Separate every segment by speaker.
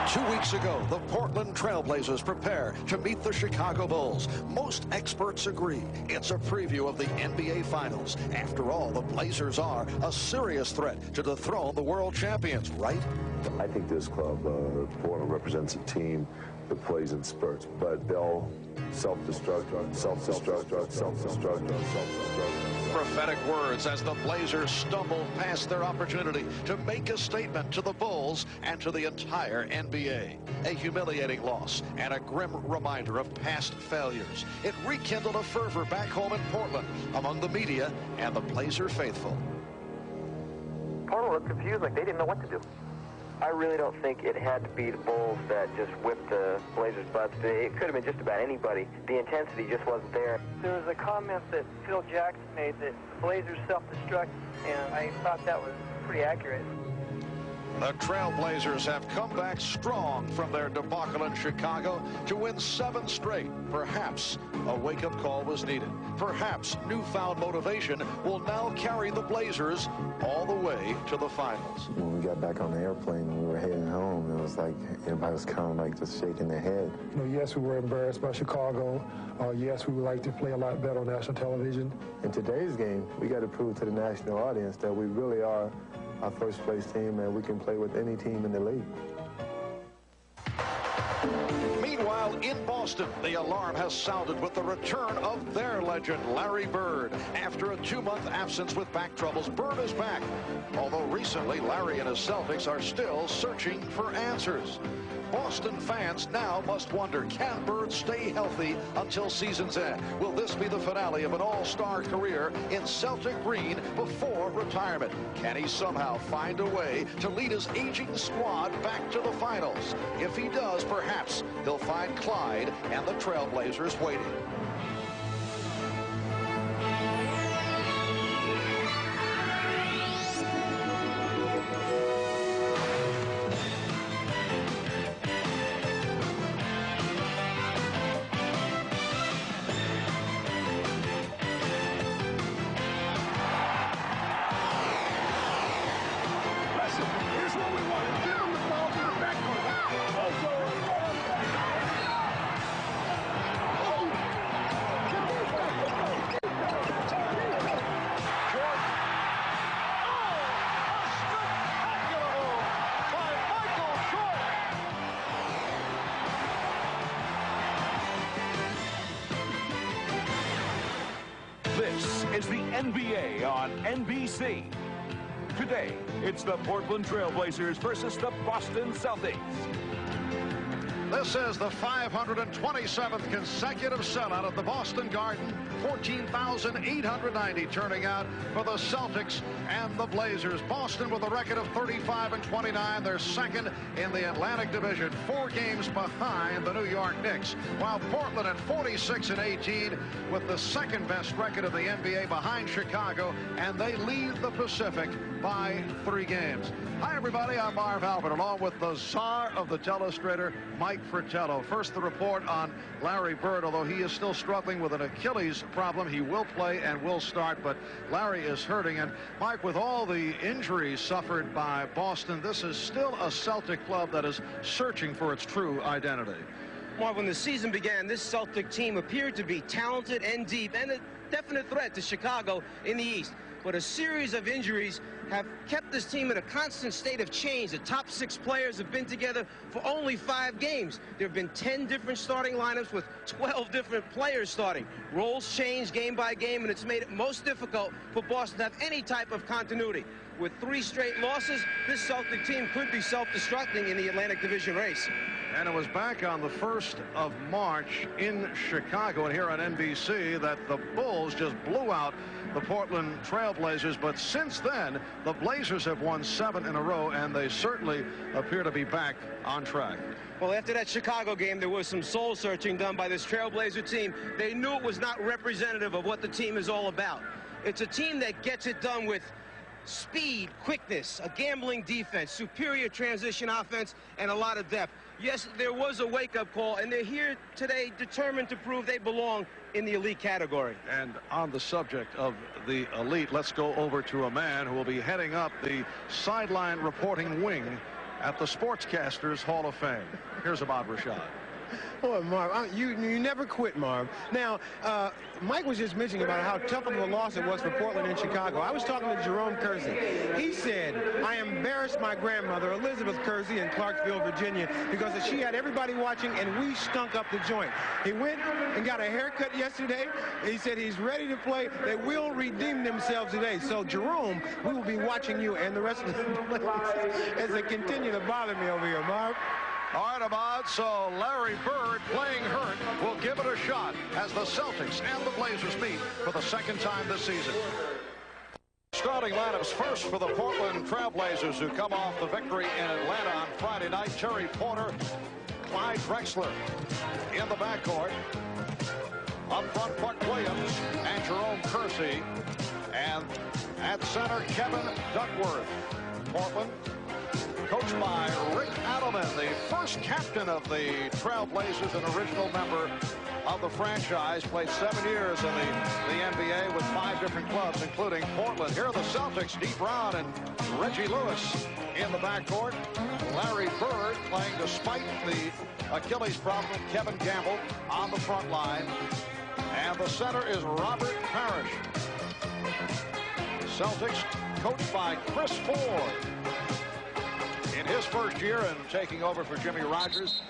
Speaker 1: 2 weeks ago, the Portland Trailblazers prepare to meet the Chicago Bulls. Most experts agree it's a preview of the NBA Finals. After all, the Blazers are a serious threat to dethrone the world champions, right?
Speaker 2: I think this club, Portland, represents a team that plays in spurts, but they'll self-destruct, self-destruct, self-destruct, self-destruct.
Speaker 1: Prophetic words as the Blazers stumble past their opportunity to make a statement to the Bulls and to the entire NBA. A humiliating loss and a grim reminder of past failures. It rekindled a fervor back home in Portland among the media and the Blazer faithful.
Speaker 3: Portland looked confused, like they didn't know what to do. I really don't think it had to be the Bulls that just whipped the Blazers' butts. It could have been just about anybody. The intensity just wasn't there.
Speaker 4: There was a comment that Phil Jackson made that the Blazers self-destruct, and I thought that was pretty accurate.
Speaker 1: The Trailblazers have come back strong from their debacle in Chicago to win 7 straight. Perhaps a wake-up call was needed. Perhaps newfound motivation will now carry the Blazers all the way to the finals.
Speaker 5: When we got back on the airplane and we were heading home, it was like everybody was kind of like just shaking their head.
Speaker 6: You know, yes, we were embarrassed by Chicago. Yes, we would like to play a lot better on national television.
Speaker 5: In today's game, we got to prove to the national audience that we really are our first-place team, and we can play with any team in the league.
Speaker 1: Meanwhile, in Boston, the alarm has sounded with the return of their legend, Larry Bird. After a 2-month absence with back troubles, Bird is back. Although recently, Larry and his Celtics are still searching for answers. Boston fans now must wonder, can Bird stay healthy until season's end? Will this be the finale of an all-star career in Celtic green before retirement? Can he somehow find a way to lead his aging squad back to the finals? If he does, perhaps he'll find Clyde and the Trailblazers waiting.
Speaker 7: This is the NBA on NBC. Today, it's the Portland Trailblazers versus the Boston Celtics.
Speaker 1: This is the 527th consecutive sellout at the Boston Garden. 14,890 turning out for the Celtics and the Blazers. Boston with a record of 35-29. They're second in the Atlantic Division, 4 games behind the New York Knicks. While Portland at 46-18 with the second best record of the NBA behind Chicago, and they lead the Pacific by 3 games. Hi, everybody. I'm Marv Albert, along with the czar of the telestrator, Mike Fratello. First, the report on Larry Bird. Although he is still struggling with an Achilles problem, he will play and will start, but Larry is hurting. And, Mike, with all the injuries suffered by Boston, this is still a Celtic club that is searching for its true identity.
Speaker 8: Marv, when the season began, this Celtic team appeared to be talented and deep and a definite threat to Chicago in the East. But a series of injuries have kept this team in a constant state of change. The top 6 players have been together for only 5 games. There have been 10 different starting lineups with 12 different players starting. Roles change game by game, and it's made it most difficult for Boston to have any type of continuity. With 3 straight losses, this Celtic team could be self-destructing in the Atlantic Division race.
Speaker 1: And it was back on the 1st of March in Chicago and here on NBC that the Bulls just blew out the Portland Trailblazers. But since then, the Blazers have won 7 in a row, and they certainly appear to be back on track.
Speaker 8: Well, after that Chicago game, there was some soul-searching done by this Trailblazer team. They knew it was not representative of what the team is all about. It's a team that gets it done with speed, quickness, a gambling defense, superior transition offense, and a lot of depth. Yes, there was a wake-up call, and they're here today determined to prove they belong in the elite category.
Speaker 1: And on the subject of the elite, let's go over to a man who will be heading up the sideline reporting wing at the Sportscasters Hall of Fame. Here's Ahmad Rashad.
Speaker 9: Boy, Marv, you never quit, Marv. Now, Mike was just mentioning about how tough of a loss it was for Portland and Chicago. I was talking to Jerome Kersey. He said, I embarrassed my grandmother, Elizabeth Kersey, in Clarksville, Virginia, because she had everybody watching and we stunk up the joint. He went and got a haircut yesterday. He said he's ready to play. They will redeem themselves today. So, Jerome, we will be watching you and the rest of the players as they continue to bother me over here, Marv.
Speaker 1: All right, Ahmad, so Larry Bird, playing hurt, will give it a shot as the Celtics and the Blazers meet for the second time this season. Starting lineups first for the Portland Trail Blazers, who come off the victory in Atlanta on Friday night. Terry Porter, Clyde Drexler in the backcourt. Up front, Buck Williams and Jerome Kersey. And at center, Kevin Duckworth. Portland, coached by Rick Adelman, the first captain of the Trailblazers, an original member of the franchise, played 7 years in the NBA with 5 different clubs, including Portland. Here are the Celtics, Dee Brown and Reggie Lewis in the backcourt. Larry Bird playing despite the Achilles problem, Kevin Gamble on the front line. And the center is Robert Parrish. Celtics coached by Chris Ford. In his first year and taking over for Jimmy Rogers,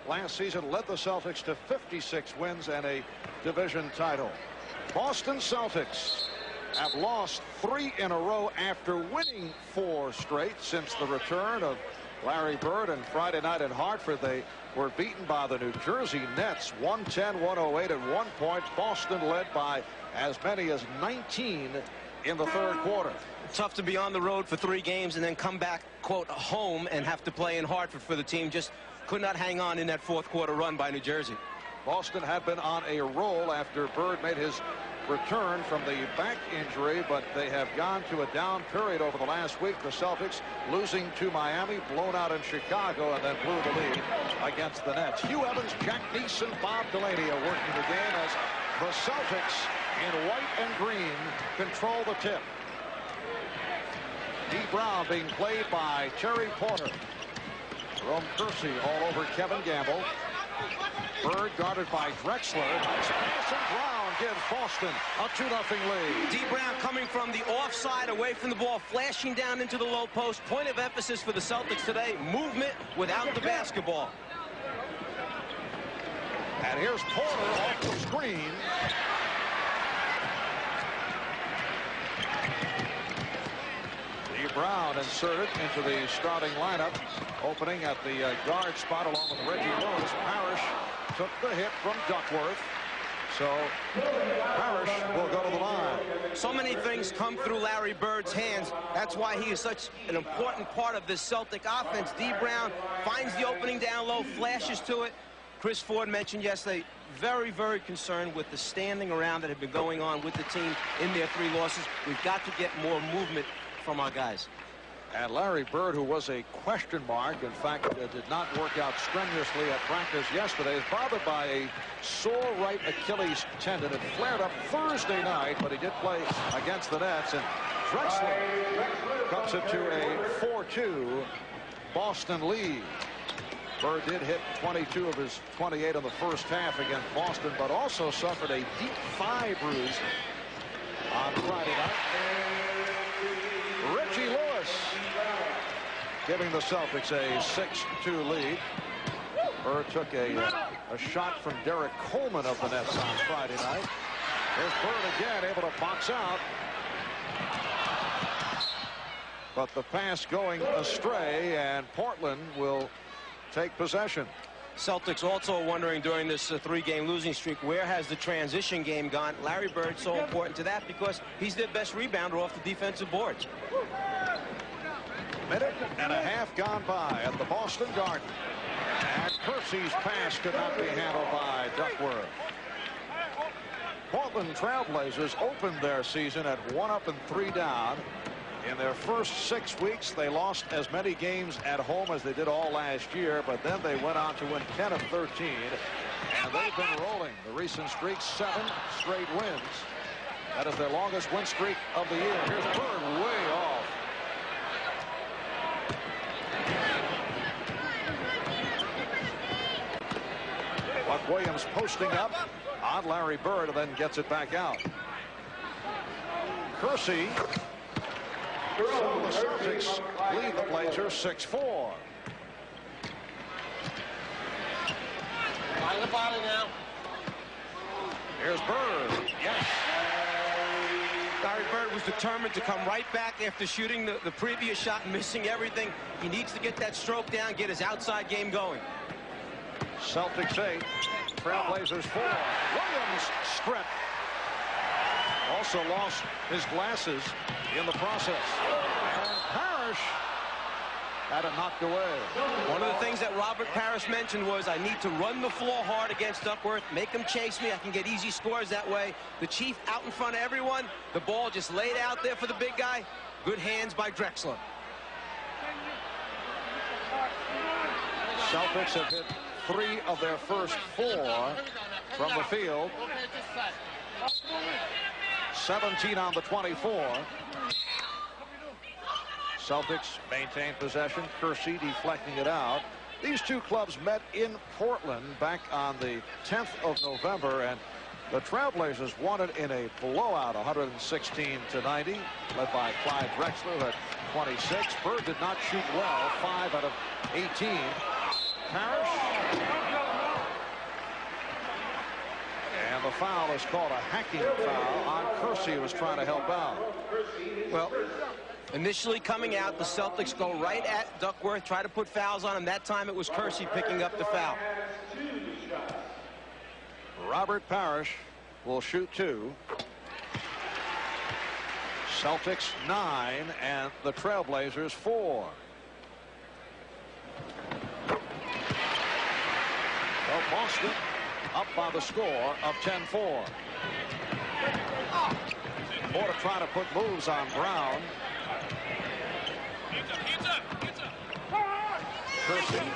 Speaker 1: last season led the Celtics to 56 wins and a division title. Boston Celtics have lost 3 in a row after winning 4 straight since the return of Larry Bird. And Friday night in Hartford, they were beaten by the New Jersey Nets 110-108 at one point. Boston led by as many as 19 in the third quarter.
Speaker 8: Tough to be on the road for 3 games and then come back, quote, home and have to play in Hartford for the team. Just could not hang on in that fourth quarter run by New Jersey.
Speaker 1: Boston had been on a roll after Bird made his return from the back injury, but they have gone to a down period over the last week. The Celtics losing to Miami, blown out in Chicago, and then blew the lead against the Nets. Hugh Evans, Jack Neeson, Bob Delaney are working the game as the Celtics in white and green control the tip. Dee Brown being played by Terry Porter. Jerome Kersey all over Kevin Gamble. Bird guarded by Drexler. Nice pass, and Brown gives Boston a 2-0 lead.
Speaker 8: Dee Brown coming from the offside, away from the ball, flashing down into the low post. Point of emphasis for the Celtics today, movement without the basketball.
Speaker 1: And here's Porter off the screen. Dee Brown inserted into the starting lineup, opening at the guard spot along with Reggie Lewis. Parrish took the hit from Duckworth. So Parrish will go to the line.
Speaker 8: So many things come through Larry Bird's hands. That's why he is such an important part of this Celtic offense. Dee Brown finds the opening down low, flashes to it. Chris Ford mentioned yesterday, very, very concerned with the standing around that had been going on with the team in their 3 losses. We've got to get more movement from our guys.
Speaker 1: And Larry Bird, who was a question mark, in fact, did not work out strenuously at practice yesterday, is bothered by a sore right Achilles tendon. It flared up Thursday night, but he did play against the Nets. And Drexler cuts it to a 4-2 Boston lead. Bird did hit 22 of his 28 in the first half against Boston, but also suffered a deep thigh bruise on Friday night. Reggie Lewis giving the Celtics a 6-2 lead. Bird took a shot from Derek Coleman of the Nets on Friday night. There's Bird again, able to box out. But the pass going astray, and Portland will take possession.
Speaker 8: Celtics also wondering during this 3-game losing streak, where has the transition game gone? Larry Bird so important to that because he's their best rebounder off the defensive boards.
Speaker 1: Minute and a half gone by at the Boston Garden. And Kersey's pass could not be handled by Duckworth. Portland Trailblazers opened their season at 1 up and 3 down. In their first 6 weeks, they lost as many games at home as they did all last year, but then they went on to win 10 of 13, and they've been rolling. The recent streak, 7 straight wins. That is their longest win streak of the year. Here's Bird way off. Williams posting up on Larry Bird and then gets it back out. Kersey. So the Celtics lead the Blazers 6-4.
Speaker 9: On the body now.
Speaker 1: Here's Bird. Yes.
Speaker 8: Larry Bird was determined to come right back after shooting the previous shot and missing everything. He needs to get that stroke down, get his outside game going.
Speaker 1: Celtics 8, Trailblazers 4. Williams stripped. Also lost his glasses in the process. And Parrish had it knocked away.
Speaker 8: One of the things that Robert Parrish mentioned was, I need to run the floor hard against Duckworth, make him chase me. I can get easy scores that way. The Chief out in front of everyone. The ball just laid out there for the big guy. Good hands by Drexler.
Speaker 1: Celtics have hit 3 of their first 4 from the field. 17 on the 24. Celtics maintain possession. Kersey deflecting it out. These two clubs met in Portland back on the 10th of November, and the Trailblazers won it in a blowout, 116-90, led by Clyde Drexler, who had 26. Bird did not shoot well, 5 out of 18. Parrish. And the foul is called a hacking foul on Kersey, who was trying to help out.
Speaker 8: Well, initially coming out, the Celtics go right at Duckworth, try to put fouls on him. That time it was Kersey picking up the foul.
Speaker 1: Robert Parrish will shoot 2. Celtics 9 and the Trailblazers 4. Well, Boston up by the score of 10-4. Porter trying to put moves on Brown. Kersey. And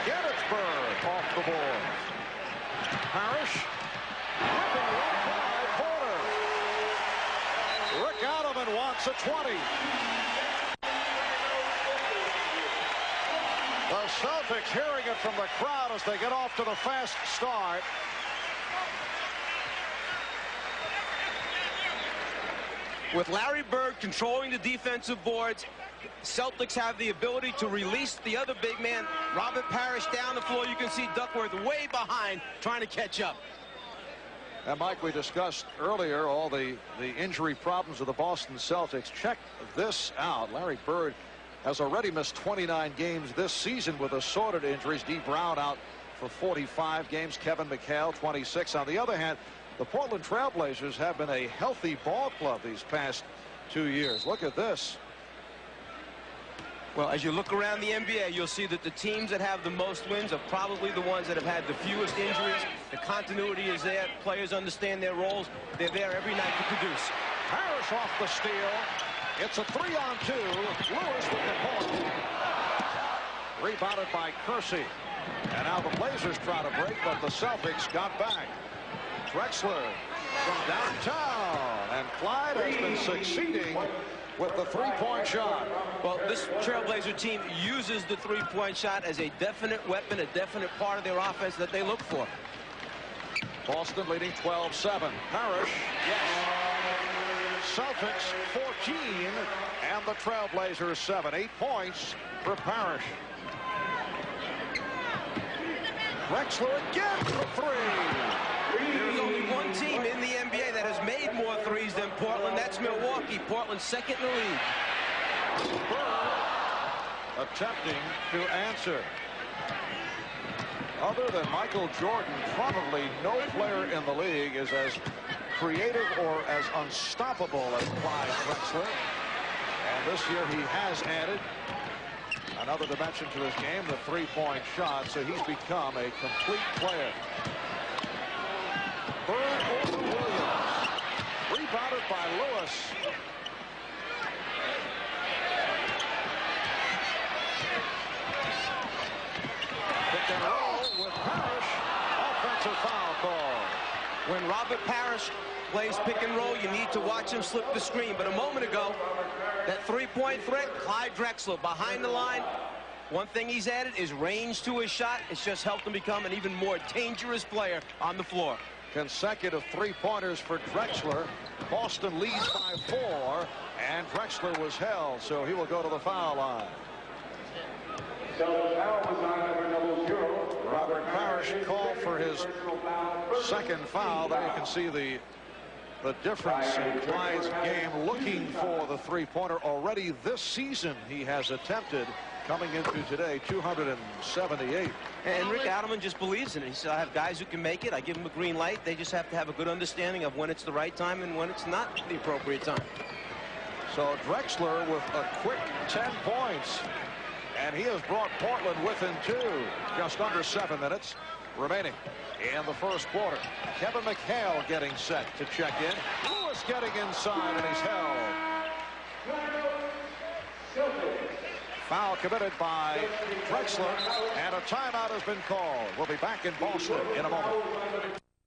Speaker 1: again it's Bird off the board. Parrish. Whipping right by Porter. Rick Adelman wants a 20. The Celtics hearing it from the crowd as they get off to the fast start.
Speaker 8: With Larry Bird controlling the defensive boards, Celtics have the ability to release the other big man, Robert Parrish, down the floor. You can see Duckworth way behind trying to catch up.
Speaker 1: And Mike, we discussed earlier all the injury problems of the Boston Celtics. Check this out. Larry Bird has already missed 29 games this season with assorted injuries. D. Brown out for 45 games. Kevin McHale 26. On the other hand, the Portland Trailblazers have been a healthy ball club these past 2 years. Look at this.
Speaker 8: Well, as you look around the NBA, you'll see that the teams that have the most wins are probably the ones that have had the fewest injuries. The continuity is there. Players understand their roles. They're there every night to produce.
Speaker 1: Parrish off the steal. It's a 3-on-2. Lewis with the point. Rebounded by Kersey. And now the Blazers try to break, but the Celtics got back. Drexler from downtown. And Clyde has been succeeding with the three-point shot.
Speaker 8: Well, this Trailblazer team uses the three-point shot as a definite weapon, a definite part of their offense that they look for.
Speaker 1: Boston leading 12-7. Parrish, yes. Celtics 14 and the Trailblazers 7. 8 points for Parrish. Drexler again for 3.
Speaker 8: There's only one team in the NBA that has made more threes than Portland. That's Milwaukee. Portland's second in the league.
Speaker 1: Bird attempting to answer. Other than Michael Jordan, probably no player in the league is as creative or as unstoppable as Clyde Drexler. And this year he has added another dimension to his game, the three-point shot, so he's become a complete player. Bird over Williams. Rebounded by Lewis. Pick and roll with Parrish. Offensive foul call.
Speaker 8: When Robert Parrish plays pick and roll, you need to watch him slip the screen. But a moment ago, that three-point threat, Clyde Drexler behind the line, One thing he's added is range to his shot. It's just helped him become an even more dangerous player on the floor.
Speaker 1: Consecutive three-pointers for Drexler. Boston leads by 4, and Drexler was held, so he will go to the foul line. Robert Parrish called for his second foul. There you can see the difference in Clyde's game, looking for the three-pointer. Already this season he has attempted, coming into today, 278.
Speaker 8: And Rick Adelman just believes in it. He said, I have guys who can make it. I give them a green light. They just have to have a good understanding of when it's the right time and when it's not the appropriate time.
Speaker 1: So Drexler with a quick 10 points. And he has brought Portland within 2. Just under 7 minutes remaining in the first quarter. Kevin McHale getting set to check in. Lewis getting inside, and he's held. Foul committed by Drexler, and a timeout has been called. We'll be back in Boston in a moment.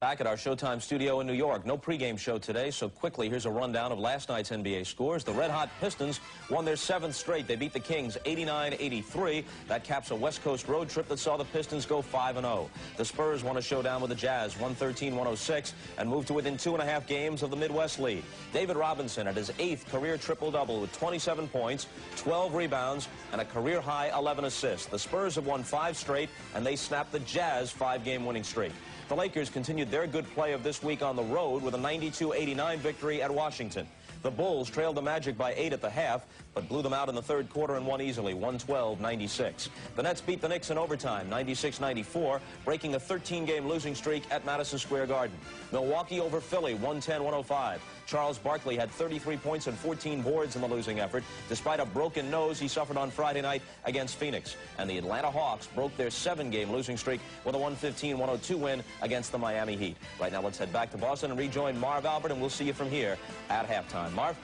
Speaker 10: Back at our Showtime studio in New York. No pregame show today, so quickly, here's a rundown of last night's NBA scores. The red-hot Pistons won their 7th straight. They beat the Kings 89-83. That caps a West Coast road trip that saw the Pistons go 5-0. The Spurs won a showdown with the Jazz, 113-106, and moved to within 2.5 games of the Midwest lead. David Robinson at his 8th career triple-double with 27 points, 12 rebounds, and a career-high 11 assists. The Spurs have won 5 straight, and they snapped the Jazz 5-game winning streak. The Lakers continued their good play of this week on the road with a 92-89 victory at Washington. The Bulls trailed the Magic by 8 at the half, but blew them out in the third quarter and won easily, 112-96. The Nets beat the Knicks in overtime, 96-94, breaking a 13-game losing streak at Madison Square Garden. Milwaukee over Philly, 110-105. Charles Barkley had 33 points and 14 boards in the losing effort, despite a broken nose he suffered on Friday night against Phoenix. And the Atlanta Hawks broke their 7-game losing streak with a 115-102 win against the Miami Heat. Right now, let's head back to Boston and rejoin Marv Albert, and we'll see you from here at halftime. Marv?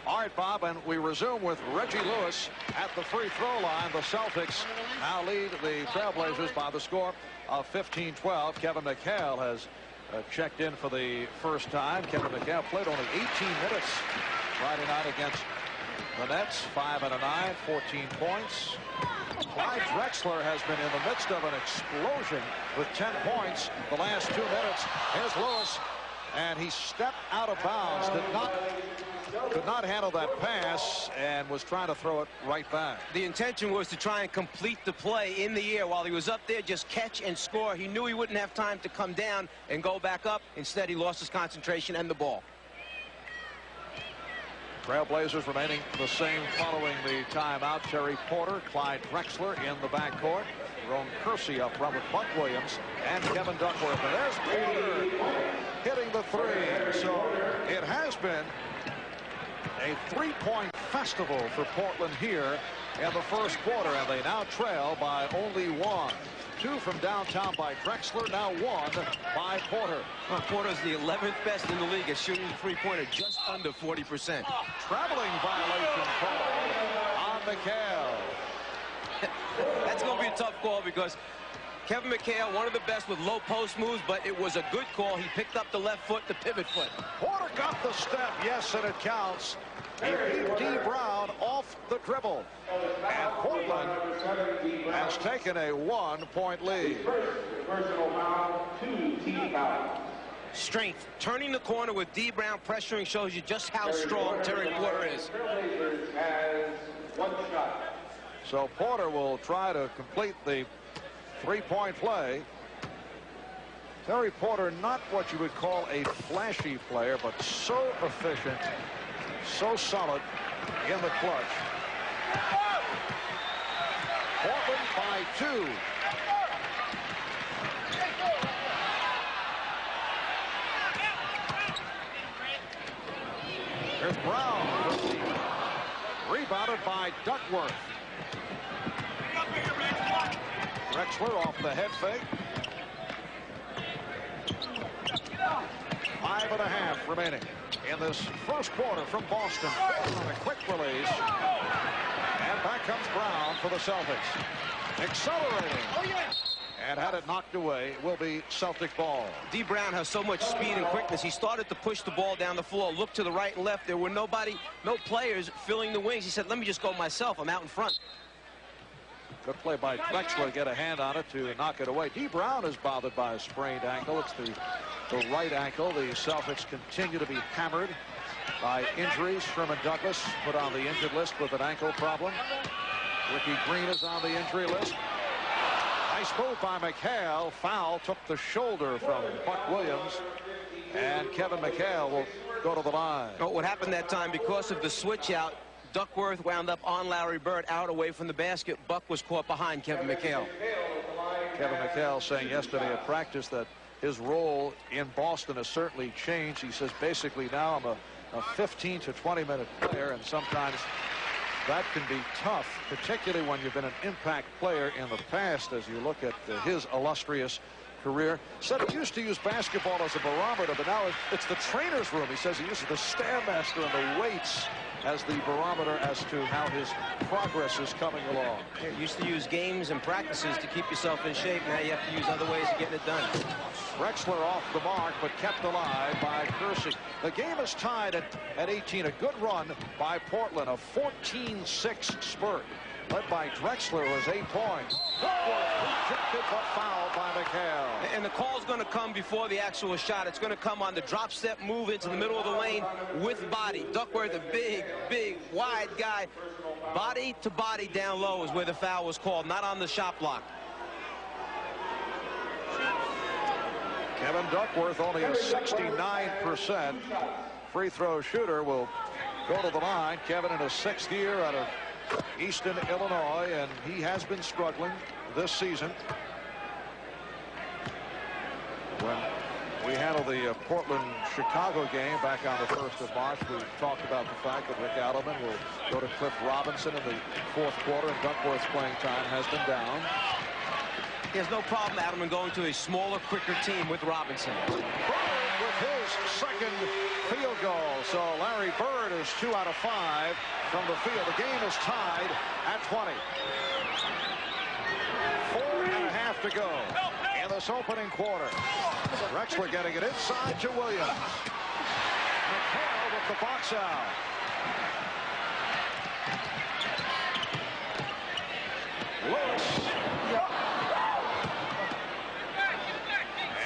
Speaker 1: All right, Bob, and we resume with Reggie Lewis at the free throw line. The Celtics now lead the Trailblazers by the score of 15-12. Kevin McHale has checked in for the first time. Kevin McHale played only 18 minutes Friday night against the Nets. 5 and a 9, 14 points. Clyde Drexler has been in the midst of an explosion with 10 points the last 2 minutes. Here's Lewis, and he stepped out of bounds, could not handle that pass, and was trying to throw it right back.
Speaker 8: The intention was to try and complete the play in the air while he was up there, just catch and score. He knew he wouldn't have time to come down and go back up. Instead, he lost his concentration and the ball.
Speaker 1: Trailblazers remaining the same following the timeout. Terry Porter, Clyde Drexler in the backcourt. Ron Kersey up front with Buck Williams and Kevin Duckworth. And there's Porter hitting the 3. So it has been a 3-point festival for Portland here in the first quarter, and they now trail by only 1. 2 from downtown by Drexler, now 1 by Porter.
Speaker 8: Well, Porter's the 11th best in the league at shooting the three-pointer, just under 40%.
Speaker 1: Traveling violation call on McHale.
Speaker 8: That's going to be a tough call because Kevin McHale, one of the best with low post moves, but it was a good call. He picked up the left foot, the pivot foot.
Speaker 1: Porter got the step, yes, and it counts. He beat D. Brown off the dribble. And Portland has taken a 1-point lead.
Speaker 8: Strength. Turning the corner with D. Brown pressuring shows you just how strong Terry Porter is.
Speaker 1: So Porter will try to complete the 3-point play. Terry Porter, not what you would call a flashy player, but so efficient, so solid in the clutch. Portland by 2. There's Brown. Rebounded by Duckworth. Drexler off the head fake. 5.5 remaining in this first quarter from Boston. On a quick release. And back comes Brown for the Celtics. Accelerating. and had it knocked away. It will be Celtic ball.
Speaker 8: D. Brown has so much speed and quickness. He started to push the ball down the floor, looked to the right and left. There were no players filling the wings. He said, let me just go myself. I'm out in front.
Speaker 1: Good play by Drexler. Get a hand on it to knock it away. D. Brown is bothered by a sprained ankle. It's the right ankle. The Celtics continue to be hammered by injuries. Sherman Douglas put on the injured list with an ankle problem. Ricky Green is on the injury list. Nice move by McHale. Foul took the shoulder from Buck Williams. And Kevin McHale will go to the line.
Speaker 8: But what happened that time, because of the switch out, Duckworth wound up on Larry Bird, out away from the basket. Buck was caught behind Kevin McHale.
Speaker 1: Kevin McHale saying yesterday at practice that his role in Boston has certainly changed. He says basically now I'm a 15 to 20 minute player, and sometimes that can be tough, particularly when you've been an impact player in the past, as you look at his illustrious career. Said he used to use basketball as a barometer, but now it's the trainer's room. He says he uses the Stairmaster and the weights as the barometer as to how his progress is coming along.
Speaker 8: You used to use games and practices to keep yourself in shape. Now you have to use other ways of getting it done.
Speaker 1: Drexler off the mark, but kept alive by Kersey. The game is tied at 18. A good run by Portland, a 14-6 spurt. Led by Drexler, who has 8 points. Rejected but fouled by McHale.
Speaker 8: And the call's going to come before the actual shot. It's going to come on the drop step move into the middle of the lane with body. Duckworth, a big, wide guy. Body to body down low is where the foul was called, not on the shot block.
Speaker 1: Kevin Duckworth, only a 69% free throw shooter, will go to the line. Kevin in his 6th year out of Easton, Illinois, and he has been struggling this season. When we handled the Portland-Chicago game back on the 1st of March, we talked about the fact that Rick Adelman will go to Cliff Robinson in the 4th quarter, and Duckworth's playing time has been down.
Speaker 8: He has no problem, Adelman, going to a smaller, quicker team with Robinson.
Speaker 1: Bird with his 2nd field goal. So Larry Bird is 2 out of 5 from the field. The game is tied at 20. 4.5 to go in this opening quarter. Drexler getting it inside to Williams. McHale with the box out. Lewis.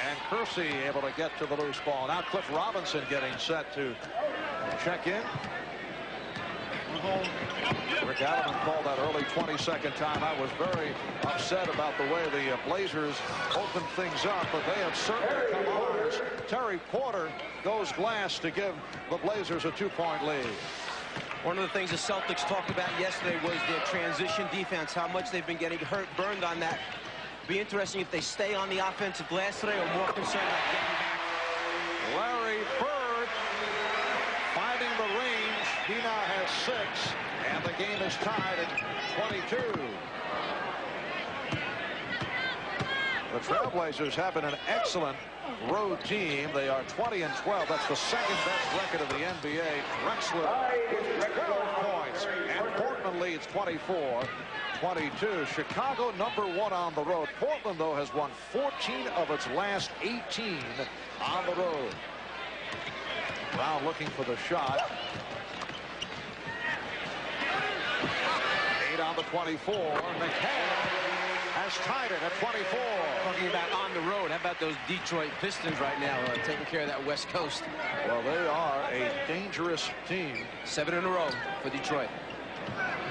Speaker 1: And Kersey able to get to the loose ball. Now Cliff Robinson getting set to check in. Rick Adelman called that early 22nd timeout. Was very upset about the way the Blazers opened things up, but they have certainly come on. Terry Porter goes glass to give the Blazers a 2-point lead.
Speaker 8: One of the things the Celtics talked about yesterday was their transition defense, how much they've been getting burned on that. Be interesting if they stay on the offensive glass today or more concerned about getting back.
Speaker 1: Larry Bird finding the range. He now has 6, and the game is tied at 22. The Trailblazers have been an excellent road team. They are 20-12. That's the 2nd best record of the NBA. Drexler with 12 points, and Portland leads 24-22. Chicago #1 on the road. Portland, though, has won 14 of its last 18 on the road. Brown looking for the shot. 8 on the 24. McHale has tied it at 24.
Speaker 8: Talking about on the road, how about those Detroit Pistons right now taking care of that West Coast?
Speaker 1: Well, they are a dangerous team.
Speaker 8: 7 in a row for Detroit.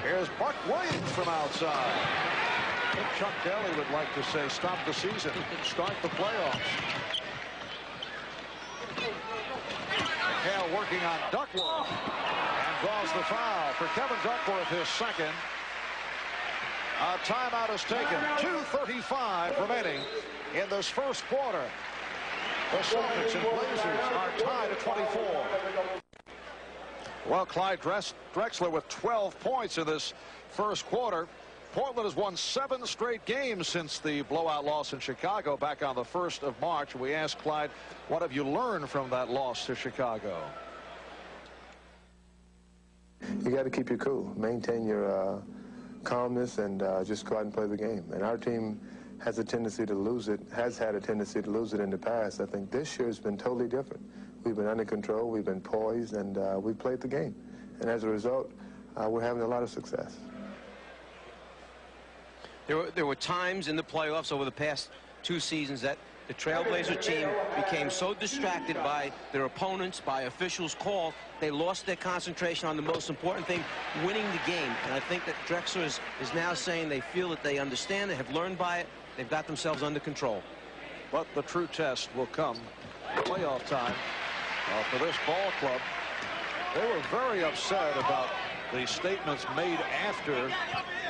Speaker 1: Here's Buck Williams from outside. I think Chuck Daly would like to say stop the season, start the playoffs. McHale working on Duckworth and draws the foul for Kevin Duckworth, his 2nd. A timeout is taken. 2:35 remaining in this 1st quarter. The Celtics and Blazers are tied at 24. Well, Clyde Drexler with 12 points in this 1st quarter. Portland has won 7 straight games since the blowout loss in Chicago back on the 1st of March. We asked Clyde, what have you learned from that loss to Chicago?
Speaker 5: You got to keep your cool, maintain your calmness, and just go out and play the game. And our team has a tendency to lose it, has had a tendency to lose it in the past. I think this year has been totally different. We've been under control, we've been poised, and we've played the game. And as a result, we're having a lot of success.
Speaker 8: There were times in the playoffs over the past 2 seasons that the Trailblazer team became so distracted by their opponents, by officials' call, they lost their concentration on the most important thing, winning the game. And I think that Drexler is now saying they feel that they understand, they have learned by it, they've got themselves under control.
Speaker 1: But the true test will come playoff time for this ball club. They were very upset about the statements made after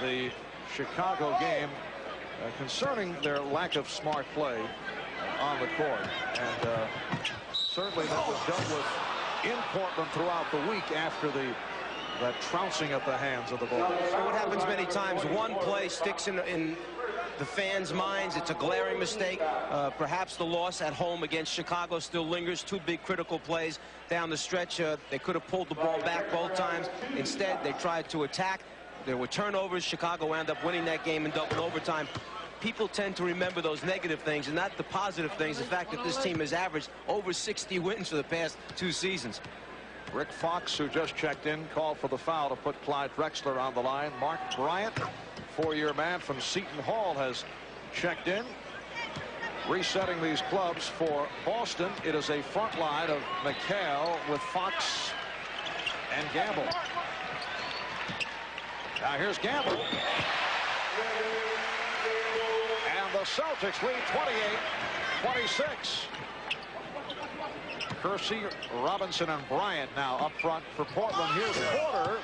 Speaker 1: the Chicago game concerning their lack of smart play on the court. And certainly that was dealt with in Portland throughout the week after that trouncing at the hands of the Bulls.
Speaker 8: So what happens many times, one play sticks in the fans' minds. It's a glaring mistake. Perhaps the loss at home against Chicago still lingers. 2 big critical plays down the stretch. They could have pulled the ball back both times. Instead, they tried to attack. There were turnovers. Chicago wound up winning that game in double overtime. People tend to remember those negative things and not the positive things. The fact that this team has averaged over 60 wins for the past 2 seasons.
Speaker 1: Rick Fox, who just checked in, called for the foul to put Clyde Drexler on the line. Mark Bryant, 4-year man from Seton Hall, has checked in. Resetting these clubs for Boston, it is a front line of McHale with Fox and Gamble. Now here's Gamble. And the Celtics lead 28-26. Kersey, Robinson, and Bryant now up front for Portland. Here's Porter.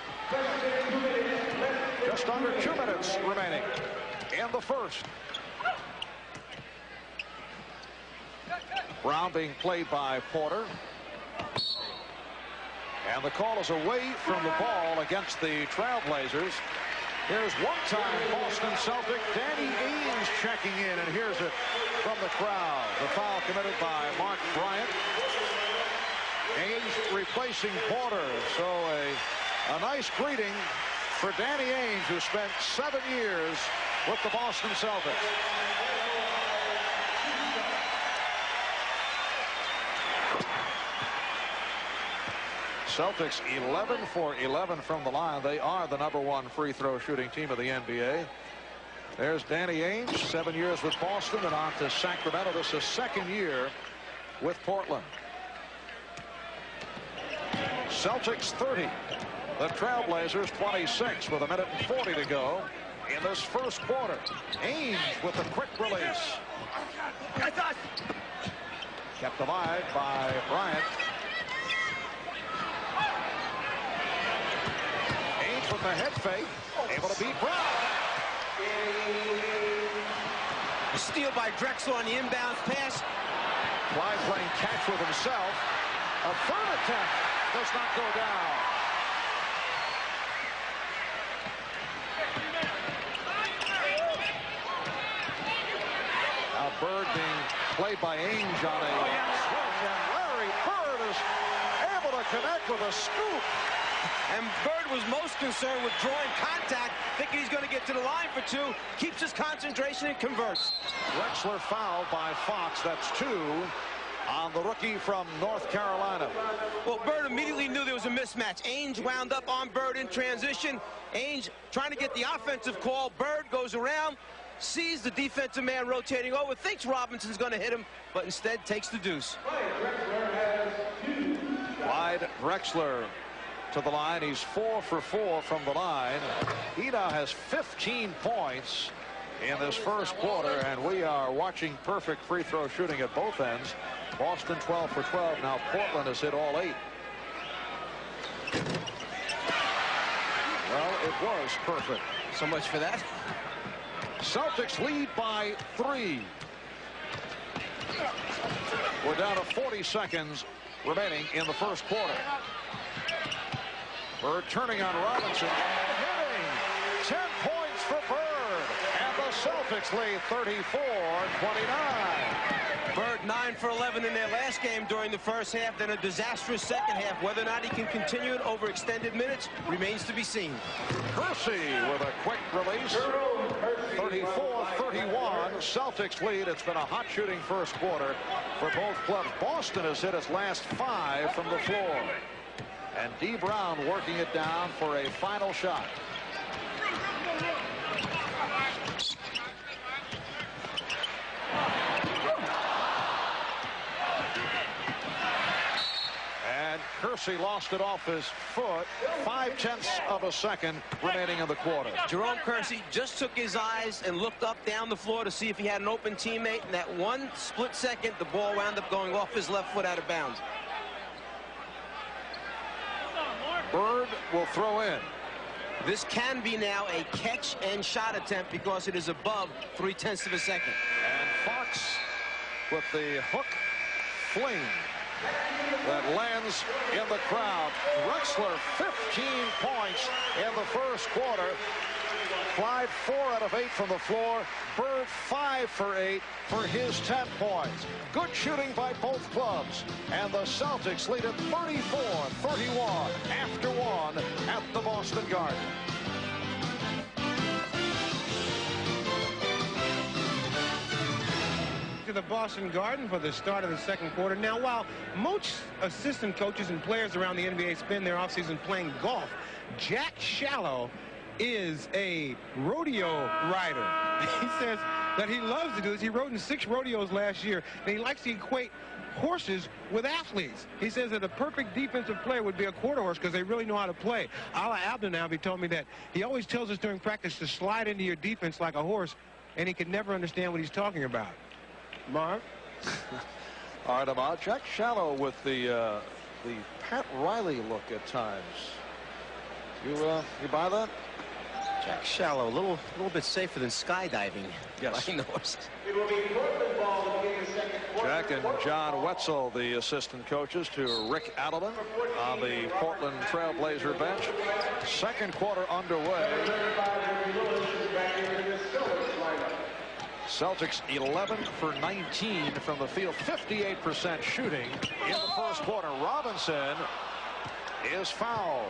Speaker 1: Just under 2 minutes remaining in the first. Brown being played by Porter. And the call is away from the ball against the Trailblazers. Here's one-time Boston Celtic Danny Ainge checking in, and here's it from the crowd. The foul committed by Mark Bryant. Ainge replacing Porter. So a nice greeting for Danny Ainge, who spent 7 years with the Boston Celtics. Celtics 11 for 11 from the line. They are the #1 free throw shooting team of the NBA. There's Danny Ainge, 7 years with Boston and on to Sacramento. This is 2nd year with Portland. Celtics 30. The Trailblazers 26 with 1:40 to go in this first quarter. Ainge with a quick release. Kept alive by Bryant. From the head fake, able to beat Brown.
Speaker 8: A steal by Drexler on the inbounds pass.
Speaker 1: Clyde playing catch with himself. A third attempt does not go down. Now Bird being played by Ainge on a switch, and Larry Bird is able to connect with a scoop.
Speaker 8: And Bird was most concerned with drawing contact, thinking he's going to get to the line for 2, keeps his concentration and converts.
Speaker 1: Drexler fouled by Fox. That's 2 on the rookie from North Carolina.
Speaker 8: Well, Bird immediately knew there was a mismatch. Ainge wound up on Bird in transition. Ainge trying to get the offensive call. Bird goes around, sees the defensive man rotating over, thinks Robinson's going to hit him, but instead takes the deuce.
Speaker 1: Clyde Drexler to the line. He's 4 for 4 from the line. He now has 15 points in this first quarter, and we are watching perfect free throw shooting at both ends. Boston 12 for 12. Now Portland has hit all 8. Well, it was perfect.
Speaker 8: So much for that.
Speaker 1: Celtics lead by 3. We're down to 40 seconds remaining in the first quarter. Bird turning on Robinson and hitting. 10 points for Bird. And the Celtics lead 34-29.
Speaker 8: Bird 9 for 11 in their last game during the first half, then a disastrous second half. Whether or not he can continue it over extended minutes remains to be seen.
Speaker 1: Kersey with a quick release. 34-31. Celtics lead. It's been a hot shooting first quarter for both clubs. Boston has hit its last 5 from the floor. And D. Brown working it down for a final shot. And Kersey lost it off his foot. 0.5 of a second remaining in the quarter.
Speaker 8: Jerome Kersey just took his eyes and looked up down the floor to see if he had an open teammate. In that one split second, the ball wound up going off his left foot out of bounds.
Speaker 1: Bird will throw in.
Speaker 8: This can be now a catch and shot attempt because it is above 0.3 of a second.
Speaker 1: And Fox with the hook fling that lands in the crowd. Drexler 15 points in the first quarter. Clyde 4 out of 8 from the floor. Bird 5 for 8 for his 10 points. Good shooting by both clubs. And the Celtics lead at 34-31 after 1 at the Boston Garden.
Speaker 9: To the Boston Garden for the start of the second quarter. Now, while most assistant coaches and players around the NBA spend their offseason playing golf, Jack Shallow is a rodeo rider. He says that he loves to do this. He rode in 6 rodeos last year, and he likes to equate horses with athletes. He says that a perfect defensive player would be a quarter horse because they really know how to play. Ala Abdelnaby told me that he always tells us during practice to slide into your defense like a horse, and he could never understand what he's talking about. Marv?
Speaker 1: All right, Ahmad. Jack Shallow with the Pat Riley look at times. You buy that?
Speaker 8: Jack Shallow, a little bit safer than skydiving.
Speaker 1: Yes.
Speaker 8: The horses.
Speaker 1: Jack and John Wetzel, the assistant coaches to Rick Adelman on the Portland Trail Blazer bench. Second quarter underway. Celtics 11 for 19 from the field, 58% shooting in the first quarter. Robinson is fouled.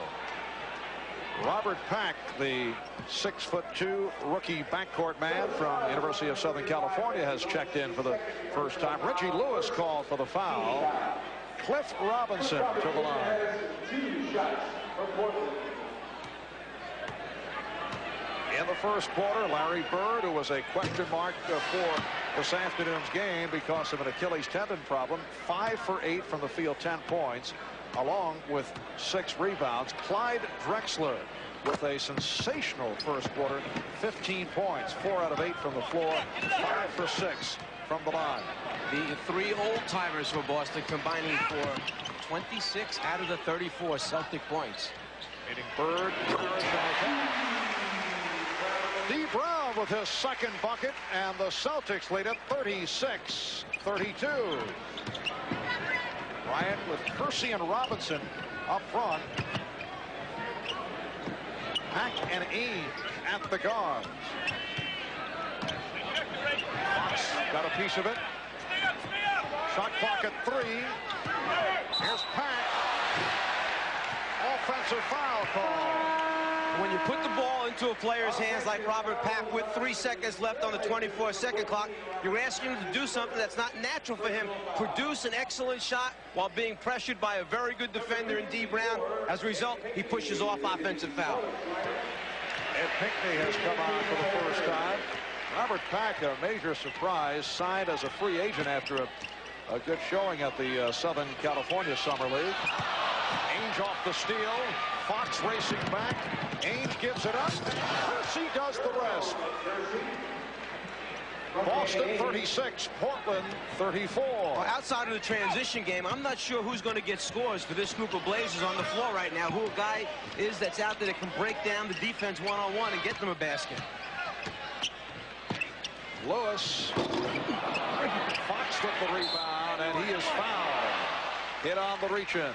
Speaker 1: Robert Pack, the 6'2" rookie backcourt man from University of Southern California, has checked in for the first time. Reggie Lewis called for the foul. Cliff Robinson to the line. In the first quarter, Larry Bird, who was a question mark for this afternoon's game because of an Achilles tendon problem, 5 for 8 from the field, 10 points, along with 6 rebounds. Clyde Drexler with a sensational first quarter, 15 points, 4 out of 8 from the floor, 5 for 6 from the line.
Speaker 8: The 3 old-timers for Boston combining for 26 out of the 34 Celtic points.
Speaker 1: Meaning Bird, D. Brown with his second bucket, and the Celtics lead at 36-32. Bryant with Kersey and Robinson up front. Pack and Ainge at the guards. Fox got a piece of it. Shot clock at 3. Here's Pack. Offensive foul call.
Speaker 8: When you put the ball into a player's hands like Robert Pack with 3 seconds left on the 24-second clock, you're asking him to do something that's not natural for him. Produce an excellent shot while being pressured by a very good defender in D. Brown. As a result, he pushes off offensive foul.
Speaker 1: Ed Pinckney has come on for the first time. Robert Pack, a major surprise, signed as a free agent after a good showing at the Southern California Summer League. Ainge off the steal. Fox racing back. Ainge gives it up. Kersey does the rest. Boston 36, Portland 34.
Speaker 8: Well, outside of the transition game, I'm not sure who's going to get scores for this group of Blazers on the floor right now. Who a guy is that's out there that can break down the defense one-on-one and get them a basket.
Speaker 1: Lewis. Fox with the rebound, and he is fouled. Hit on the reach-in.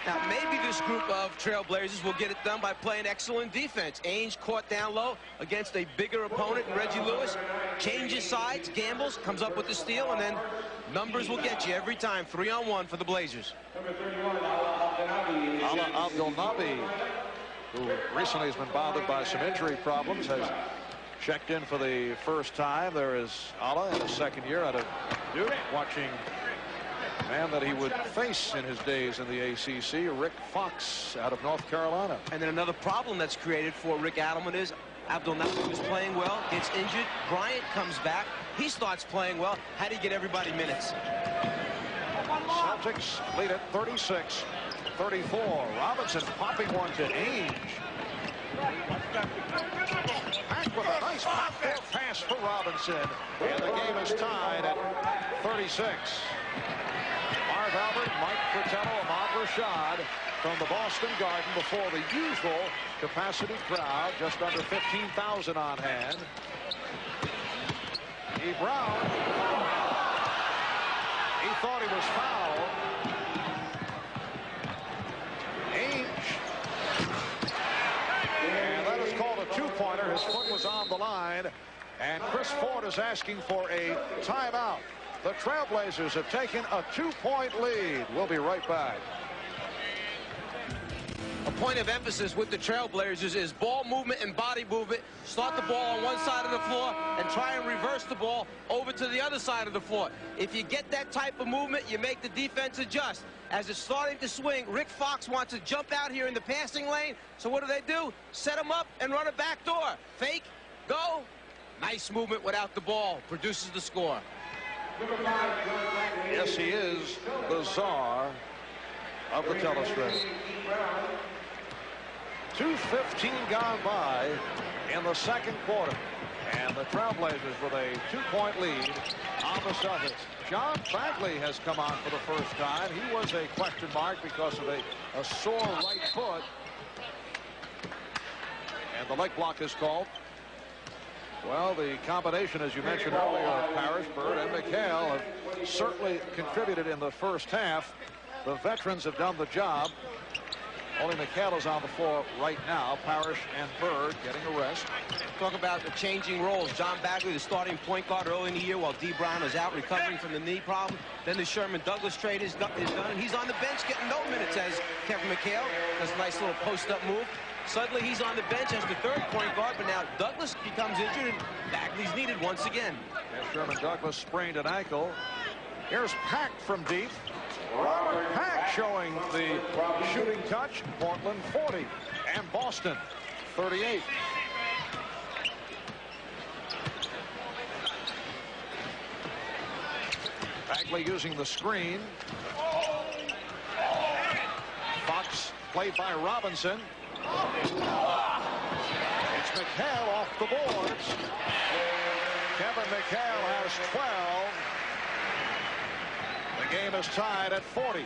Speaker 8: Now, maybe this group of Trailblazers will get it done by playing excellent defense. Ainge caught down low against a bigger opponent in Reggie Lewis, changes sides, gambles, comes up with the steal, and then numbers will get you every time. 3-on-1 for the Blazers.
Speaker 1: Ala Abdelnaby, who recently has been bothered by some injury problems, has checked in for the first time. There is Ala in his second year out of Duke, watching a man that he would face in his days in the ACC, Rick Fox out of North Carolina.
Speaker 8: And then another problem that's created for Rick Adelman is Abdelnaby was playing well, gets injured. Bryant comes back. He starts playing well. How do you get everybody minutes?
Speaker 1: Celtics lead at 36-34. Robinson popping one to Ainge. Back with a nice backdoor pass for Robinson. And the game is tied at 36. Marv Albert, Mike Fratello, Ahmad Rashad from the Boston Garden before the usual capacity crowd, just under 15,000 on hand. E. Brown, he thought he was fouled. Ainge, and that is called a two-pointer. His foot was on the line, and Chris Ford is asking for a timeout. The Trailblazers have taken a 2-point lead. We'll be right back.
Speaker 8: A point of emphasis with the Trailblazers is ball movement and body movement. Start the ball on one side of the floor and try and reverse the ball over to the other side of the floor. If you get that type of movement, you make the defense adjust. As it's starting to swing, Rick Fox wants to jump out here in the passing lane. So what do? Set him up and run a back door. Fake, go. Nice movement without the ball. Produces the score.
Speaker 1: Yes, he is the czar of the telestrator. 2:15 gone by in the second quarter, and the Trailblazers with a 2-point lead on the Celtics. John Bagley has come on for the first time. He was a question mark because of a sore right foot, and the leg block is called. Well, the combination, as you mentioned earlier, of Parrish, Bird, and McHale have certainly contributed in the first half. The veterans have done the job. Only McHale is on the floor right now. Parrish and Bird getting a rest.
Speaker 8: Talk about the changing roles. John Bagley, the starting point guard early in the year while D. Brown was out recovering from the knee problem. Then the Sherman Douglas trade is done. He's on the bench getting no minutes as Kevin McHale does a nice little post-up move. Suddenly he's on the bench as the third point guard, but now Douglas becomes injured and Bagley's needed once again.
Speaker 1: And Sherman Douglas sprained an ankle. Here's Pack from deep. Robert Pack showing the shooting touch. Portland 40 and Boston 38. Bagley using the screen. Fox played by Robinson. It's McHale off the boards. Kevin McHale has 12. The game is tied at 40.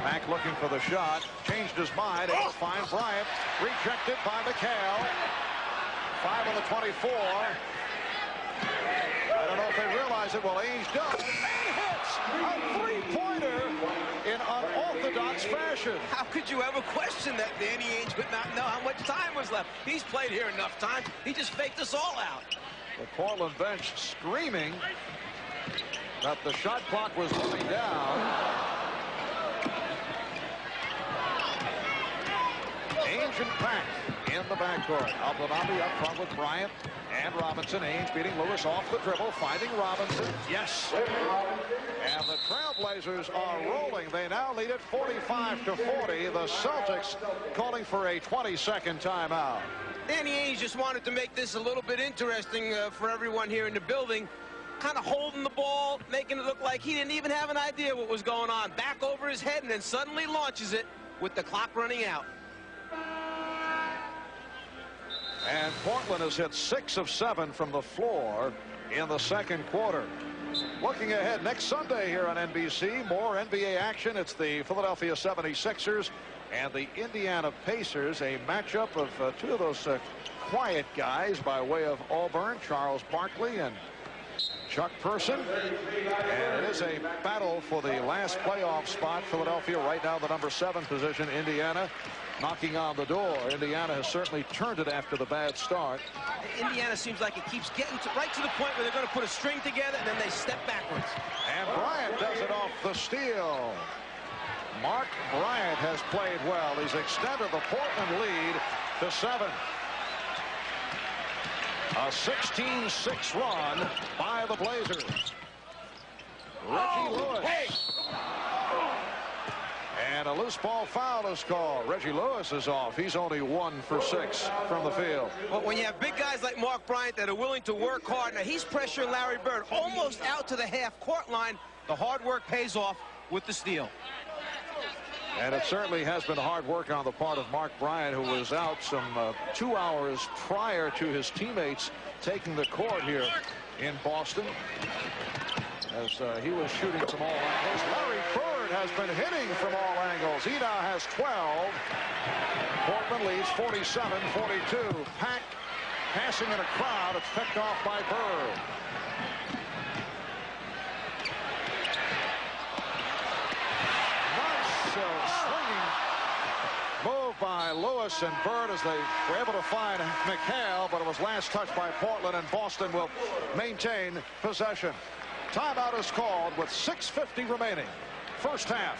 Speaker 1: Mack looking for the shot. Changed his mind. Able to find Bryant. Rejected by McHale. 5 on the 24. I don't know if they realize it. Well, Ainge does. And hits a three-pointer in unorthodox fashion.
Speaker 8: How could you ever question that Danny Ainge would not know how much time was left? He's played here enough time. He just faked us all out.
Speaker 1: The Portland bench screaming that the shot clock was running down. Ainge and Pack in the backcourt. Abdelnaby up front with Bryant and Robinson. Ainge beating Lewis off the dribble, finding Robinson. Yes. And the Trailblazers are rolling. They now lead it 45-40. The Celtics calling for a 20-second timeout.
Speaker 8: Danny Ainge just wanted to make this a little bit interesting for everyone here in the building. Kind of holding the ball, making it look like he didn't even have an idea what was going on. Back over his head, and then suddenly launches it with the clock running out.
Speaker 1: And Portland has hit 6 of 7 from the floor in the second quarter. Looking ahead next Sunday here on NBC, more NBA action. It's the Philadelphia 76ers and the Indiana Pacers, a matchup of two of those quiet guys by way of Auburn, Charles Barkley and Chuck Person. And it is a battle for the last playoff spot. Philadelphia right now the number 7 position. Indiana knocking on the door. Indiana has certainly turned it after the bad start.
Speaker 8: Indiana seems like it keeps getting right to the point where they're going to put a string together and then they step backwards.
Speaker 1: And Bryant does it off the steal. Mark Bryant has played well. He's extended the Portland lead to 7. A 16-6 run by the Blazers. Reggie Lewis. And a loose ball foul is called. Reggie Lewis is off. He's only 1 for 6 from the field.
Speaker 8: But when you have big guys like Mark Bryant that are willing to work hard, now he's pressuring Larry Bird almost out to the half-court line. The hard work pays off with the steal.
Speaker 1: And it certainly has been hard work on the part of Mark Bryant, who was out some 2 hours prior to his teammates taking the court here in Boston, as he was shooting from all angles. Larry Bird has been hitting from all angles. He now has 12. Portland leads 47-42. Pack passing in a crowd. It's picked off by Bird. Swinging move by Lewis and Bird as they were able to find McHale, but it was last touched by Portland, and Boston will maintain possession. Timeout is called with 6:50 remaining. First half.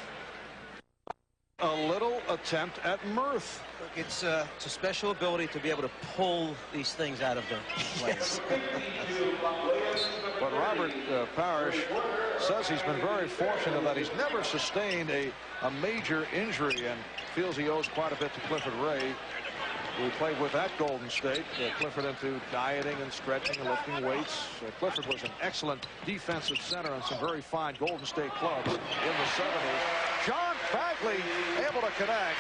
Speaker 1: A little attempt at mirth.
Speaker 8: Look, it's a special ability to be able to pull these things out of the players.
Speaker 1: But Robert Parrish says he's been very fortunate that he's never sustained a major injury, and feels he owes quite a bit to Clifford Ray, who played with at Golden State. Clifford into dieting and stretching and lifting weights. Clifford was an excellent defensive center on some very fine Golden State clubs in the 70s. John Bagley able to connect,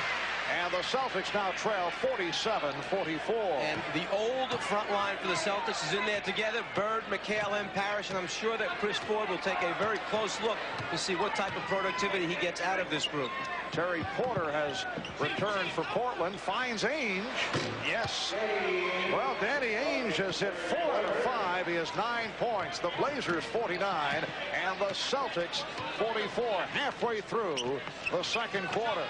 Speaker 1: and the Celtics now trail 47-44.
Speaker 8: And the old front line for the Celtics is in there together. Bird, McHale, and Parrish, and I'm sure that Chris Ford will take a very close look to see what type of productivity he gets out of this group.
Speaker 1: Terry Porter has returned for Portland, finds Ainge. Yes. Well, Danny Ainge has hit 4 out of 5. He has 9 points. The Blazers 49 and the Celtics 44 halfway through the second quarter.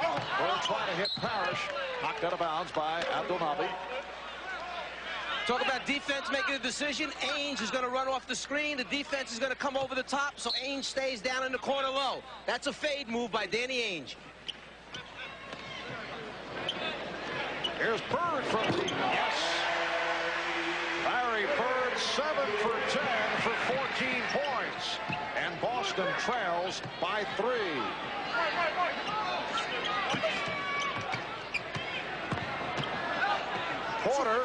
Speaker 1: Bird trying to hit Parrish. Knocked out of bounds by Abdelnaby.
Speaker 8: Talk about defense making a decision. Ainge is going to run off the screen. The defense is going to come over the top, so Ainge stays down in the corner low. That's a fade move by Danny Ainge.
Speaker 1: Here's Bird from the yes. Larry Bird 7 for 10 for 14 points. And Boston trails by 3. Porter,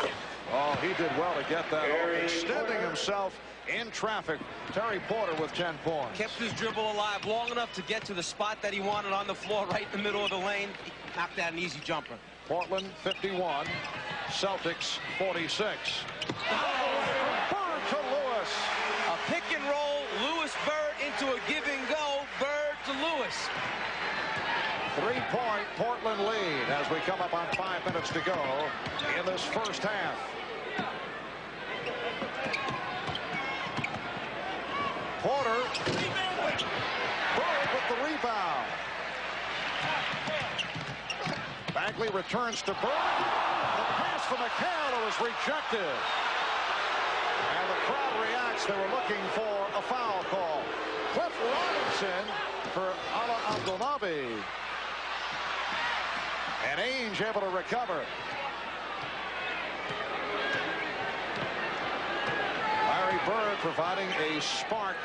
Speaker 1: oh, he did well to get that off, extending himself in traffic. Terry Porter with 10 points.
Speaker 8: Kept his dribble alive long enough to get to the spot that he wanted on the floor, right in the middle of the lane. He knocked out an easy jumper.
Speaker 1: Portland 51, Celtics 46. Bird to Lewis.
Speaker 8: A pick and roll, Lewis Bird into a give and go, Bird to Lewis.
Speaker 1: 3-point Portland lead as we come up on 5 minutes to go in this first half. Porter. Bird with the rebound. Bagley returns to Bird. The pass from McHale was rejected. And the crowd reacts. They were looking for a foul call. Cliff Robinson for Ala Abdelnaby. And Ainge able to recover. Larry Bird providing a spark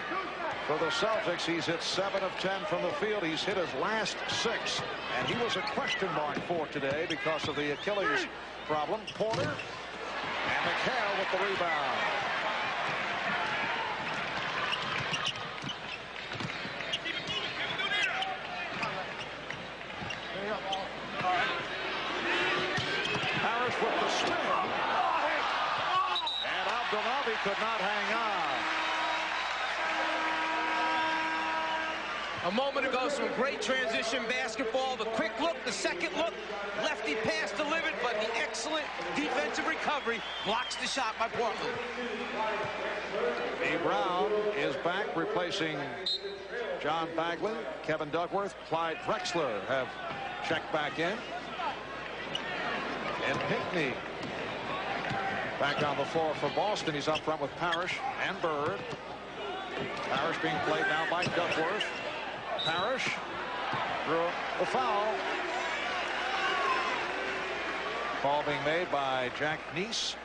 Speaker 1: for the Celtics. He's hit 7 of 10 from the field. He's hit his last 6. And he was a question mark for today because of the Achilles problem. Porter and McHale with the rebound. Harris with the spin. And Abdelnaby could not hang on.
Speaker 8: A moment ago, some great transition basketball. The quick look, the second look, lefty pass delivered, but the excellent defensive recovery blocks the shot by Portland.
Speaker 1: E. Brown is back, replacing John Bagley. Kevin Duckworth, Clyde Drexler have checked back in. And Pinckney back on the floor for Boston. He's up front with Parrish and Bird. Parrish being played now by Duckworth. Parrish drew the foul. Ball being made by Jack Neese.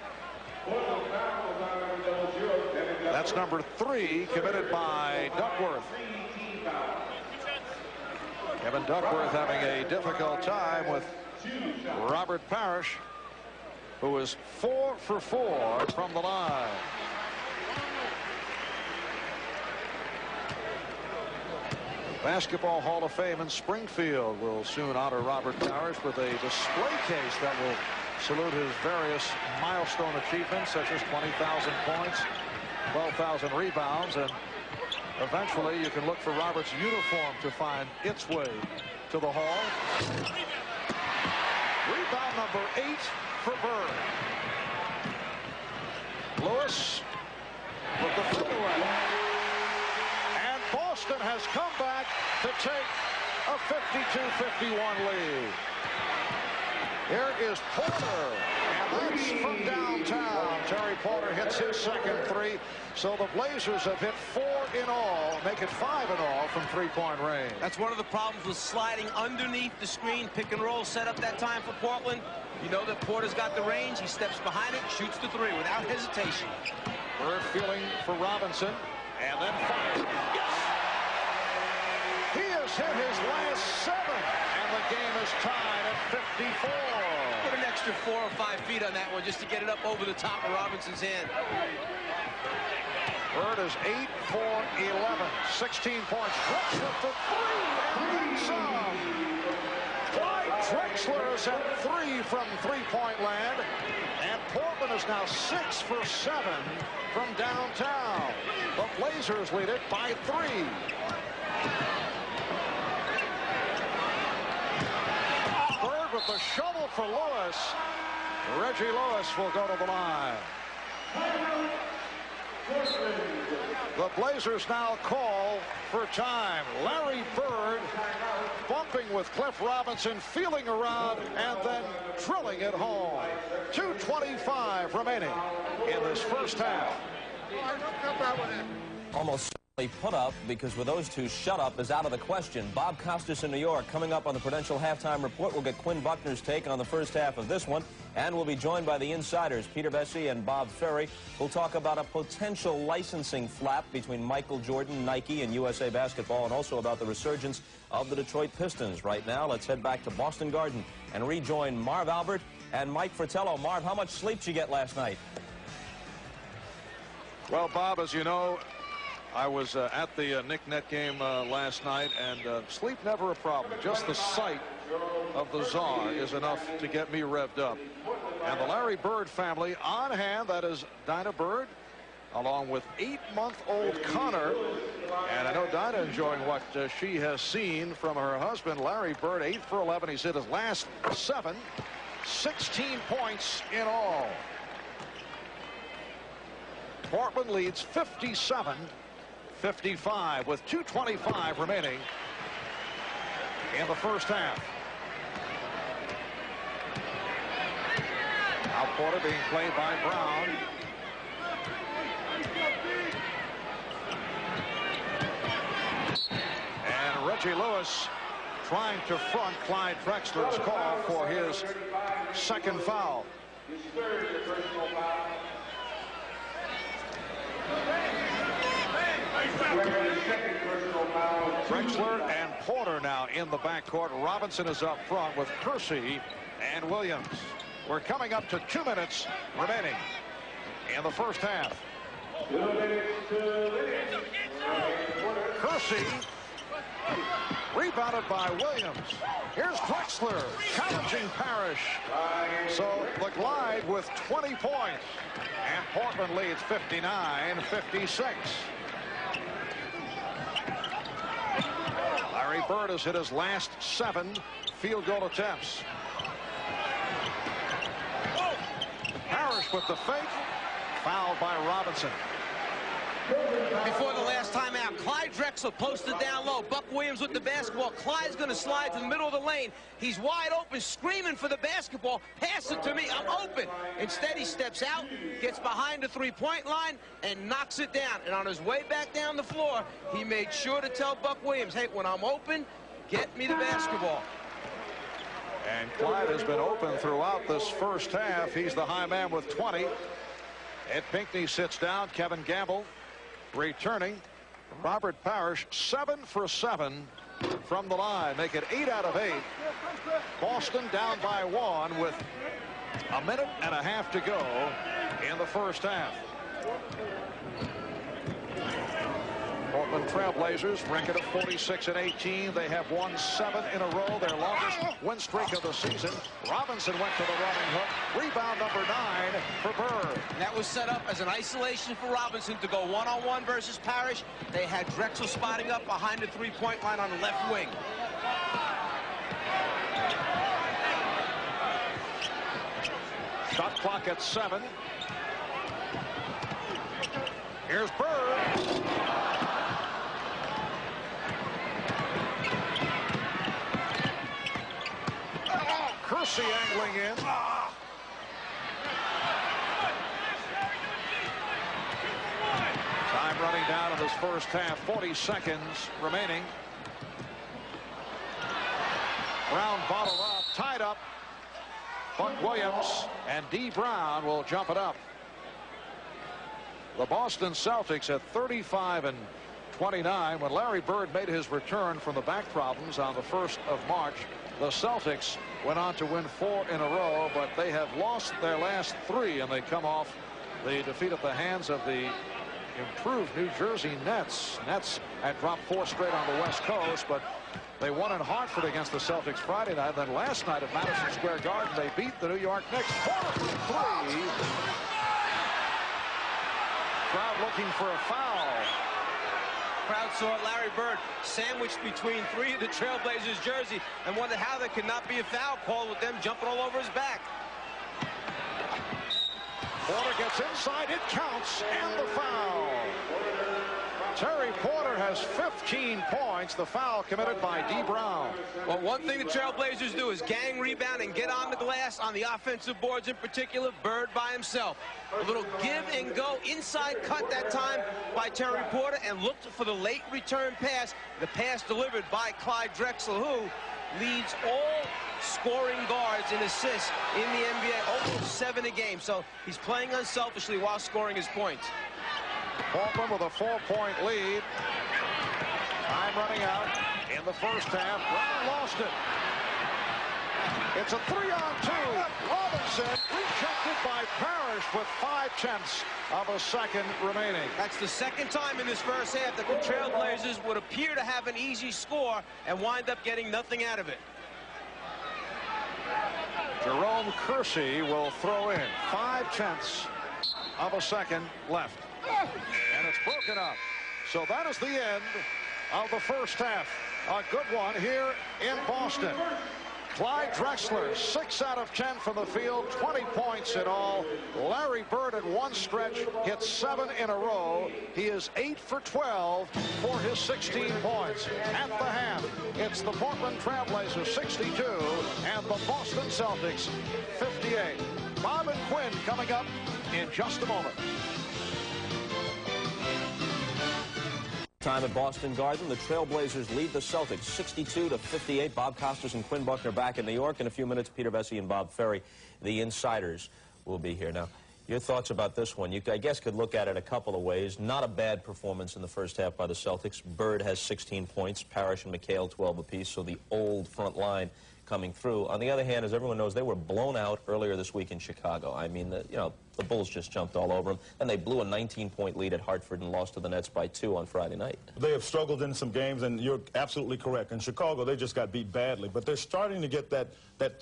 Speaker 1: That's number 3, committed by Duckworth. Kevin Duckworth having a difficult time with Robert Parrish, who is 4 for 4 from the line. Basketball Hall of Fame in Springfield will soon honor Robert Parrish with a display case that will salute his various milestone achievements, such as 20,000 points, 12,000 rebounds, and eventually you can look for Robert's uniform to find its way to the hall. Rebound number 8 for Bird. Lewis with the fadeaway. And Boston has come back to take a 52-51 lead. Here is Porter, and that's from downtown. Terry Porter hits his second 3, so the Blazers have hit 4 in all, make it 5 in all from three-point range.
Speaker 8: That's one of the problems with sliding underneath the screen. Pick and roll set up that time for Portland. You know that Porter's got the range. He steps behind it, shoots the 3 without hesitation.
Speaker 1: Bird feeling for Robinson, and then fires. Yes! He has hit his last 7, and the game is tied at 54.
Speaker 8: Put an extra 4 or 5 feet on that one just to get it up over the top of Robinson's hand.
Speaker 1: Bird is 8 for 11, 16 points. Drexler for 3, and then some. Clyde Drexler is at 3 from three-point land, and Portland is now 6 for 7 from downtown. The Blazers lead it by 3. Bird with the shovel for Lewis. Reggie Lewis will go to the line. The Blazers now call for time. Larry Bird bumping with Cliff Robinson, feeling around, and then drilling it home. 2:25 remaining in this first half.
Speaker 10: Almost put up, because with those two, shut up is out of the question. Bob Costas in New York. Coming up on the Prudential Halftime Report, we'll get Quinn Buckner's take on the first half of this one, and we'll be joined by the insiders, Peter Bessie and Bob Ferry. We'll talk about a potential licensing flap between Michael Jordan, Nike, and USA Basketball, and also about the resurgence of the Detroit Pistons. Right now, let's head back to Boston Garden and rejoin Marv Albert and Mike Fratello. Marv, how much sleep did you get last night?
Speaker 1: Well, Bob, as you know, I was at the Knick-Net game last night, and sleep never a problem. Just the sight of the Czar is enough to get me revved up. And the Larry Bird family on hand, that is Dinah Bird, along with 8-month-old Connor. And I know Dinah enjoying what she has seen from her husband, Larry Bird. 8 for 11. He's hit his last 7, 16 points in all. Portland leads 57-55 with 2:25 remaining in the first half. Now Porter being played by Brown. And Reggie Lewis trying to front Clyde Drexler's call for his second foul. Drexler and Porter now in the backcourt. Robinson is up front with Kersey and Williams. We're coming up to 2 minutes remaining in the first half. Kersey rebounded by Williams. Here's Drexler challenging Parrish. So the Glide with 20 points. And Portland leads 59-56. Bird has hit his last 7 field goal attempts. Parrish with the fake. Fouled by Robinson.
Speaker 8: Before the last timeout, Clyde Drexler posted down low. Buck Williams with the basketball. Clyde's going to slide to the middle of the lane. He's wide open, screaming for the basketball. Pass it to me. I'm open. Instead, he steps out, gets behind the three-point line, and knocks it down. And on his way back down the floor, he made sure to tell Buck Williams, hey, when I'm open, get me the basketball.
Speaker 1: And Clyde has been open throughout this first half. He's the high man with 20. Ed Pinckney sits down. Kevin Gamble returning. Robert Parrish 7 for 7 from the line. Make it 8 out of 8. Boston down by 1 with a minute and a half to go in the first half. Portland Trailblazers record of 46-18. They have won 7 in a row, their longest win streak of the season. Robinson went to the running hook. Rebound number 9 for Bird.
Speaker 8: That was set up as an isolation for Robinson to go one-on-one versus Parrish. They had Drexler spotting up behind the three-point line on the left wing.
Speaker 1: Shot clock at 7. Here's Bird. Kersey angling in. Time running down in this first half. 40 seconds remaining. Brown bottled up, tied up. Buck Williams and D. Brown will jump it up. The Boston Celtics at 35-29. When Larry Bird made his return from the back problems on the 1st of March, the Celtics went on to win 4 in a row, but they have lost their last 3, and they come off the defeat at the hands of the improved New Jersey Nets. Nets had dropped 4 straight on the West Coast, but they won in Hartford against the Celtics Friday night. Then last night at Madison Square Garden, they beat the New York Knicks 4-3. Crowd looking for a foul.
Speaker 8: Crowd saw Larry Bird sandwiched between 3 of the Trailblazers' jersey and wondered how there could not be a foul called with them jumping all over his back.
Speaker 1: Porter gets inside, it counts, and the foul. Terry Porter has 15 points. The foul committed by D. Brown.
Speaker 8: Well, one thing the Trailblazers do is gang rebound and get on the glass on the offensive boards, in particular. Bird by himself. A little give and go inside cut that time by Terry Porter, and looked for the late return pass. The pass delivered by Clyde Drexler, who leads all scoring guards in assists in the NBA, almost 7 a game. So he's playing unselfishly while scoring his points.
Speaker 1: Portland with a 4-point lead. Time running out in the first half. Brown lost it. It's a 3-on-2. Robinson rejected by Parrish with 5/10 of a second remaining.
Speaker 8: That's the second time in this first half that the Trailblazers would appear to have an easy score and wind up getting nothing out of it.
Speaker 1: Jerome Kersey will throw in 5/10 of a second left. And it's broken up. So that is the end of the first half. A good one here in Boston. Clyde Drexler, 6 out of 10 from the field, 20 points in all. Larry Bird at one stretch hit 7 in a row. He is 8 for 12 for his 16 points. At the half, it's the Portland Trailblazers 62 and the Boston Celtics 58. Bob and Quinn coming up in just a moment.
Speaker 10: Time at Boston Garden, the Trailblazers lead the Celtics 62-58. Bob Costas and Quinn Buckner back in New York. In a few minutes, Peter Vesey and Bob Ferry, the insiders, will be here. Now, your thoughts about this one? You, I guess, could look at it a couple of ways. Not a bad performance in the first half by the Celtics. Bird has 16 points. Parrish and McHale 12 apiece. So the old front line coming through. On the other hand, as everyone knows, they were blown out earlier this week in Chicago. I mean, you know, the Bulls just jumped all over them, and they blew a 19-point lead at Hartford and lost to the Nets by 2 on Friday night.
Speaker 11: They have struggled in some games, and you're absolutely correct. In Chicago, they just got beat badly, but they're starting to get that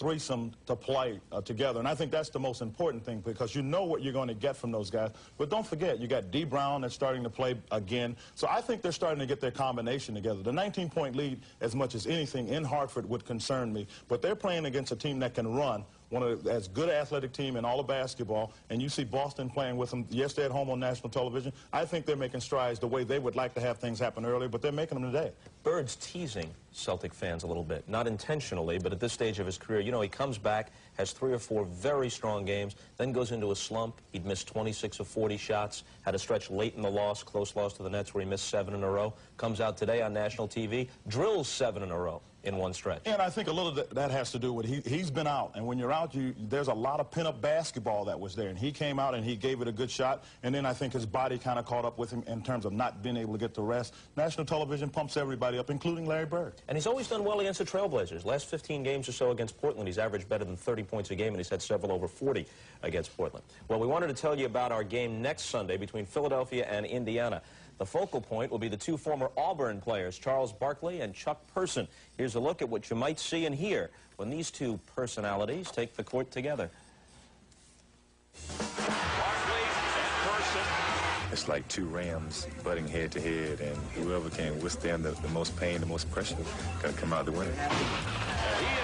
Speaker 11: threesome to play together, and I think that's the most important thing, because you know what you're going to get from those guys. But don't forget, you got D. Brown that's starting to play again, so I think they're starting to get their combination together. The 19-point lead, as much as anything in Hartford, would concern me, but they're playing against a team that can run, one of the, as good athletic team in all of basketball, and you see Boston playing with them. Yes, they're at home on national television. I think they're making strides the way they would like to have things happen earlier, but they're making them today.
Speaker 10: Bird's teasing Celtic fans a little bit, not intentionally, but at this stage of his career, you know, he comes back, has 3 or 4 very strong games, then goes into a slump. He'd missed 26 of 40 shots, had a stretch late in the loss, close loss to the Nets where he missed 7 in a row, comes out today on national TV, drills 7 in a row in one stretch.
Speaker 11: And I think a little that has to do with he's been out, and when you're out, there's a lot of pin-up basketball that was there, and he came out and he gave it a good shot, and then I think his body kind of caught up with him in terms of not being able to get the rest. National television pumps everybody up, including Larry Bird.
Speaker 10: And he's always done well against the Trailblazers. Last 15 games or so against Portland, he's averaged better than 30 points a game, and he's had several over 40 against Portland. Well, we wanted to tell you about our game next Sunday between Philadelphia and Indiana. The focal point will be the 2 former Auburn players, Charles Barkley and Chuck Person. Here's a look at what you might see and hear when these 2 personalities take the court together.
Speaker 7: Barkley and Person.
Speaker 12: It's like 2 rams butting head to head, and whoever can withstand the most pain, the most pressure, got to come out the winner.
Speaker 7: He and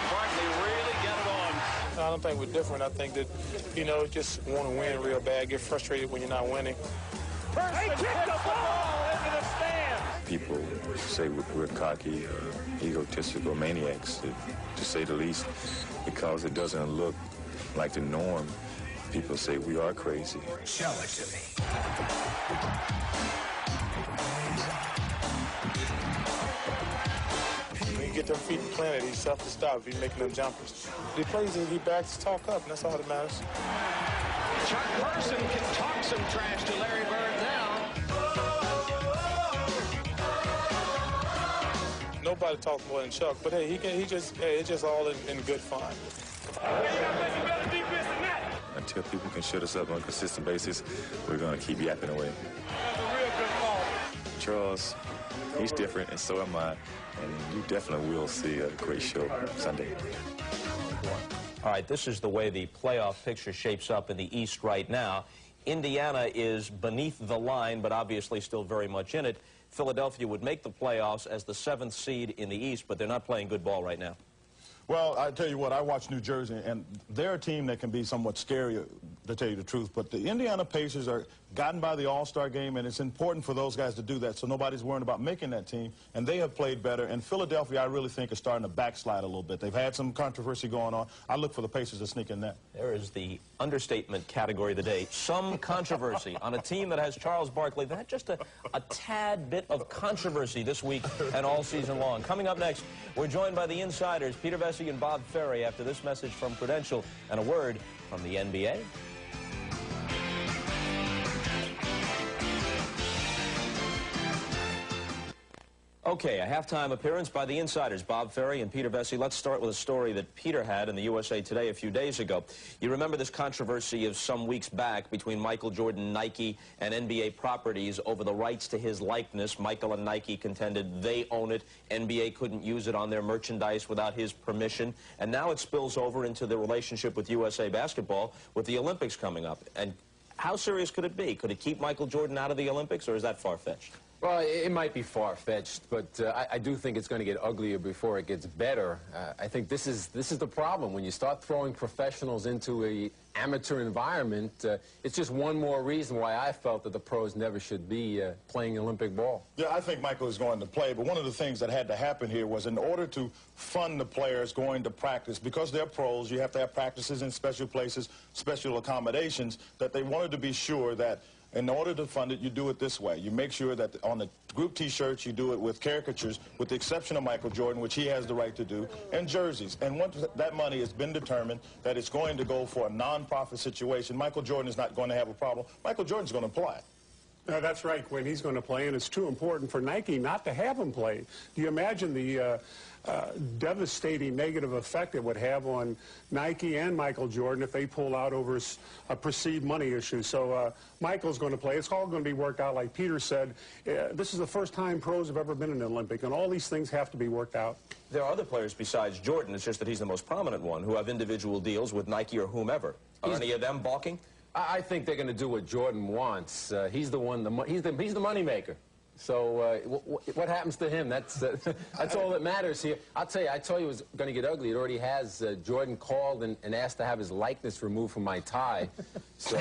Speaker 7: Barkley really get it on.
Speaker 13: I don't think we're different. I think that, you know, just want to win real bad, get frustrated when you're not winning.
Speaker 7: Person kicked the ball into the stands.
Speaker 12: People say we're cocky, egotistical maniacs, to say the least, because it doesn't look like the norm. People say we are crazy.
Speaker 7: Show it to me.
Speaker 13: When you get them feet planted, he's tough to stop. He's making them jumpers. He plays and he backs his talk up, and that's all that matters.
Speaker 7: Chuck Person can talk some trash to Larry Bird now.
Speaker 13: Nobody talks more than Chuck, but hey, it's just all in good fun.
Speaker 12: Until people can shut us up on a consistent basis, we're going to keep yapping away.
Speaker 7: That's a real good call.
Speaker 12: Charles, he's different, and so am I, and you definitely will see a great show Sunday.
Speaker 10: All right, this is the way the playoff picture shapes up in the East right now. Indiana is beneath the line, but obviously still very much in it. Philadelphia would make the playoffs as the 7th seed in the East, but they're not playing good ball right now.
Speaker 11: Well, I tell you what, I watch New Jersey, and they're a team that can be somewhat scary, to tell you the truth. But the Indiana Pacers are gotten by the All-Star game, and it's important for those guys to do that, so nobody's worried about making that team. And they have played better. And Philadelphia, I really think, is starting to backslide a little bit. They've had some controversy going on. I look for the Pacers to sneak in there.
Speaker 10: There is the understatement category of the day. Some controversy on a team that has Charles Barkley. That just a tad bit of controversy this week and all season long. Coming up next, we're joined by the insiders, Peter Vesey and Bob Ferry, after this message from Prudential and a word from the NBA. Okay, a halftime appearance by the insiders, Bob Ferry and Peter Vesey. Let's start with a story that Peter had in the USA Today a few days ago. You remember this controversy of some weeks back between Michael Jordan, Nike, and NBA properties over the rights to his likeness. Michael and Nike contended they own it. NBA couldn't use it on their merchandise without his permission. And now it spills over into the relationship with USA Basketball with the Olympics coming up. And how serious could it be? Could it keep Michael Jordan out of the Olympics, or is that far-fetched?
Speaker 14: Well, it might be far-fetched, but I do think it's going to get uglier before it gets better. I think this is the problem. When you start throwing professionals into an amateur environment, it's just one more reason why I felt that the pros never should be playing Olympic ball.
Speaker 11: Yeah, I think Michael is going to play, but one of the things that had to happen here was in order to fund the players going to practice, because they're pros, you have to have practices in special places, special accommodations, that they wanted to be sure that in order to fund it, you do it this way. You make sure that on the group T-shirts, you do it with caricatures, with the exception of Michael Jordan, which he has the right to do, and jerseys. And once that money has been determined that it's going to go for a non-profit situation, Michael Jordan is not going to have a problem. Michael Jordan's going to apply.
Speaker 15: That's right, Quinn. He's going to play, and it's too important for Nike not to have him play. Do you imagine the devastating negative effect it would have on Nike and Michael Jordan if they pull out over a perceived money issue? So Michael's going to play. It's all going to be worked out. Like Peter said, this is the first time pros have ever been in an Olympic, and all these things have to be worked out.
Speaker 10: There are other players besides Jordan. It's just that he's the most prominent one who have individual deals with Nike or whomever. Are any of them balking?
Speaker 14: I think they're going to do what Jordan wants. He's the one. He's the money maker. So what happens to him? That's all that matters here. I'll tell you. I told you it was going to get ugly. It already has. Jordan called and asked to have his likeness removed from my tie. So.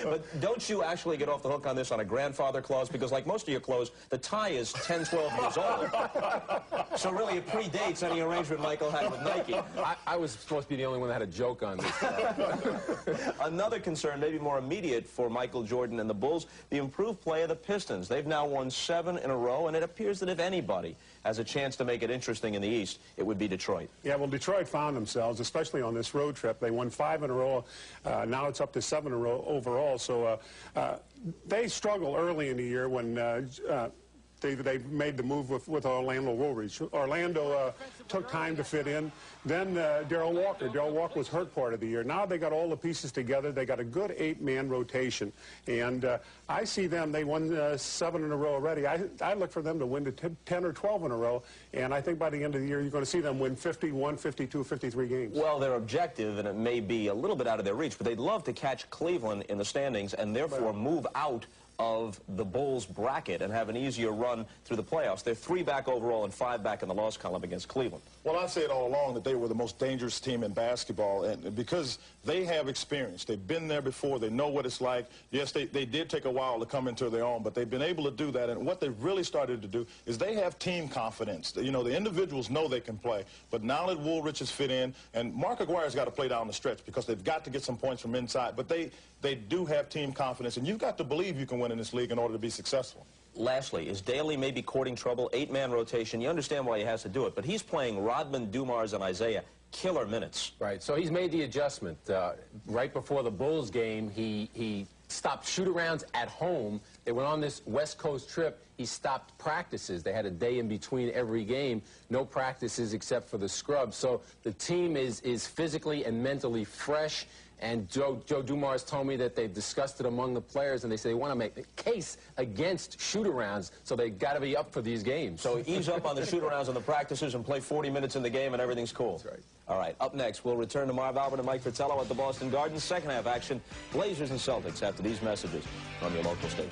Speaker 10: But don't you actually get off the hook on this on a grandfather clause? Because like most of your clothes, the tie is 10, 12 years old. So really it predates any arrangement Michael had with Nike.
Speaker 14: I was supposed to be the only one that had a joke on this.
Speaker 10: Another concern, maybe more immediate for Michael Jordan and the Bulls, the improved play of the Pistons. They've now won 7 in a row, and it appears that if anybody has a chance to make it interesting in the East, it would be Detroit.
Speaker 15: Yeah, well, Detroit found themselves, especially on this road trip. They won 5 in a row. Now it's up to 7 in a row overall. So they struggled early in the year when they made the move with Orlando Woolridge. Orlando took time to fit in. Then Darrell Walker. Darrell Walker was hurt part of the year. Now they got all the pieces together. They got a good 8-man rotation. And I see them, they won 7 in a row already. I look for them to win to 10 or 12 in a row. And I think by the end of the year, you're going to see them win 51, 52, 53 games.
Speaker 10: Well, they're objective, and it may be a little bit out of their reach, but they'd love to catch Cleveland in the standings and therefore move out of the Bulls bracket and have an easier run through the playoffs. They're 3 back overall and 5 back in the loss column against Cleveland.
Speaker 11: Well, I said all along that they were the most dangerous team in basketball, and because they have experience. They've been there before. They know what it's like. Yes, they did take a while to come into their own, but they've been able to do that, and what they've really started to do is they have team confidence. You know, the individuals know they can play, but now that Woolridge has fit in, and Mark Aguirre's got to play down the stretch because they've got to get some points from inside, but they do have team confidence, and you've got to believe you can win in this league in order to be successful.
Speaker 10: Lastly, is Daly maybe courting trouble? 8-man rotation. You understand why he has to do it, but he's playing Rodman, Dumars, and Isaiah killer minutes.
Speaker 14: Right, so he's made the adjustment. Right before the Bulls game, he stopped shoot-arounds at home. They went on this West Coast trip. He stopped practices. They had a day in between every game. No practices except for the scrub. So the team is physically and mentally fresh. And Joe Dumars told me that they've discussed it among the players, and they say they want to make a case against shoot-arounds, so they've got to be up for these games.
Speaker 10: So ease up on the shoot-arounds and the practices and play 40 minutes in the game, and everything's cool.
Speaker 14: That's right.
Speaker 10: All right, up next, we'll return to Marv Albert and Mike Fratello at the Boston Garden. Second half action, Blazers and Celtics after these messages from your local station.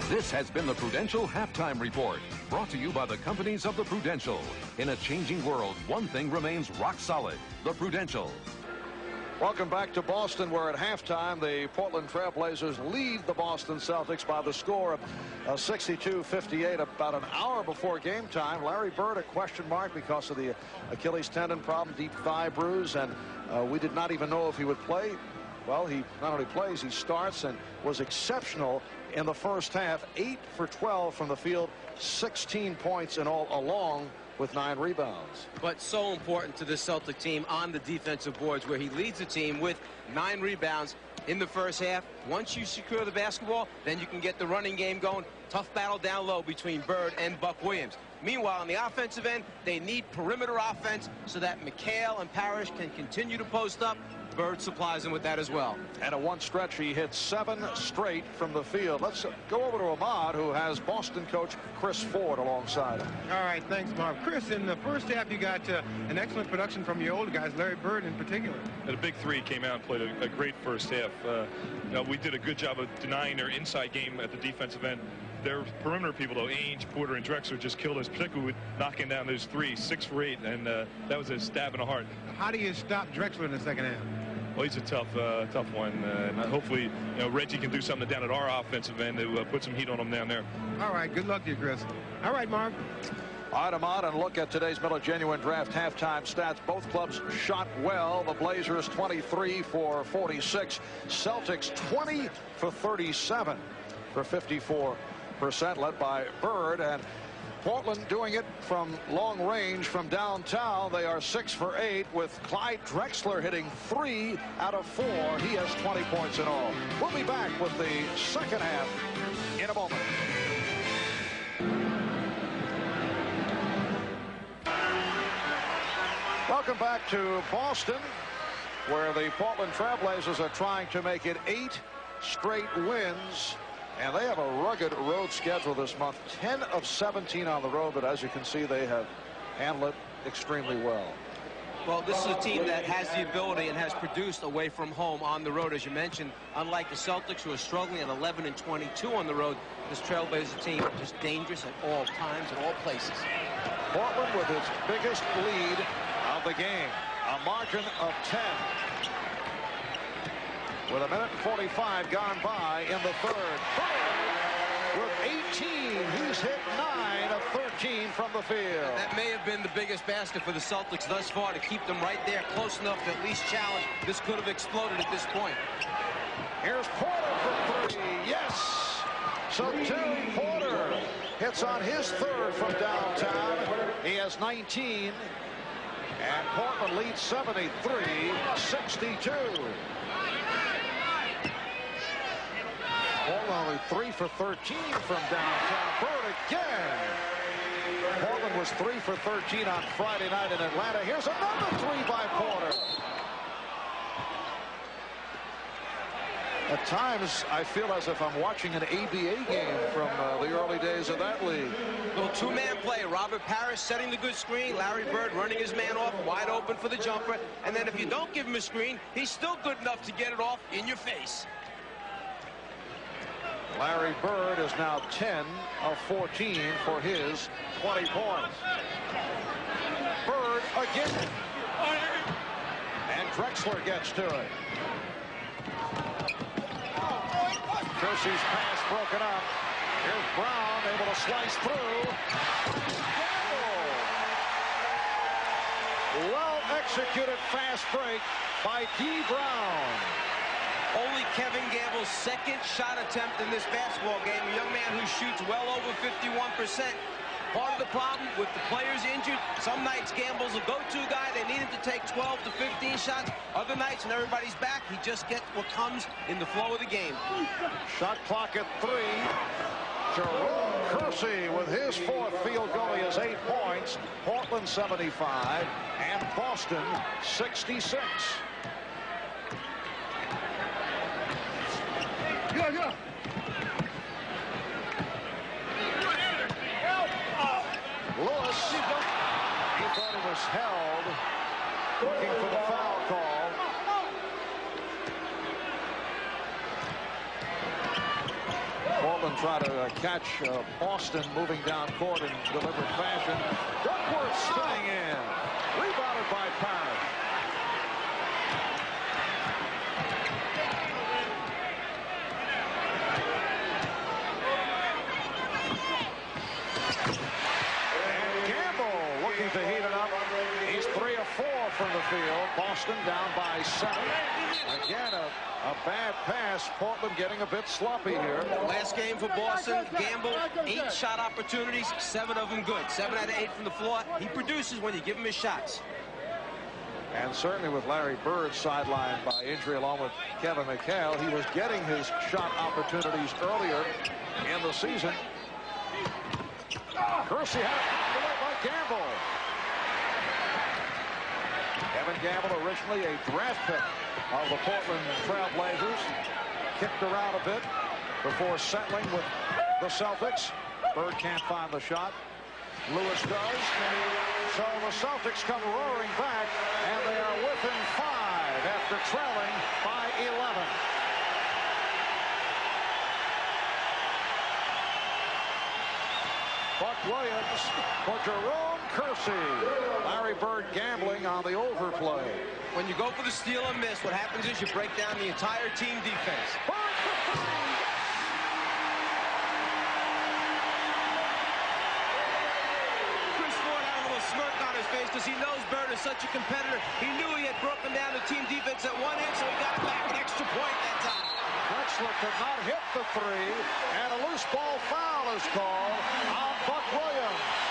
Speaker 7: This has been the Prudential Halftime Report, brought to you by the companies of the Prudential. In a changing world, one thing remains rock solid: the Prudential.
Speaker 1: Welcome back to Boston, where at halftime the Portland Trail Blazers lead the Boston Celtics by the score of 62-58. About an hour before game time, Larry Bird a question mark because of the Achilles tendon problem, deep thigh bruise, and we did not even know if he would play. Well, he not only plays, he starts and was exceptional in the first half. 8 for 12 from the field, 16 points in all, along with 9 rebounds.
Speaker 8: But so important to the Celtic team on the defensive boards, where he leads the team with 9 rebounds in the first half. Once you secure the basketball, then you can get the running game going. Tough battle down low between Bird and Buck Williams. Meanwhile, on the offensive end, they need perimeter offense so that McHale and Parrish can continue to post up. Bird supplies him with that as well.
Speaker 1: And at one stretch, he hit 7 straight from the field. Let's go over to Ahmad, who has Boston coach Chris Ford alongside him.
Speaker 9: All right, thanks, Marv. Chris, in the first half, you got an excellent production from your older guys, Larry Bird in particular.
Speaker 16: And a big 3 came out and played a great first half. You know, we did a good job of denying their inside game at the defensive end. Their perimeter people, though, Ainge, Porter, and Drexler, just killed us, particularly with knocking down those 3, 6 for 8, and that was a stab in the heart.
Speaker 9: How do you stop Drexler in the second half?
Speaker 16: Well, he's a tough one, and hopefully, you know, Reggie can do something down at our offensive end to put some heat on him down there.
Speaker 9: All right, good luck to you, Chris. All right, Marv.
Speaker 1: All right, Ahmad, and look at today's Miller Genuine Draft halftime stats. Both clubs shot well. The Blazers 23 for 46. Celtics 20 for 37 for 54%, led by Bird. And Portland doing it from long range from downtown. They are 6 for 8 with Clyde Drexler hitting 3 out of 4. He has 20 points in all. We'll be back with the second half in a moment. Welcome back to Boston, where the Portland Trailblazers are trying to make it 8 straight wins. And they have a rugged road schedule this month, 10 of 17 on the road, but as you can see, they have handled it extremely well.
Speaker 8: Well, this is a team that has the ability and has produced away from home on the road, as you mentioned. Unlike the Celtics, who are struggling at 11 and 22 on the road, this Trailblazer team is just dangerous at all times and all places.
Speaker 1: Portland with its biggest lead of the game, a margin of 10. With a minute and 45 gone by in the third. With 18, he's hit 9 of 13 from the field.
Speaker 8: That may have been the biggest basket for the Celtics thus far to keep them right there, close enough to at least challenge. This could have exploded at this point.
Speaker 1: Here's Porter for 3. Yes! So Terry Porter hits on his third from downtown. He has 19. And Portland leads 73-62. Portland only 3 for 13 from downtown. Bird again. Portland was 3 for 13 on Friday night in Atlanta. Here's another 3 by Porter. At times, I feel as if I'm watching an ABA game from the early days of that league.
Speaker 8: Little two-man play. Robert Parrish setting the good screen. Larry Bird running his man off, wide open for the jumper. And then if you don't give him a screen, he's still good enough to get it off in your face.
Speaker 1: Larry Bird is now 10 of 14 for his 20 points. Bird again. And Drexler gets to it. Kersey's pass broken up. Here's Brown able to slice through. Well executed fast break by D. Brown.
Speaker 8: Only Kevin Gamble's second shot attempt in this basketball game. A young man who shoots well over 51%. Part of the problem with the players injured, some nights Gamble's a go-to guy. They need him to take 12 to 15 shots. Other nights, when everybody's back, he just gets what comes in the flow of the game.
Speaker 1: Shot clock at 3. Jerome Kersey with his 4th field goal. He has 8 points. Portland 75 and Boston 66.
Speaker 17: Yeah.
Speaker 1: Lewis, he thought he was held, looking for the foul call. Portland tried to catch Boston moving down court in deliberate fashion. Duckworth staying in, rebounded by Parrish. To heat it up. He's 3 of 4 from the field. Boston down by 7. Again, a bad pass. Portland getting a bit sloppy here.
Speaker 8: Last game for Boston, Gamble, 8 shot opportunities, 7 of them good. 7 out of 8 from the floor. He produces when you give him his shots.
Speaker 1: And certainly with Larry Bird sidelined by injury along with Kevin McHale, he was getting his shot opportunities earlier in the season. Kersey had it knocked away by Gamble. Kevin Gamble, originally a draft pick of the Portland Trailblazers, kicked around a bit before settling with the Celtics. Bird can't find the shot. Lewis does. So the Celtics come roaring back, and they are within 5 after trailing by 11. Buck Williams for Jerome Kersey. Larry Bird gambling on the overplay.
Speaker 8: When you go for the steal and miss, what happens is you break down the entire team defense. Chris Ford had a little smirk on his face because he knows Bird is such a competitor. He knew he had broken down the team defense at one end, so he got back an extra point that time.
Speaker 1: Drexler could not hit the 3, and a loose ball foul is called on Buck Williams.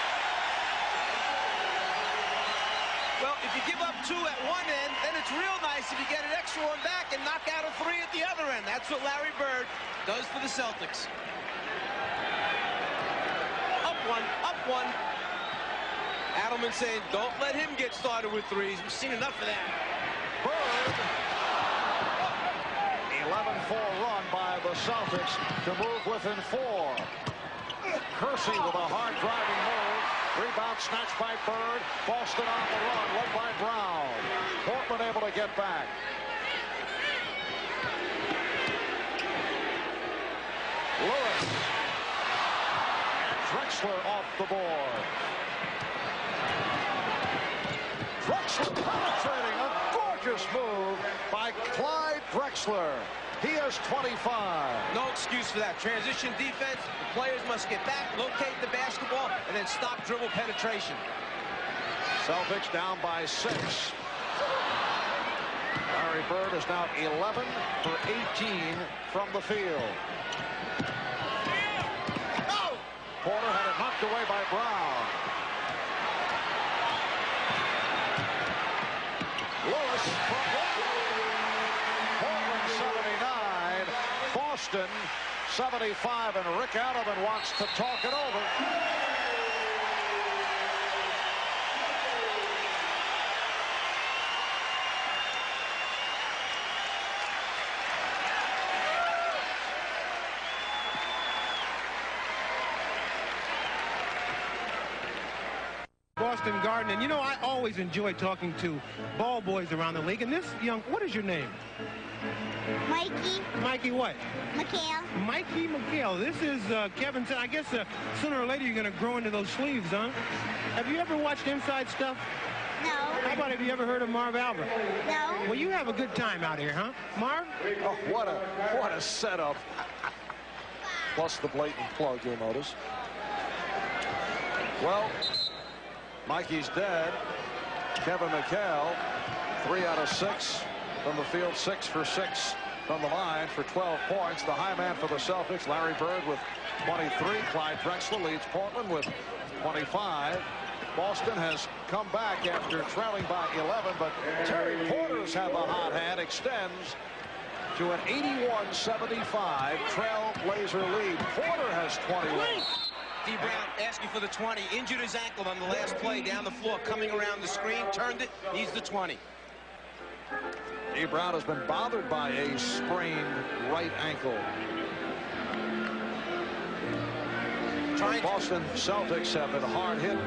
Speaker 8: give up 2 at one end, then it's real nice if you get an extra one back and knock out a 3 at the other end. That's what Larry Bird does for the Celtics. Up one. Adelman saying, don't let him get started with 3s. We've seen enough of that.
Speaker 1: Bird. 11-4 run by the Celtics to move within 4. Kersey with a hard driving move. Rebound snatched by Bird. Boston on the run, led by Brown. Portland able to get back. Lewis. And Drexler off the board. Drexler penetrating, a gorgeous move by Clyde Drexler. He has 25.
Speaker 8: No excuse for that. Transition defense, the players must get back, locate the basketball, and then stop dribble penetration.
Speaker 1: Celtics down by 6. Larry Bird is now 11 for 18 from the field. Porter had it knocked away by Brown. Lewis from Portland 79, Boston 75, and Rick Adelman wants to talk it over.
Speaker 9: Boston Garden, and you know, I always enjoy talking to ball boys around the league, and this young, what is your name?
Speaker 17: Mikey.
Speaker 9: Mikey what?
Speaker 17: McHale.
Speaker 9: Mikey McHale. This is Kevin said, I guess sooner or later you're going to grow into those sleeves, huh? Have you ever watched Inside Stuff?
Speaker 17: No.
Speaker 9: How about, have you ever heard of Marv Albert?
Speaker 17: No.
Speaker 9: Well, you have a good time out here, huh? Marv?
Speaker 1: Oh, what a setup. Plus the blatant plug, you'll notice. Well, Mikey's dead. Kevin McHale, 3 out of 6 from the field, 6 for 6 from the line for 12 points. The high man for the Celtics, Larry Bird, with 23. Clyde Drexler leads Portland with 25. Boston has come back after trailing by 11, but Terry Porter's had the hot hand, extends to an 81-75 Trailblazer lead. Porter has 21.
Speaker 8: D. Brown asking for the 20. Injured his ankle on the last play down the floor, coming around the screen, turned it. He's the 20.
Speaker 1: D. Brown has been bothered by a sprained right ankle. Boston Celtics have been hard hit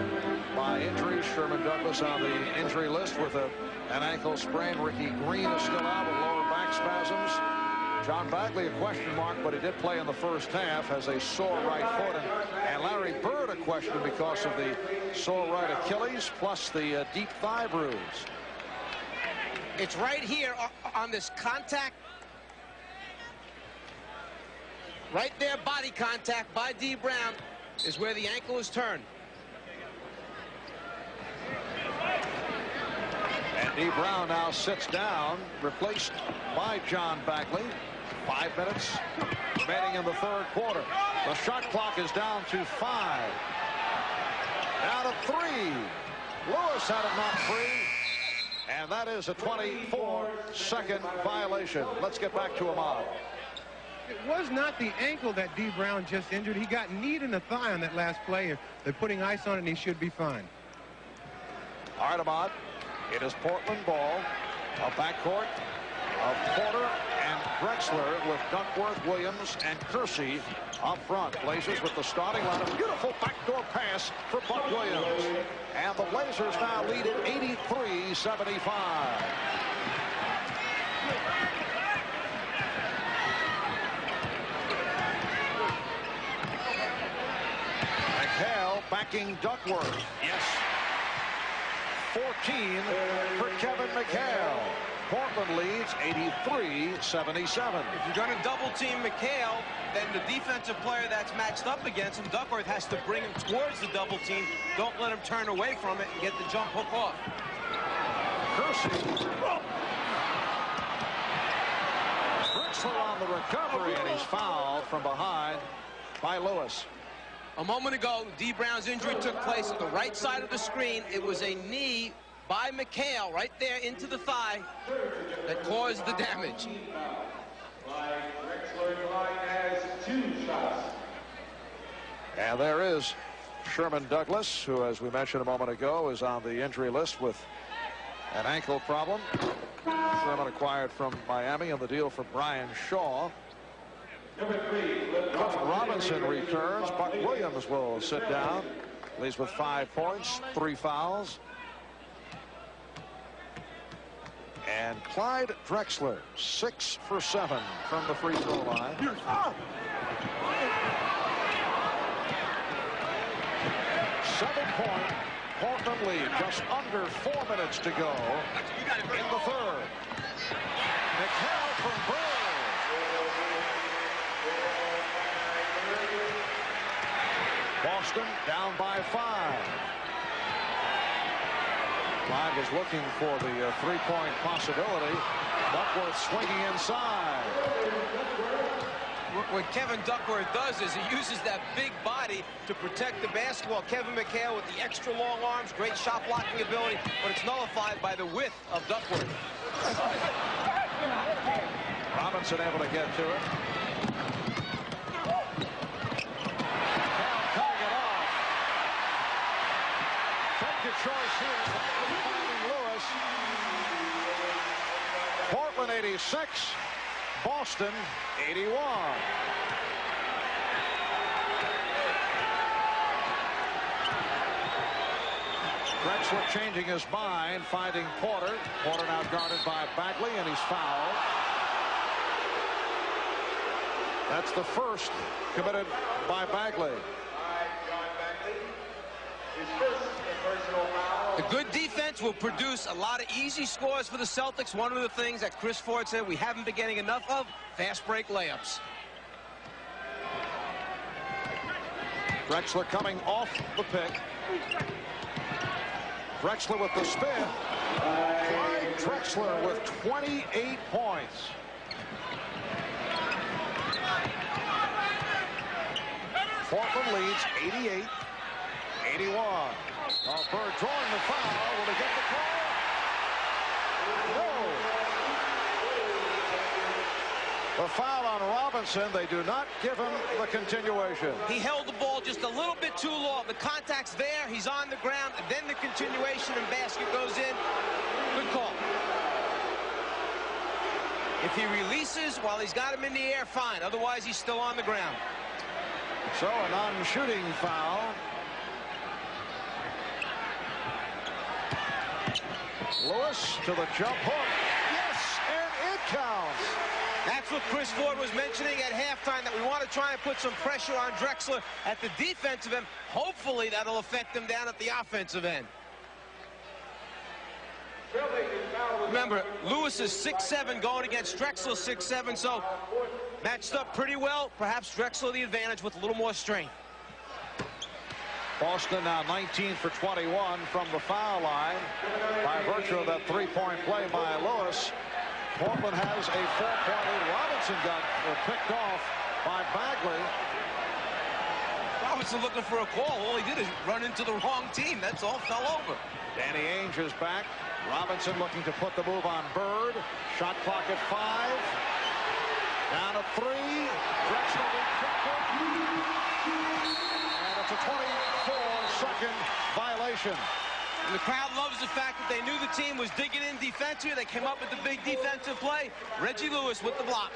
Speaker 1: by injuries. Sherman Douglas on the injury list with an ankle sprain. Ricky Green is still out with lower back spasms. John Bagley, a question mark, but he did play in the first half, has a sore right foot. And Larry Bird, a question because of the sore right Achilles, plus the deep thigh bruise.
Speaker 8: It's right here on this contact. Right there, body contact by D. Brown is where the ankle is turned.
Speaker 1: And D. Brown now sits down, replaced by John Bagley. 5 minutes remaining in the third quarter. The shot clock is down to 5. Down to 3. Lewis had it knocked free. And that is a 24-second violation. Let's get back to Ahmad.
Speaker 9: It was not the ankle that D. Brown just injured. He got kneed in the thigh on that last play. They're putting ice on it, and he should be fine.
Speaker 1: All right, Ahmad. It is Portland ball. A backcourt of Porter and Drexler with Duckworth, Williams, and Kersey up front. Blazers with the starting line. A beautiful backdoor pass for Buck Williams. And the Blazers now lead at 83-75. McHale backing Duckworth. Yes. 14 for Kevin McHale. Portland leads 83-77.
Speaker 8: If you're going to double team McHale, then the defensive player that's matched up against him, Duckworth, has to bring him towards the double team. Don't let him turn away from it and get the jump hook off.
Speaker 1: Kersey. Drexler on the recovery, and he's fouled from behind by Lewis.
Speaker 8: A moment ago, D. Brown's injury took place on the right side of the screen. It was a knee by McHale right there into the thigh that caused the damage.
Speaker 1: And there is Sherman Douglas, who, as we mentioned a moment ago, is on the injury list with an ankle problem. Sherman acquired from Miami on the deal for Brian Shaw. Cliff Robinson returns. Buck Williams will sit down. Leads with 5 points, 3 fouls. And Clyde Drexler, 6 for 7 from the free throw line. 7-point Portland lead. Just under 4 minutes to go in the third. McHale from Bird. Boston down by 5. Clyde was looking for the 3-point possibility. Duckworth swinging inside.
Speaker 8: What Kevin Duckworth does is he uses that big body to protect the basketball. Kevin McHale with the extra long arms, great shot blocking ability, but it's nullified by the width of Duckworth.
Speaker 1: Robinson able to get to it. McHale cutting it off. Take a choice here. Finding Lewis. Portland 86. Boston 81. Drexler changing his mind, finding Porter. Porter now guarded by Bagley, and he's fouled. That's the first committed by Bagley.
Speaker 8: The good defense will produce a lot of easy scores for the Celtics. One of the things that Chris Ford said we haven't been getting enough of, fast break layups.
Speaker 1: Drexler coming off the pick. Drexler with the spin. Clyde Drexler with 28 points. Portland leads 88-81. Bird drawing the foul. Will he get the call? No. The foul on Robinson. They do not give him the continuation.
Speaker 8: He held the ball just a little bit too long. The contact's there. He's on the ground. And then the continuation and basket goes in. Good call. If he releases while he's got him in the air, fine. Otherwise, he's still on the ground.
Speaker 1: So a non-shooting foul. Lewis to the jump hook. Yes, and it counts.
Speaker 8: That's what Chris Ford was mentioning at halftime, that we want to try and put some pressure on Drexler at the defensive end. Hopefully that'll affect him down at the offensive end. Remember, Lewis is 6'7", going against Drexler 6'7", so matched up pretty well. Perhaps Drexler the advantage with a little more strength.
Speaker 1: Boston now 19 for 21 from the foul line by virtue of that 3-point play by Lewis. Portland has a 4-point lead. Robinson got picked off by Bagley.
Speaker 8: Robinson looking for a call. All he did is run into the wrong team. That's all. Fell over.
Speaker 1: Danny Ainge is back. Robinson looking to put the move on Bird. Shot clock at 5. Down to 3. Drexler will trip it. And it's a 24-second violation.
Speaker 8: And the crowd loves the fact that they knew the team was digging in defensively. They came up with the big defensive play. Reggie Lewis with the block.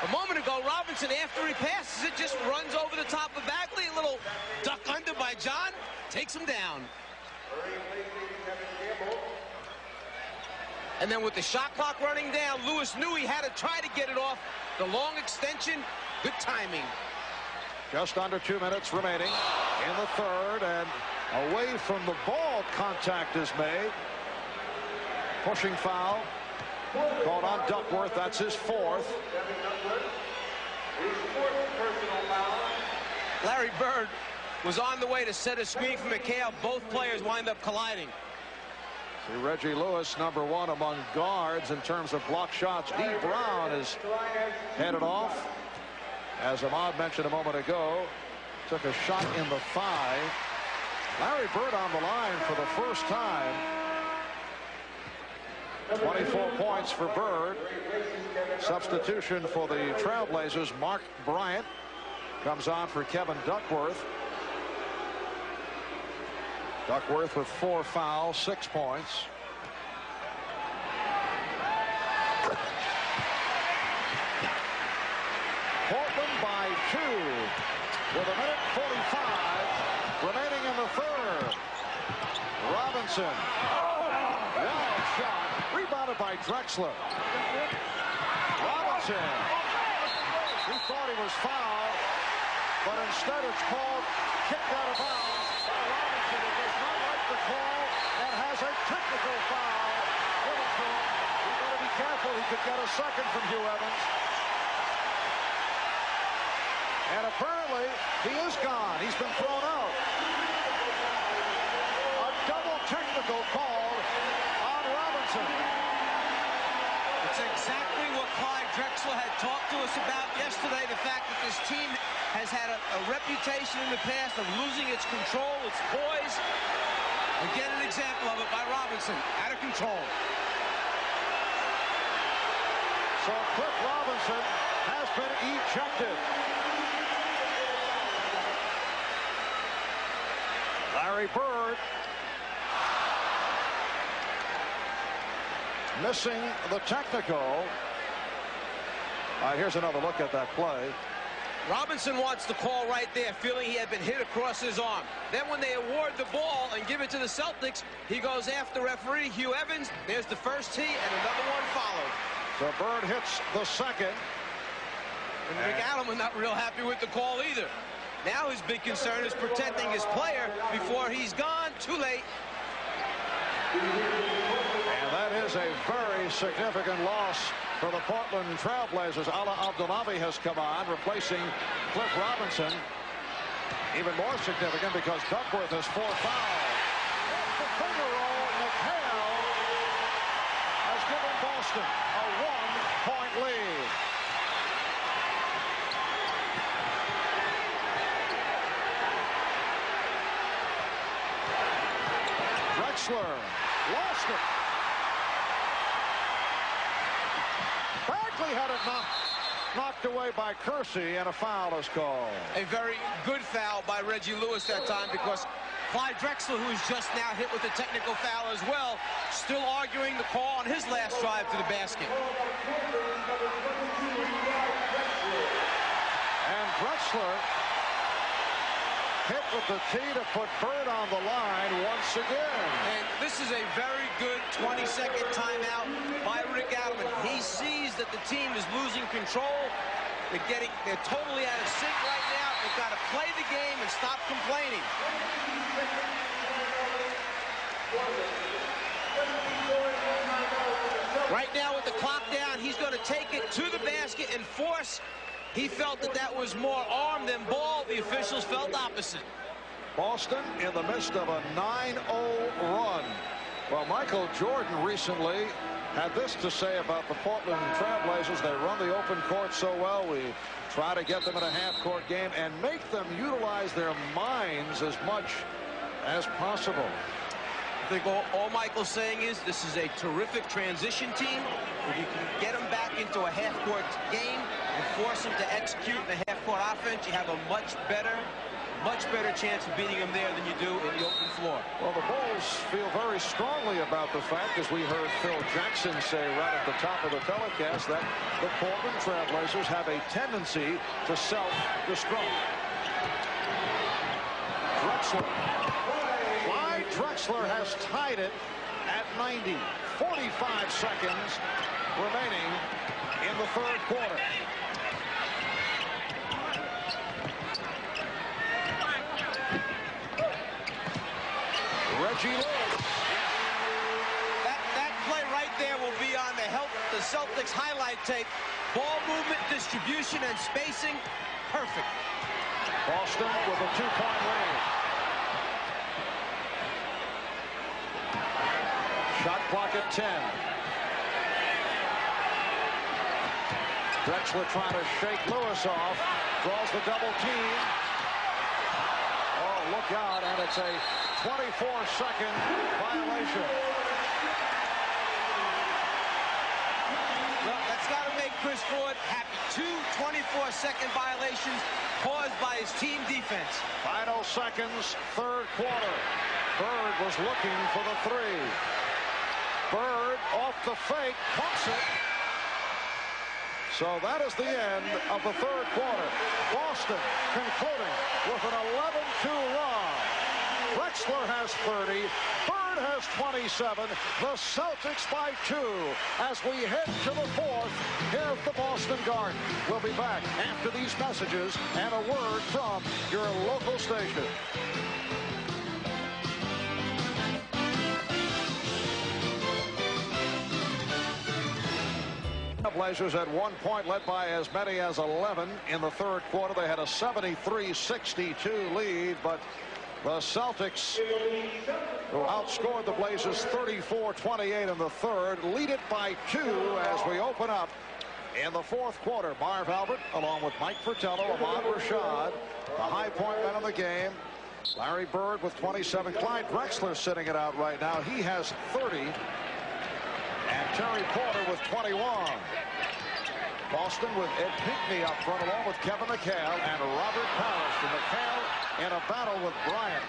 Speaker 8: A moment ago, Robinson, after he passes it, just runs over the top of Bagley. A little duck under by John. Takes him down. And then with the shot clock running down, Lewis knew he had to try to get it off. The long extension, good timing.
Speaker 1: Just under 2 minutes remaining in the third, and away from the ball, contact is made. Pushing foul called on Duckworth. That's his 4th.
Speaker 8: Larry Bird was on the way to set a screen for McHale. Both players wind up colliding.
Speaker 1: See Reggie Lewis, #1 among guards in terms of block shots. D. Brown is headed off. As Ahmad mentioned a moment ago, took a shot in the thigh. Larry Bird on the line for the first time. 24 points for Bird. Substitution for the Trailblazers. Mark Bryant comes on for Kevin Duckworth. Duckworth with 4 fouls, 6 points. Portland by 2 with 1:45 remaining in the third. Robinson. Wild shot. Rebounded by Drexler. Robinson. He thought he was fouled, but instead it's called kicked out of bounds. Robinson does not like the call and has a technical foul given to him. He better be careful. He could get a second from Hugh Evans. And apparently, he is gone. He's been thrown out. A double technical called on Robinson.
Speaker 8: It's exactly what Clyde Drexler had talked to us about yesterday, the fact that this team has had a reputation in the past of losing its control, its poise. Again, an example of it by Robinson, out of control.
Speaker 1: So Cliff Robinson has been ejected. Larry Bird missing the technical. All right, here's another look at that play.
Speaker 8: Robinson wants the call right there, feeling he had been hit across his arm. Then when they award the ball and give it to the Celtics, he goes after referee Hugh Evans. There's the first tee, and another one followed.
Speaker 1: So Bird hits the second.
Speaker 8: And Rick Allen was not real happy with the call either. Now his big concern is protecting his player before he's gone. Too late.
Speaker 1: And that is a very significant loss for the Portland Trailblazers. Ala Abdullahi has come on, replacing Cliff Robinson. Even more significant because Duckworth has 4 fouls. The finger roll, McHale has given Boston a 1-point lead. Drexler lost it. Bagley had it knocked away by Kersey, and a foul is called.
Speaker 8: A very good foul by Reggie Lewis that time, because Clyde Drexler, who is just now hit with a technical foul as well, still arguing the call on his last drive to the basket.
Speaker 1: And Drexler hit with the tee to put Bird on the line once again.
Speaker 8: And this is a very good 20-second timeout by Rick Allen. He sees that the team is losing control. They're totally out of sync right now. They've got to play the game and stop complaining. Right now with the clock down, he's going to take it to the basket and force. He felt that that was more arm than ball. The officials felt opposite.
Speaker 1: Boston in the midst of a 9-0 run. Well, Michael Jordan recently had this to say about the Portland Trailblazers. They run the open court so well. We try to get them in a half-court game and make them utilize their minds as much as possible.
Speaker 8: I think all Michael's saying is this is a terrific transition team. If you can get them back into a half-court game and force them to execute in the half-court offense, you have a much better chance of beating them there than you do in the open floor.
Speaker 1: Well, the Bulls feel very strongly about the fact, as we heard Phil Jackson say right at the top of the telecast, that the Portland Trailblazers have a tendency to self-destruct. Clyde Drexler has tied it at 90. 45 seconds remaining in the third quarter. Reggie Lewis.
Speaker 8: That play right there will be on the Celtics highlight tape. Ball movement, distribution, and spacing, perfect.
Speaker 1: Boston with a 2-point lead. Shot clock at 10. Drexler trying to shake Lewis off. Draws the double team. Oh, look out, and it's a 24-second violation.
Speaker 8: Well, that's got to make Chris Ford happy. 2 24-second violations caused by his team defense.
Speaker 1: Final seconds, third quarter. Bird was looking for the three. Bird off the fake, pumps it. So that is the end of the third quarter. Boston concluding with an 11-2 run. Drexler has 30. Bird has 27. The Celtics by 2 as we head to the fourth here at the Boston Garden. We'll be back after these messages and a word from your local station. The Blazers at one point led by as many as 11 in the third quarter. They had a 73-62 lead, but the Celtics, who outscored the Blazers 34-28 in the third, lead it by 2 as we open up in the fourth quarter. Marv Albert, along with Mike Fratello, Ahmad Rashad, the high point men of the game. Larry Bird with 27. Clyde Drexler sitting it out right now. He has 30. And Terry Porter with 21. Boston with Ed Pinckney up front, along with Kevin McHale and Robert Parrish. And McHale in a battle with Bryant.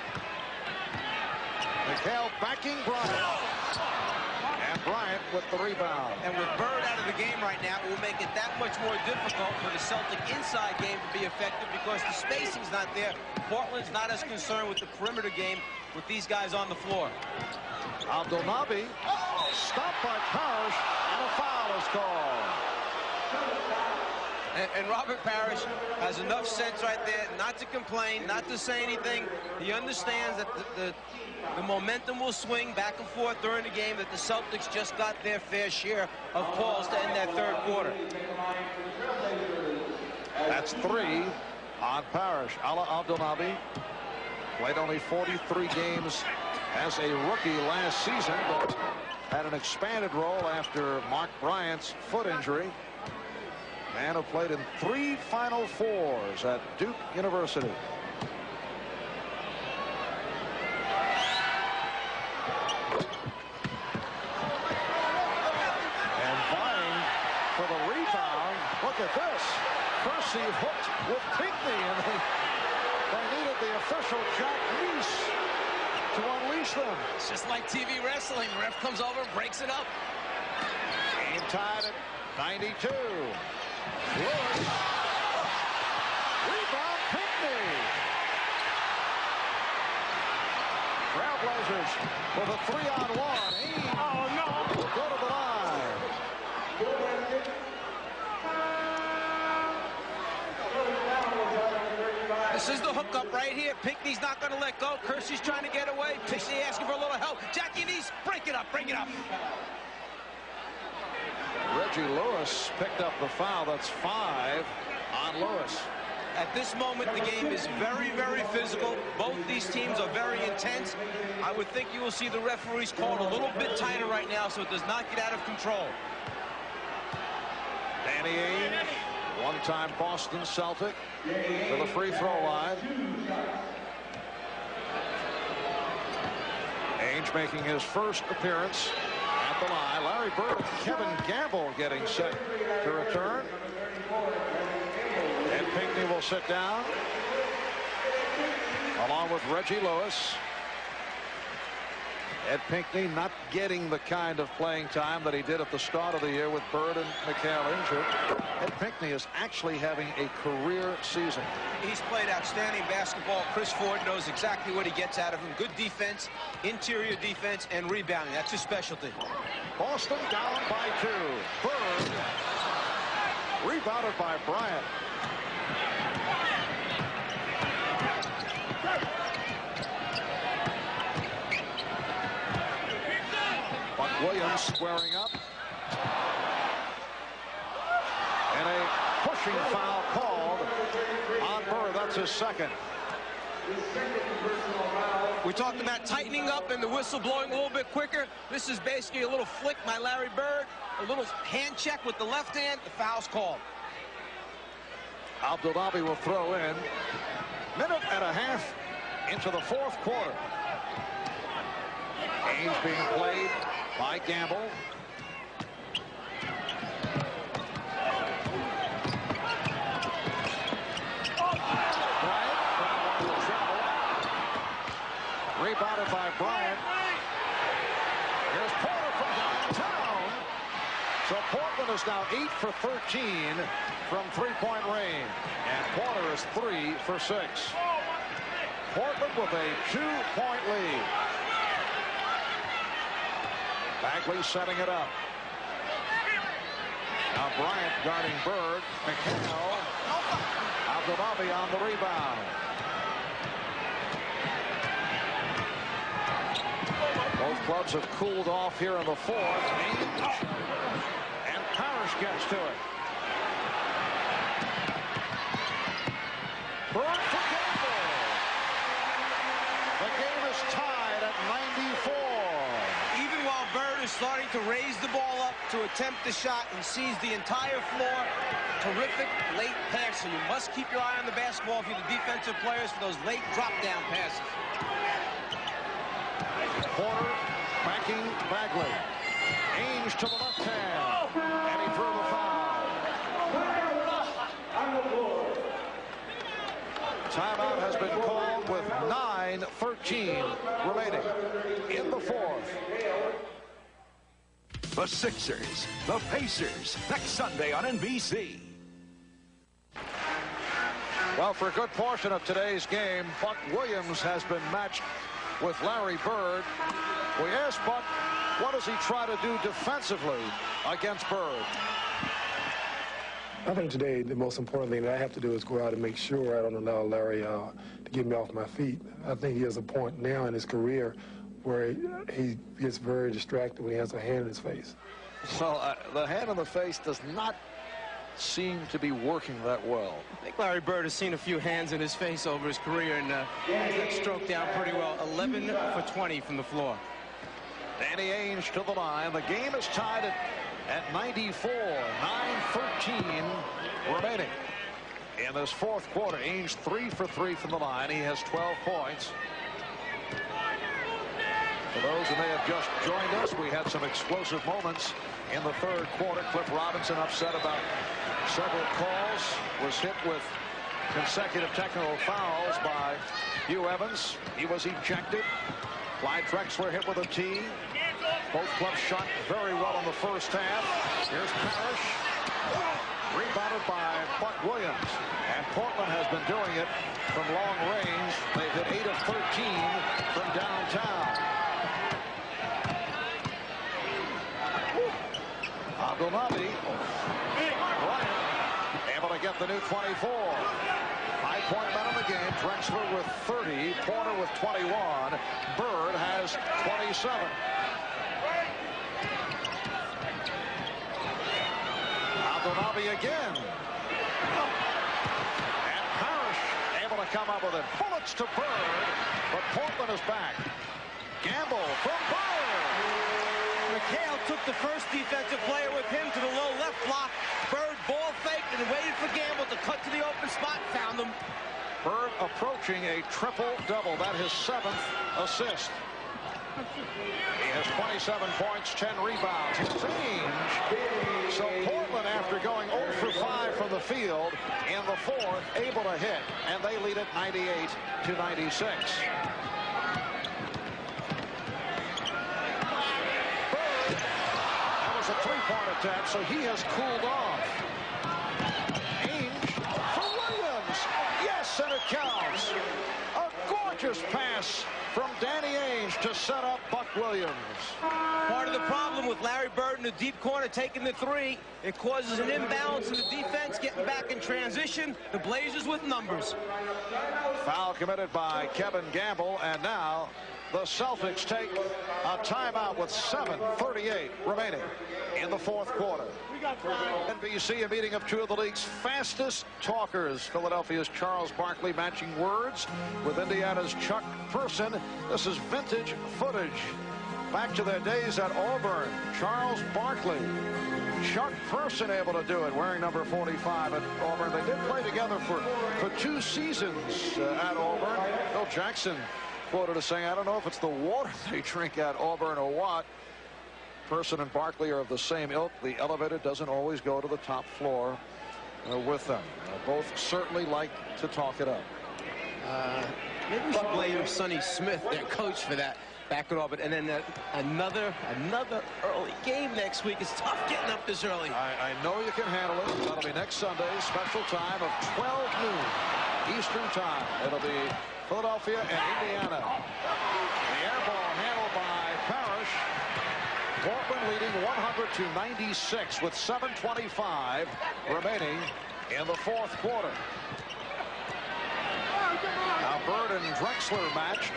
Speaker 1: McHale backing Bryant. And Bryant with the rebound.
Speaker 8: And with Bird out of the game right now, it will make it that much more difficult for the Celtic inside game to be effective because the spacing's not there. Portland's not as concerned with the perimeter game with these guys on the floor.
Speaker 1: Abdelnaby stopped by Parrish, and a foul is called.
Speaker 8: And Robert Parrish has enough sense right there not to complain, not to say anything. He understands that the momentum will swing back and forth during the game, that the Celtics just got their fair share of calls to end that third quarter.
Speaker 1: That's 3 on Parrish. Ala Abdelnaby played only 43 games as a rookie last season, but had an expanded role after Mark Bryant's foot injury. Man who played in 3 Final Fours at Duke University. And vying for the rebound. Look at this. Percy hooked with Pinckney, and they needed the official Jack Neese to unleash them.
Speaker 18: It's just like TV wrestling. The ref comes over and breaks it up.
Speaker 1: Game tied at 92. Lewis. Rebound, Pinckney. Trailblazers with a 3-on-1. Oh, no. Will go to the line.
Speaker 8: This is the hookup right here. Pinckney's not going to let go. Kersey's trying to get away. Pinckney asking for a little help. Jackie Neese, break it up, bring it up.
Speaker 1: Reggie Lewis picked up the foul. That's 5 on Lewis.
Speaker 8: At this moment, the game is very, very physical. Both these teams are very intense. I would think you will see the referees called a little bit tighter right now so it does not get out of control.
Speaker 1: Danny Ainge, one-time Boston Celtic, to the free throw line. Ainge making his first appearance at the line. Larry Bird and Kevin Gamble getting set to return. And Pinckney will sit down along with Reggie Lewis. Ed Pinckney not getting the kind of playing time that he did at the start of the year with Bird and McHale injured. Ed Pinckney is actually having a career season.
Speaker 8: He's played outstanding basketball. Chris Ford knows exactly what he gets out of him. Good defense, interior defense, and rebounding. That's his specialty.
Speaker 1: Boston down by 2. Bird rebounded by Bryant. Buck Williams squaring up. And a pushing foul called on Bird. That's his second.
Speaker 8: We talked about tightening up and the whistle blowing a little bit quicker. This is basically a little flick by Larry Bird. A little hand check with the left hand. The foul's called.
Speaker 1: Abdelnaby will throw in. Minute and a half into the fourth quarter. Ainge being played by Gamble. Rebounded by Bryant. Here's Porter from downtown. So Portland is now 8 for 13 from three-point range. And Porter is 3 for 6. Portland with a 2-point lead. Bagley setting it up. Now Bryant guarding Bird. McHale. Abdullahi on the rebound. Both clubs have cooled off here in the fourth. And Parrish gets to it. Bird for Gamble. The game is tied at 94.
Speaker 8: Even while Bird is starting to raise the ball up to attempt the shot, he sees the entire floor. Terrific late passer. You must keep your eye on the basketball if you're the defensive players for those late drop-down passes.
Speaker 1: Porter backing Bagley. Ainge to the left hand. And he drew the foul. Timeout has been called with 9:13 remaining in the fourth.
Speaker 7: The Sixers, the Pacers, next Sunday on NBC.
Speaker 1: Well, for a good portion of today's game, Buck Williams has been matched with Larry Bird. We asked Buck, what does he try to do defensively against Bird?
Speaker 6: I think today the most important thing that I have to do is go out and make sure I don't allow Larry to get me off my feet. I think he has a point now in his career where he gets very distracted when he has a hand in his face.
Speaker 1: Well, the hand in the face does not seem to be working that well.
Speaker 8: I think Larry Bird has seen a few hands in his face over his career and has that stroke down pretty well. 11 for 20 from the floor.
Speaker 1: Danny Ainge to the line. The game is tied at 94. 9:13 remaining in this fourth quarter. Ainge 3 for 3 from the line. He has 12 points. For those who may have just joined us, we had some explosive moments in the third quarter. Cliff Robinson upset about several calls, was hit with consecutive technical fouls by Hugh Evans. He was ejected. Clyde Drexler hit with a tee. Both clubs shot very well in the first half. Here's Parrish. Rebounded by Buck Williams. And Portland has been doing it from long range. They've hit 8 of 13 from downtown. Abdullahi. Bryant able to get the new 24. High-point men in the game. Drexler with 30. Porter with 21. Bird has 27. Abdullahi again. And Parrish able to come up with it. Bullets to Bird. But Portland is back. Gamble from Bird.
Speaker 8: McHale took the first defensive player with him to the low left block. Bird ball faked and waited for Gamble to cut to the open spot. Found him.
Speaker 1: Bird approaching a triple-double. That his 7th assist. He has 27 points, 10 rebounds. His range. So Portland, after going 0 for 5 from the field in the fourth, able to hit. And they lead it 98-96. A three-point attempt, so he has cooled off. Ainge for Williams. Yes, and it counts. A gorgeous pass from Danny Ainge to set up Buck Williams.
Speaker 8: Part of the problem with Larry Bird in the deep corner taking the three, it causes an imbalance in the defense, getting back in transition. The Blazers with numbers.
Speaker 1: Foul committed by Kevin Gamble, and now the Celtics take a timeout with 7:38 remaining in the fourth quarter. NBC, a meeting of two of the league's fastest talkers. Philadelphia's Charles Barkley matching words with Indiana's Chuck Person. This is vintage footage. Back to their days at Auburn. Charles Barkley Chuck Person able to do it, wearing number 45 at Auburn. They did play together for 2 seasons at Auburn. Phil Jackson quoted as saying, I don't know if it's the water they drink at Auburn or what. Person and Barkley are of the same ilk. The elevator doesn't always go to the top floor with them. Both certainly like to talk it up.
Speaker 8: Maybe we should blame Sonny Smith, their coach, for that back at Auburn. And then another early game next week. It's tough getting up this early.
Speaker 1: I know you can handle it. That'll be next Sunday, special time of 12 noon Eastern time. It'll be Philadelphia and Indiana. The air ball handled by Parrish. Portland leading 100-96 with 7:25 remaining in the fourth quarter. Now Bird and Drexler matched.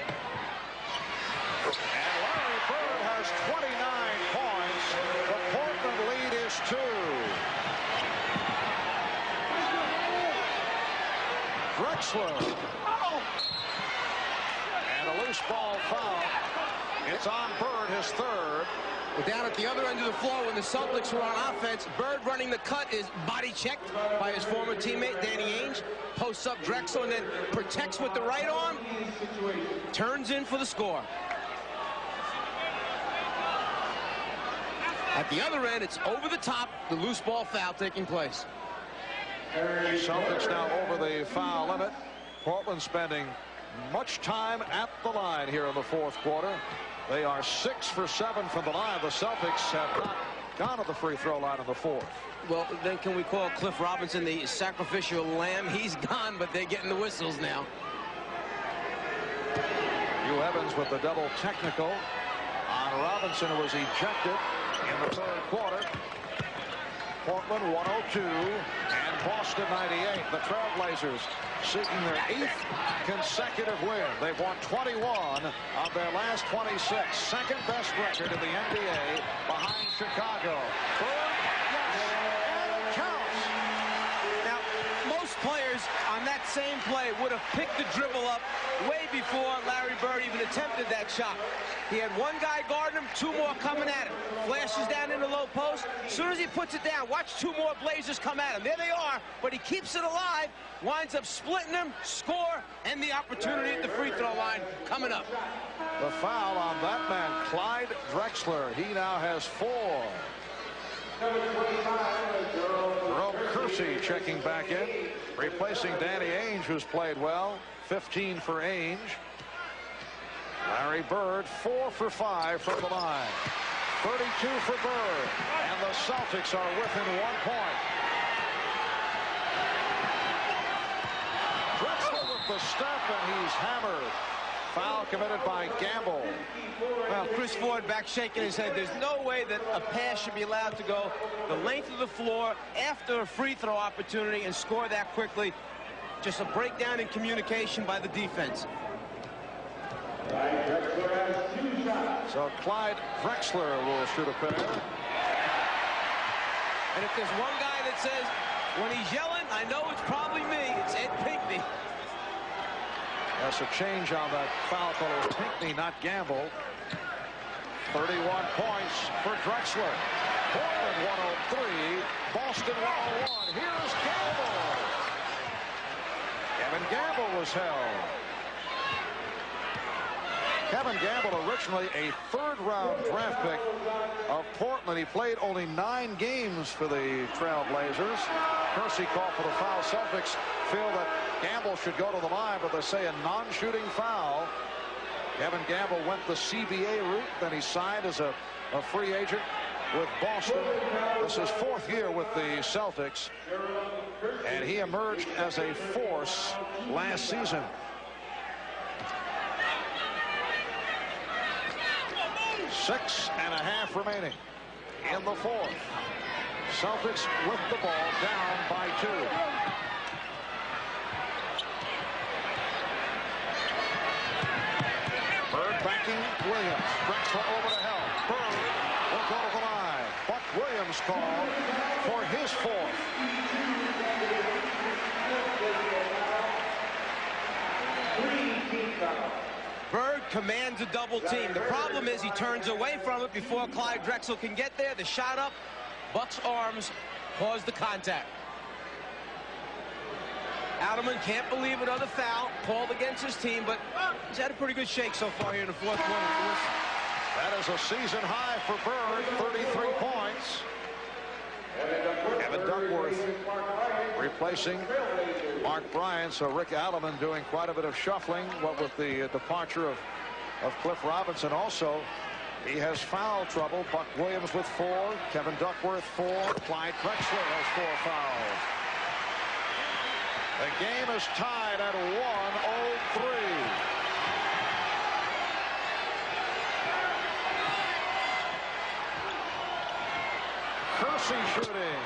Speaker 1: And Larry Bird has 29 points. The Portland lead is 2. Drexler. And a loose ball foul. It's on Bird, his third.
Speaker 8: Well, down at the other end of the floor when the Celtics were on offense, Bird running the cut is body checked by his former teammate, Danny Ainge. Posts up Drexler and then protects with the right arm. Turns in for the score. At the other end, it's over the top, the loose ball foul taking place.
Speaker 1: Celtics now over the foul limit. Portland spending much time at the line here in the fourth quarter. They are 6 for 7 from the line. The Celtics have not gone to the free throw line in the fourth.
Speaker 8: Well, then can we call Cliff Robinson the sacrificial lamb? He's gone, but they're getting the whistles now.
Speaker 1: Hugh Evans with the double technical on Robinson, who was ejected in the third quarter. Portland 102 and Boston 98. The Trailblazers seeking their 8th consecutive win. They've won 21 of their last 26. Second best record in the NBA behind Chicago. Bird, yes, and it counts.
Speaker 8: Now, most players on that same play would have picked the dribble up way before Larry Bird even attempted that shot. He had one guy guarding him, 2 more coming at him. Flashes down in the low post. As soon as he puts it down, watch 2 more Blazers come at him. There they are, but he keeps it alive, winds up splitting them, score, and the opportunity at the free throw line coming up.
Speaker 1: The foul on that man, Clyde Drexler. He now has 4. Jerome Kersey checking back in, replacing Danny Ainge, who's played well. 15 for Ainge. Larry Bird 4 for 5 from the line. 32 for Bird, and the Celtics are within 1 point. Drexler with the step, and he's hammered. Foul committed by Gamble.
Speaker 8: Well, Chris Ford back shaking his head. There's no way that a pass should be allowed to go the length of the floor after a free throw opportunity and score that quickly. Just a breakdown in communication by the defense.
Speaker 1: So Clyde Drexler will shoot a pair.
Speaker 8: And if there's one guy that says, when he's yelling, I know it's probably me, it's Ed Pinckney.
Speaker 1: That's a change on that foul call. It was Pinckney, not Gamble. 31 points for Drexler. Portland 103, Boston 101. Here's Gamble. Kevin Gamble was held. Kevin Gamble, originally a third-round draft pick of Portland. He played only 9 games for the Trailblazers. Kersey called for the foul. Celtics feel that Gamble should go to the line, but they say a non-shooting foul. Kevin Gamble went the CBA route, then he signed as a free agent with Boston. This is his 4th year with the Celtics, and he emerged as a force last season. Six and a half remaining in the fourth. Celtics with the ball down by 2. Bird backing Williams. Drexler over to help. Bird will go to the line. Buck Williams called for his 4th.
Speaker 8: Bird commands a double team. The problem is he turns away from it before Clyde Drexler can get there. The shot up, Buck's arms caused the contact. Adelman can't believe another foul called against his team, but he's had a pretty good shake so far here in the fourth quarter.
Speaker 1: That is a season high for Bird, 33 points. Kevin Duckworth replacing Mark Bryant, so Rick Adelman doing quite a bit of shuffling, what with the departure of Cliff Robinson. Also, he has foul trouble. Buck Williams with 4, Kevin Duckworth 4, Clyde Drexler has 4 fouls. The game is tied at 103. Kersey shooting.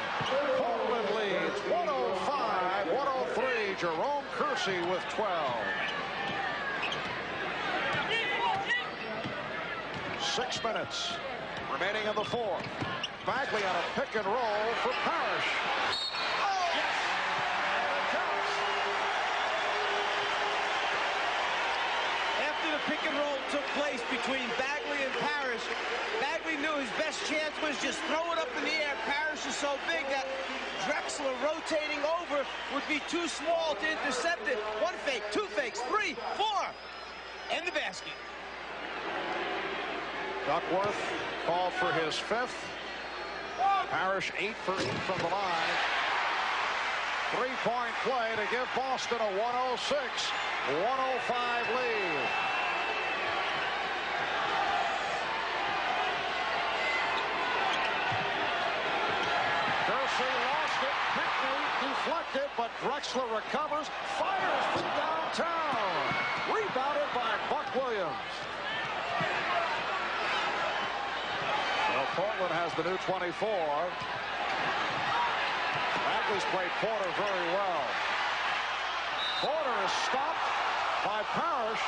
Speaker 1: Portland leads 105-103. Jerome Kersey with 12. 6 minutes remaining in the fourth. Bagley on a pick and roll for Parrish. Oh, yes!
Speaker 8: After the pick and roll took place between Bagley and Parrish, Bagley knew his best chance was just throw it up in the air. Parrish is so big that Drexler rotating over would be too small to intercept it. 1 fake, 2 fakes, 3, 4, and the basket.
Speaker 1: Duckworth called for his 5th. Parrish 8 for 8 from the line. 3-point play to give Boston a 106-105 lead. Kersey lost it. Pickney deflected, but Drexler recovers. Fires from downtown. Rebounded by Buck Williams. Well, Portland has the new 24. Bagley's played Porter very well. Porter is stopped by Parrish.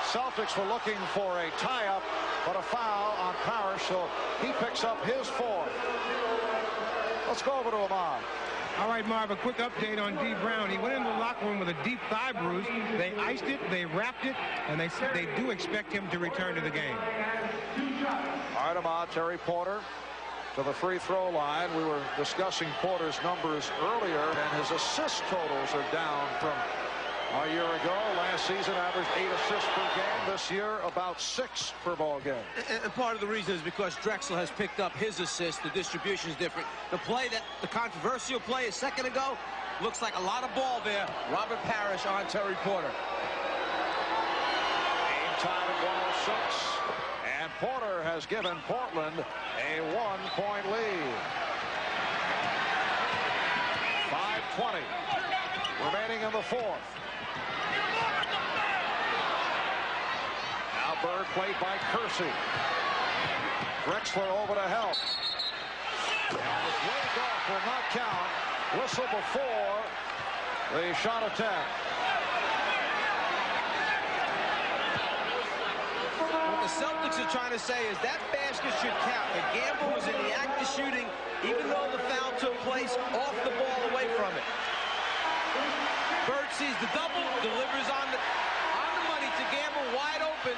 Speaker 1: Celtics were looking for a tie-up, but a foul on Parrish, so he picks up his 4th. Let's go over to Ahmad.
Speaker 9: All right, Marv, a quick update on D. Brown. He went into the locker room with a deep thigh bruise. They iced it, they wrapped it, and they said they do expect him to return to the game.
Speaker 1: All right, Ahmad, Terry Porter to the free throw line. We were discussing Porter's numbers earlier, and his assist totals are down from a year ago. Last season averaged 8 assists per game. This year about 6 per ball game.
Speaker 8: And part of the reason is because Drexler has picked up his assist. The distribution is different. The controversial play a second ago, looks like a lot of ball there. Robert Parrish on Terry Porter.
Speaker 1: Game tied at 106. And Porter has given Portland a 1-point lead. 5:20 remaining in the fourth. Now Bird played by Kersey. Drexler over to help. And it's waved off, will not count. Whistle before the shot attempt.
Speaker 8: What the Celtics are trying to say is that basket should count. The Gamble was in the act of shooting, even though the foul took place off the ball away from it. Bird sees the double, delivers on the money to Gamble, wide open.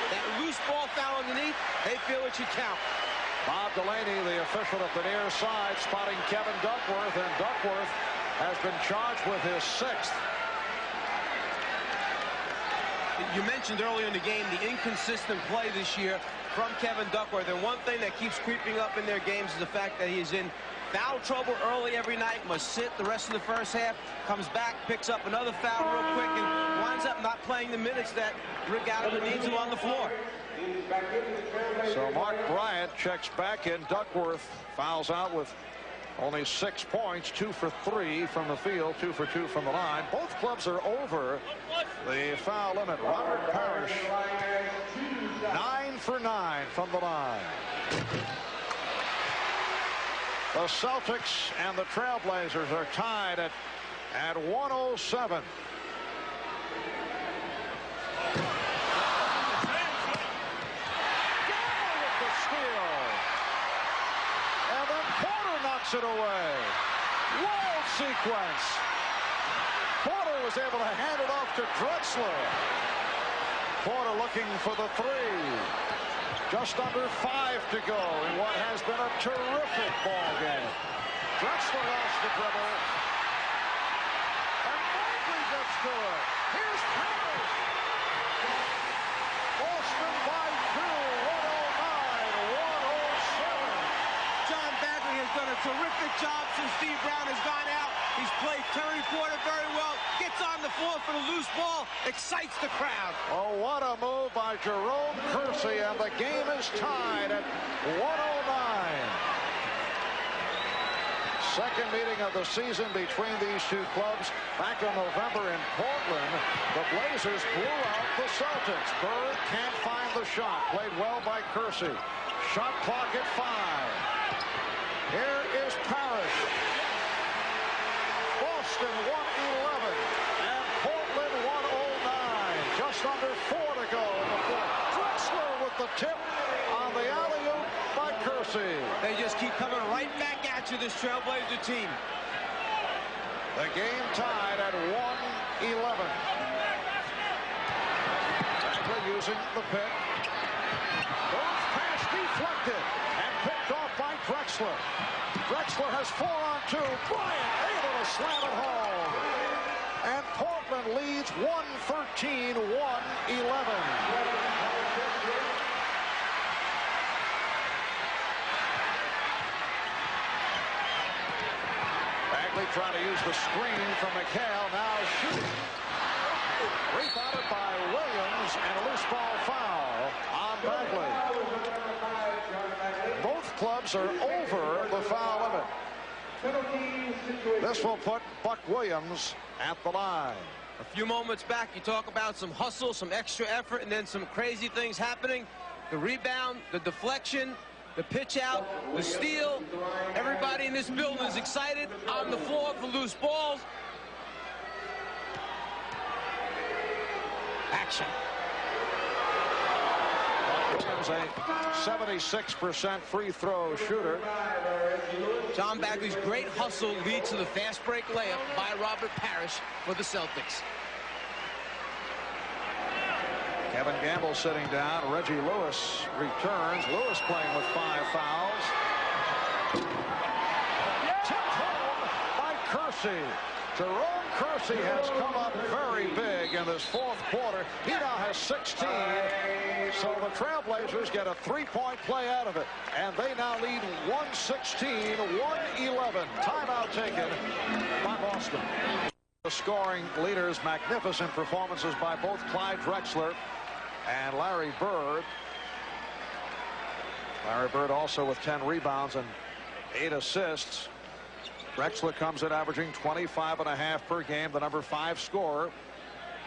Speaker 8: That loose ball foul underneath, they feel it should count.
Speaker 1: Bob Delaney, the official at the near side, spotting Kevin Duckworth, and Duckworth has been charged with his 6th.
Speaker 8: You mentioned earlier in the game the inconsistent play this year from Kevin Duckworth, and one thing that keeps creeping up in their games is the fact that he's in foul trouble early every night, must sit the rest of the first half, comes back, picks up another foul real quick, and winds up not playing the minutes that Rick Adelman needs him on the floor.
Speaker 1: So Mark Bryant checks back in. Duckworth fouls out with only 6 points, 2 for 3 from the field, 2 for 2 from the line. Both clubs are over the foul limit. Robert Parrish, 9 for 9 from the line. The Celtics and the Trailblazers are tied at 107. With the steal. And then Porter knocks it away. Wild sequence. Porter was able to hand it off to Drexler. Porter looking for the 3. Just under 5 to go in what has been a terrific ball game. Drexler lost the dribble. And Mobley gets to it. Here's Parrish. Boston by 2, 109, 107.
Speaker 8: John Bagley has done a terrific job since Steve Brown has gone out. He's played Terry Porter very well. Gets on the floor for the loose ball. Excites the crowd.
Speaker 1: Oh, what a move by Jerome Kersey, and the game is tied at 109. Second meeting of the season between these two clubs. Back in November in Portland, the Blazers blew out the Celtics. Bird can't find the shot. Played well by Kersey. Shot clock at 5. Here is Parrish. Boston 111 and Portland 109. Just under 4 to go in the fourth. Drexler with the tip on the alley-oop by Kersey.
Speaker 8: They just keep coming right back at you, this Trailblazer team.
Speaker 1: The game tied at 111. Bagley using the pick. Bird's pass deflected and picked off by Drexler. Drexler has 4 on 2. Bryant able to slam it home. And Portland leads 113-111. Bagley trying to use the screen from McHale. Now shooting. Rebounded by Williams and a loose ball foul on Bagley. Both clubs are over the foul limit. This will put Buck Williams at the line.
Speaker 8: A few moments back, you talk about some hustle, some extra effort, and then some crazy things happening. The rebound, the deflection, the pitch out, the steal. Everybody in this building is excited on the floor for loose balls. Action.
Speaker 1: Williams, a 76% free throw shooter.
Speaker 8: John Bagley's great hustle leads to the fast break layup by Robert Parrish for the Celtics.
Speaker 1: Kevin Gamble sitting down. Reggie Lewis returns. Lewis playing with 5 fouls. Tipped home by Kersey. Jerome Kersey has come up very big in this fourth quarter. He now has 16. So the Trailblazers get a 3-point play out of it. And they now lead 116-111. Timeout taken by Boston. The scoring leaders, magnificent performances by both Clyde Drexler and Larry Bird. Larry Bird also with 10 rebounds and 8 assists. Drexler comes in averaging 25.5 per game, the number 5 scorer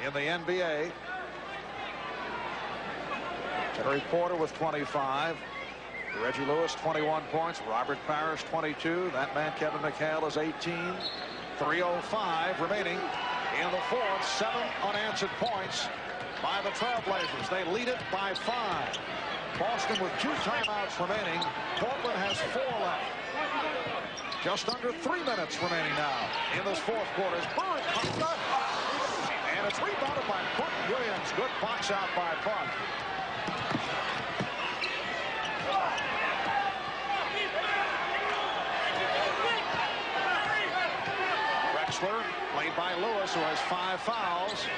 Speaker 1: in the NBA. Terry Porter with 25. Reggie Lewis 21 points. Robert Parrish 22. That man Kevin McHale is 18. 3:05 remaining in the fourth. 7 unanswered points by the Trailblazers. They lead it by 5. Boston with 2 timeouts remaining. Portland has 4 left. Just under 3 minutes remaining now in this fourth quarter. Bird comes up, and it's rebounded by Buck Williams. Good box out by Buck. Drexler, played by Lewis, who has 5 fouls.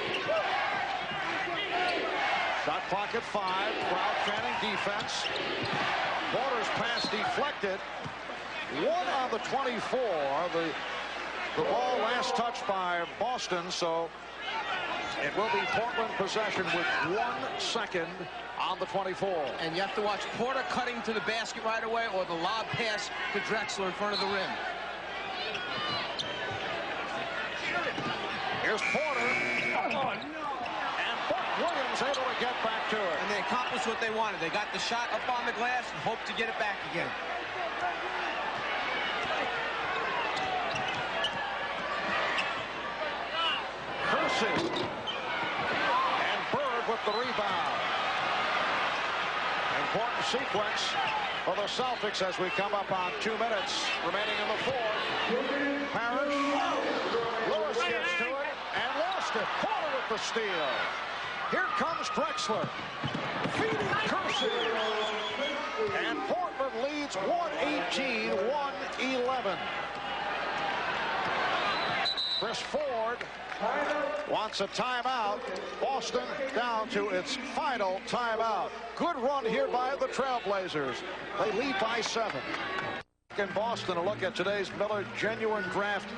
Speaker 1: Shot clock at 5. Crowd chanting defense. Porter's pass deflected. 1 on the 24. The ball last touched by Boston, so it will be Portland possession with 1 second on the 24.
Speaker 8: And you have to watch Porter cutting to the basket right away or the lob pass to Drexler in front of the rim.
Speaker 1: Here's Porter. And Buck Williams able to get back to it.
Speaker 8: And they accomplished what they wanted. They got the shot up on the glass and hope to get it back again.
Speaker 1: Kersey. And Bird with the rebound. Important sequence for the Celtics as we come up on 2 minutes remaining in the fourth. Parrish. Lewis gets to it and lost it. Porter with the steal. Here comes Drexler. feeding Kersey. And Portland leads 118-111. Chris Ford wants a timeout. Boston down to its final timeout. Good run here by the Trailblazers. They lead by 7. In Boston, a look at today's Miller Genuine Draft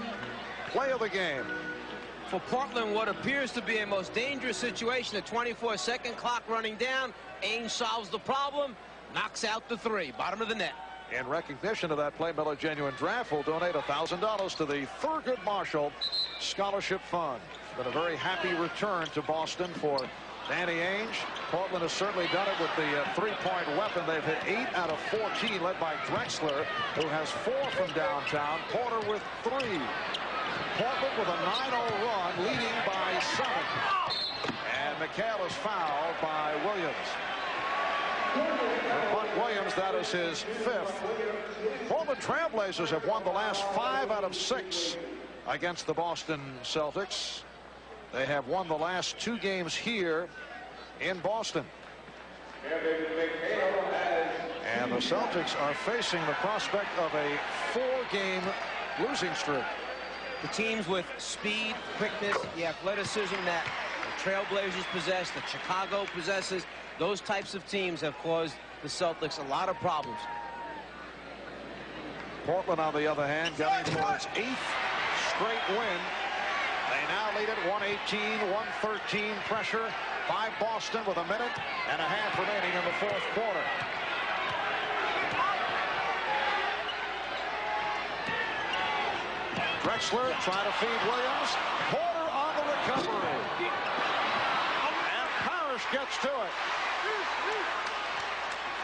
Speaker 1: play of the game.
Speaker 8: For Portland, what appears to be a most dangerous situation, a 24-second clock running down. Ainge solves the problem, knocks out the 3, bottom of the net.
Speaker 1: In recognition of that play, Miller Genuine Draft will donate $1,000 to the Thurgood Marshall Scholarship Fund. It's been a very happy return to Boston for Danny Ainge. Portland has certainly done it with the three-point weapon. They've hit 8 out of 14, led by Drexler, who has 4 from downtown. Porter with 3. Portland with a 9-0 run, leading by 7. And McHale is fouled by Williams. For Buck Williams, that is his 5th. Portland Trailblazers have won the last 5 out of 6 against the Boston Celtics. They have won the last 2 games here in Boston. And the Celtics are facing the prospect of a 4-game losing streak.
Speaker 8: The teams with speed, quickness, the athleticism that the Trailblazers possess, that Chicago possesses, those types of teams have caused the Celtics a lot of problems.
Speaker 1: Portland, on the other hand, getting for its 8th straight win. They now lead it 118-113 pressure by Boston with 1.5 minutes remaining in the 4th quarter. Drexler trying to feed Williams. Porter on the recovery. And Parrish gets to it.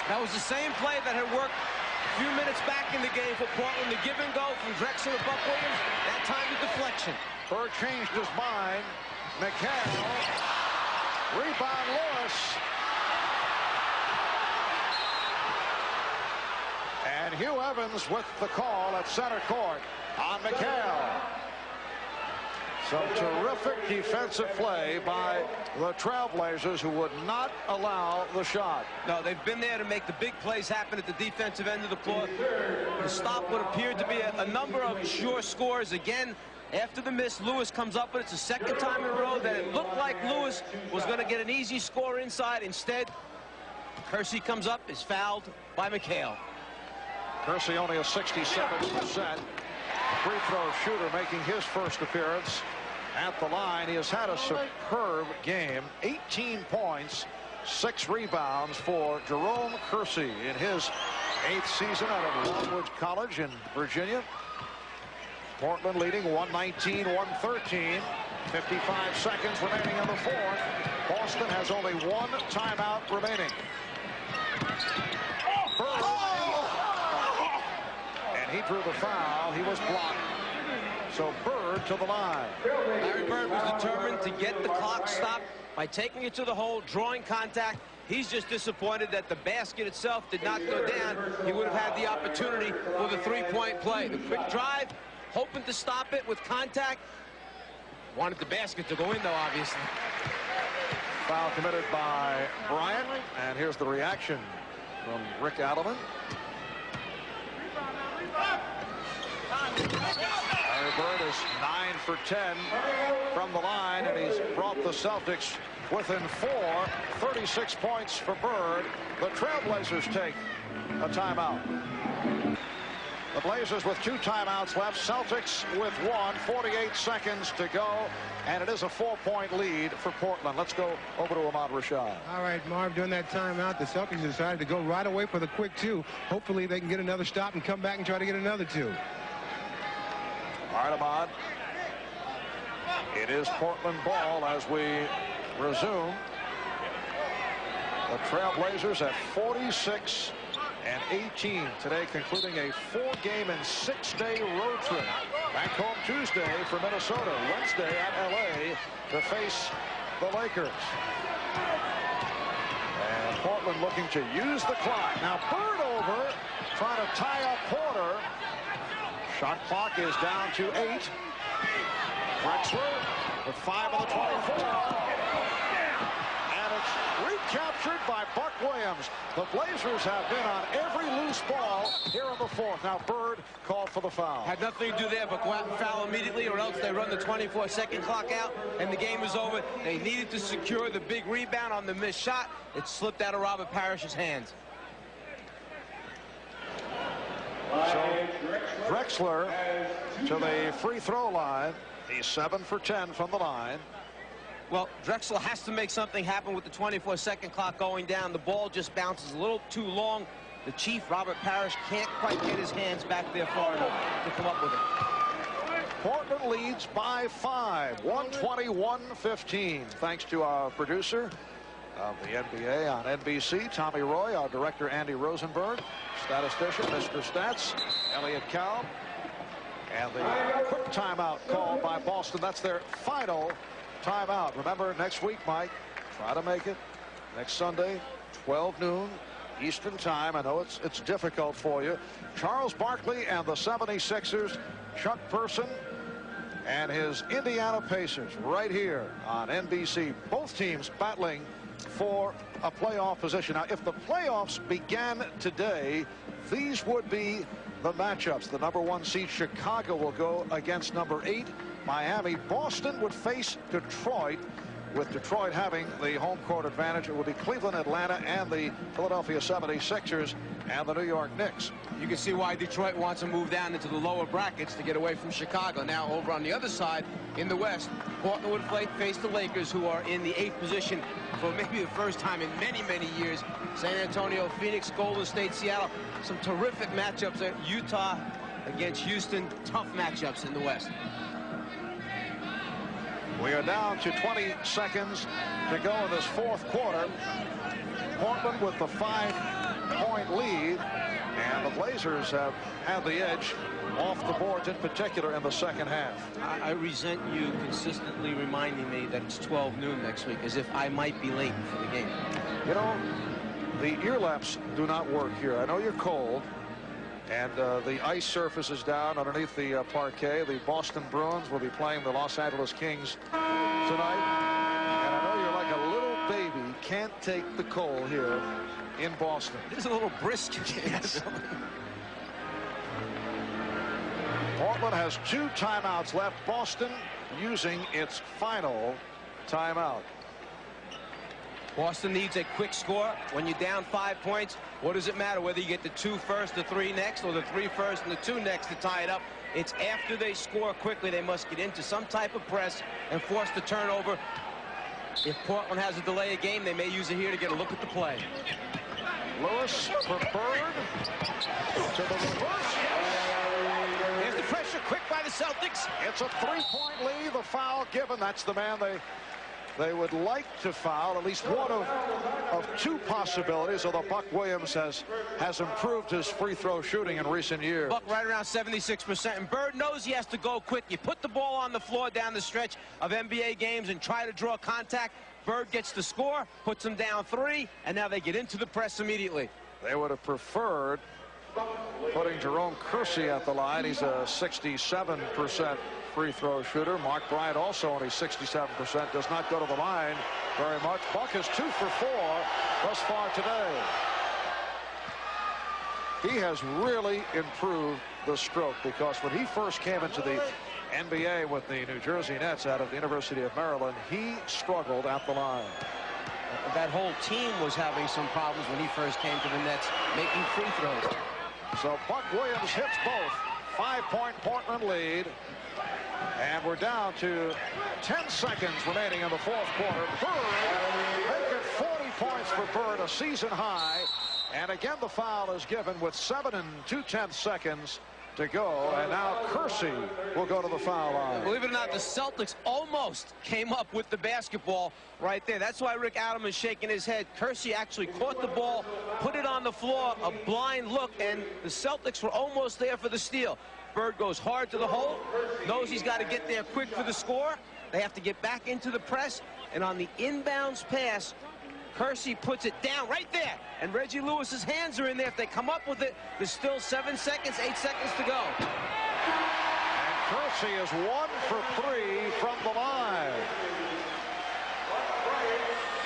Speaker 8: That was the same play that had worked a few minutes back in the game for Portland. The give and go from Drexler to Buck Williams. That time the deflection.
Speaker 1: Bird changed his mind. McHale. Rebound Lewis. And Hugh Evans with the call at center court on McHale. Some terrific defensive play by the Trailblazers, who would not allow the shot.
Speaker 8: No, they've been there to make the big plays happen at the defensive end of the floor. To stop what appeared to be a number of sure scores. Again, after the miss, Lewis comes up, but it's the 2nd time in a row that it looked like Lewis was going to get an easy score inside. Instead, Kersey comes up, is fouled by McHale.
Speaker 1: Kersey only a 67% free throw shooter, making his first appearance at the line. He has had a superb game. 18 points, 6 rebounds for Jerome Kersey in his 8th season out of Longwood College in Virginia. Portland leading 119-113. 55 seconds remaining in the 4th. Boston has only 1 timeout remaining. Bird. And he drew the foul. He was blocked. So Bird to the line.
Speaker 8: Larry Bird was determined to get the clock stopped by taking it to the hole, drawing contact. He's just disappointed that the basket itself did not go down. He would have had the opportunity for the 3-point play. The quick drive, hoping to stop it with contact. Wanted the basket to go in, though, obviously.
Speaker 1: Foul committed by Bryant. And here's the reaction from Rick Alleman. Larry Bird is 9 for 10 from the line, and he's brought the Celtics within 4. 36 points for Bird. The Trailblazers take a timeout. The Blazers with 2 timeouts left. Celtics with 1. 48 seconds to go, and it is a 4-point lead for Portland. Let's go over to Ahmad Rashad.
Speaker 9: All right, Marv, during that timeout, the Celtics decided to go right away for the quick 2. Hopefully they can get another stop and come back and try to get another 2.
Speaker 1: All right, Ahmad. It is Portland ball as we resume. The Trailblazers at 46-18 today, concluding a 4-game and 6-day road trip. Back home Tuesday for Minnesota, Wednesday at LA to face the Lakers. And Portland looking to use the clock. Now Bird over, trying to tie up Porter. Shot clock is down to 8. Drexler with 5 on the 24. And it's Recaptured by Buck Williams. The Blazers have been on every loose ball here in the fourth. Now Bird called for the foul.
Speaker 8: Had nothing to do there but go out and foul immediately, or else they run the 24-second clock out and the game is over. They needed to secure the big rebound on the missed shot. It slipped out of Robert Parrish's hands.
Speaker 1: So Drexler to the free throw line. He's 7 for 10 from the line.
Speaker 8: Well, Drexler has to make something happen with the 24-second clock going down. The ball just bounces a little too long. The Chief, Robert Parrish, can't quite get his hands back there far enough to come up with it.
Speaker 1: Portland leads by 5, 121-15. Thanks to our producer of the NBA on NBC, Tommy Roy, our director, Andy Rosenberg, statistician, Mr. Stats, Elliot Cow, and the quick timeout called by Boston. That's their final timeout. Remember, next week, Mike, try to make it next Sunday, 12 noon Eastern time. I know it's difficult for you. Charles Barkley and the 76ers, Chuck Person and his Indiana Pacers right here on NBC. Both teams battling for a playoff position. Now, if the playoffs began today, these would be the matchups. The #1 seed Chicago will go against #8 Miami. Boston would face Detroit. With Detroit having the home court advantage, it will be Cleveland, Atlanta, and the Philadelphia 76ers and the New York Knicks.
Speaker 8: You can see why Detroit wants to move down into the lower brackets to get away from Chicago. Now, over on the other side, in the West, Portland would face the Lakers, who are in the 8th position for maybe the first time in many, many years. San Antonio, Phoenix, Golden State, Seattle. Some terrific matchups there. Utah against Houston. Tough matchups in the West.
Speaker 1: We are down to 20 seconds to go in this fourth quarter. Portland with the 5-point lead, and the Blazers have had the edge off the boards, in particular in the second half.
Speaker 8: I resent you consistently reminding me that it's 12 noon next week, as if I might be late for the game.
Speaker 1: You know, the ear laps do not work here. I know you're cold, and the ice surface is down underneath the parquet. The Boston Bruins will be playing the Los Angeles Kings tonight. And I know you're like a little baby, can't take the cold here in Boston.
Speaker 8: It is a little brisk.
Speaker 1: Yes. Portland has 2 timeouts left. Boston using its final timeout.
Speaker 8: Boston needs a quick score. When you're down 5 points, what does it matter whether you get the 2 first, the 3 next, or the 3 first and the 2 next to tie it up? It's after they score quickly, they must get into some type of press and force the turnover. If Portland has a delay of game, they may use it here to get a look at the play.
Speaker 1: Lewis for Bird to the reverse.
Speaker 8: Here's the pressure, quick by the Celtics.
Speaker 1: It's a 3-point lead. The foul given. That's the man they would like to foul, at least one of 2 possibilities, although Buck Williams has improved his free throw shooting in recent years.
Speaker 8: Buck right around 76%, and Bird knows he has to go quick. You put the ball on the floor down the stretch of NBA games and try to draw contact. Bird gets the score, puts them down 3, and now they get into the press immediately.
Speaker 1: They would have preferred putting Jerome Kersey at the line. He's a 67% free throw shooter. Mark Bryant also only 67%, does not go to the line very much. Buck is 2 for 4 thus far today. He has really improved the stroke, because when he first came into the NBA with the New Jersey Nets out of the University of Maryland, he struggled at the line.
Speaker 8: That whole team was having some problems when he first came to the Nets, making free throws.
Speaker 1: So Buck Williams hits both. 5-point Portland lead. And we're down to 10 seconds remaining in the fourth quarter. Bird making 40 points for Bird, a season high. And again, the foul is given with 7 2/10 seconds to go. And now Kersey will go to the foul line.
Speaker 8: Believe it or not, the Celtics almost came up with the basketball right there. That's why Rick Adelman is shaking his head. Kersey actually caught the ball, put it on the floor, a blind look, and the Celtics were almost there for the steal. Bird goes hard to the hole, knows he's got to get there quick for the score. They have to get back into the press, and on the inbounds pass, Kersey puts it down right there, and Reggie Lewis's hands are in there. If they come up with it, there's still 7 seconds, 8 seconds to go.
Speaker 1: And Kersey is 1 for 3 from the line.